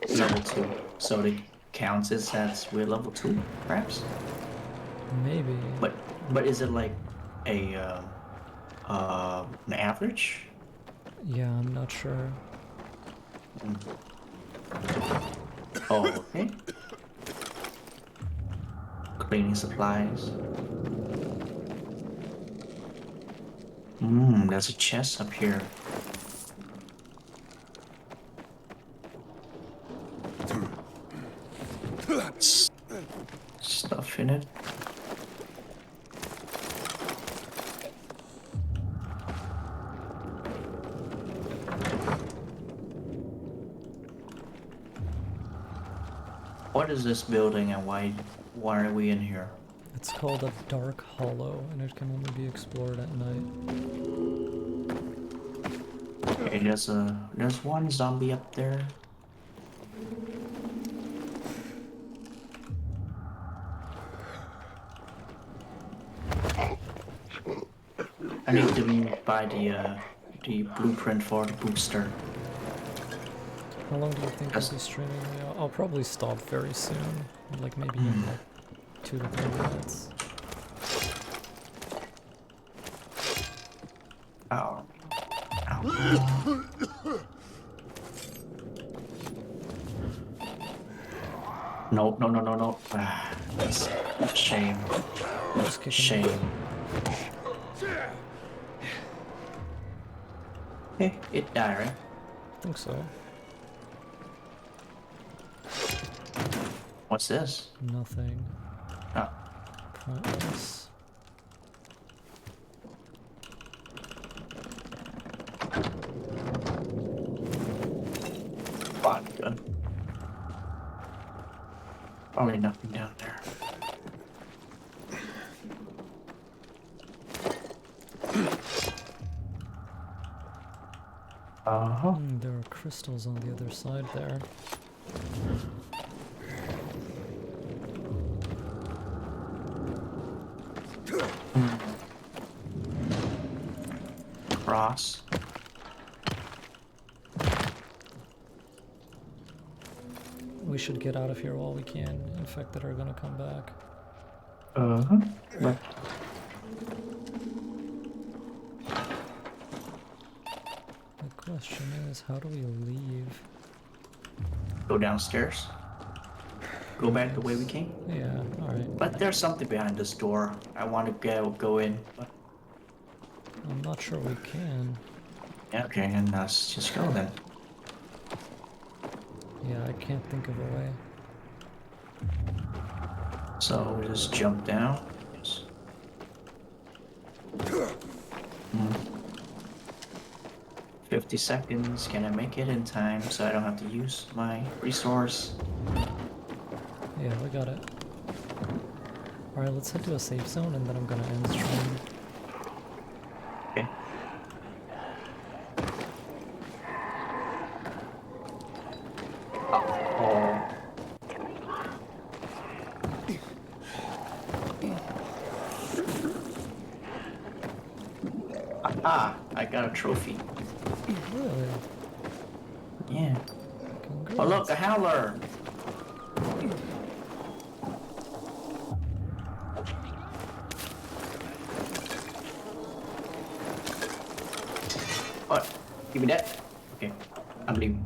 level 2, so it counts as we're level 2, perhaps. Maybe. But is it like a an average? Yeah, I'm not sure. Oh, okay. Cleaning supplies. There's a chest up here. Stuff in it. What is this building and why are we in here? It's called a dark hollow, and it can only be explored at night. Okay, there's one zombie up there. I need to buy the blueprint for the booster. How long do you think I'll be streaming? I'll probably stop very soon, like maybe in like 2 to 3 minutes. Ow. No. That's shame. Shame. Okay, it died, right? I think so. What's this? Nothing. Oh. Pointless. Vodka. Probably nothing down there. There are crystals on the other side there. Cross. We should get out of here while we can. Infected are gonna come back. Right. The question is, how do we leave? Go downstairs. Go back the way we came. Yeah, alright. But there's something behind this door. I want to go in. But... I'm not sure we can. Yeah, okay, and let's just go then. Yeah, I can't think of a way. So we just jump down. Yes. 50 seconds. Can I make it in time so I don't have to use my resource? Yeah, we got it. Alright, let's head to a safe zone and then I'm gonna end stream. Okay. Oh. Ah, I got a trophy. Really? Yeah. Congrats. Oh look, a howler! What? Give me that? Okay, I'm leaving.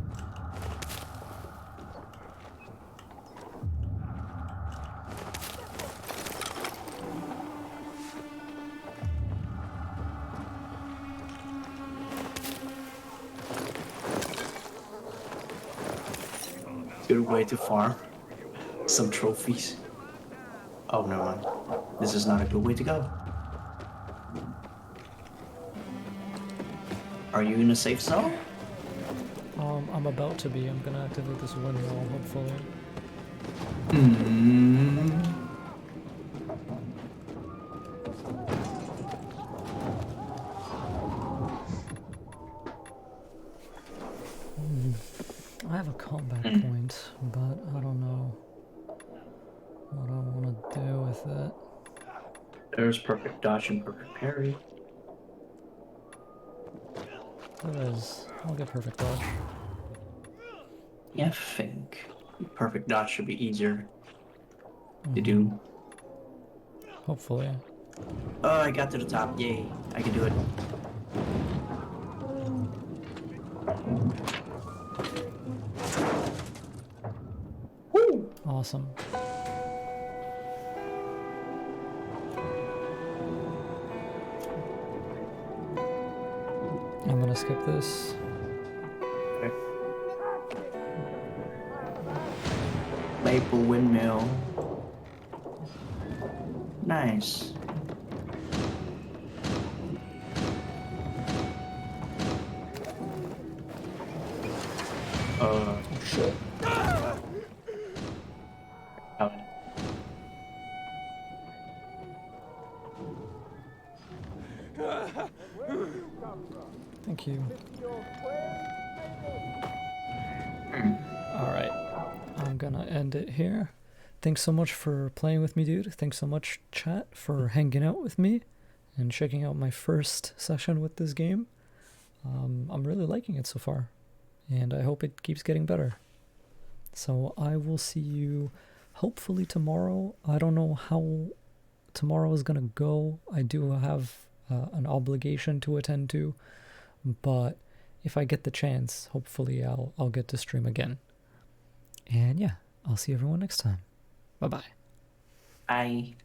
Good way to farm some trophies. Oh, no mind. This is not a good way to go. Are you in a safe zone? I'm about to be. I'm gonna activate this windmill, hopefully. I have a combat point, but I don't know what I want to do with it. There's perfect dodge and perfect parry. There is. I'll get perfect dodge. Yeah, I think perfect dodge should be easier to do. Hopefully. Oh, I got to the top. Yay. I can do it. Woo! Awesome. I'm gonna skip this. Okay. Maple windmill. Nice. Oh shit. Thank you. Alright. I'm gonna end it here. Thanks so much for playing with me, dude. Thanks so much, chat, for hanging out with me and checking out my first session with this game. I'm really liking it so far, and I hope it keeps getting better. So I will see you hopefully tomorrow. I don't know how tomorrow is gonna go. I do have an obligation to attend to, but if I get the chance, hopefully I'll get to stream again. And yeah, I'll see everyone next time. Bye-bye. Bye.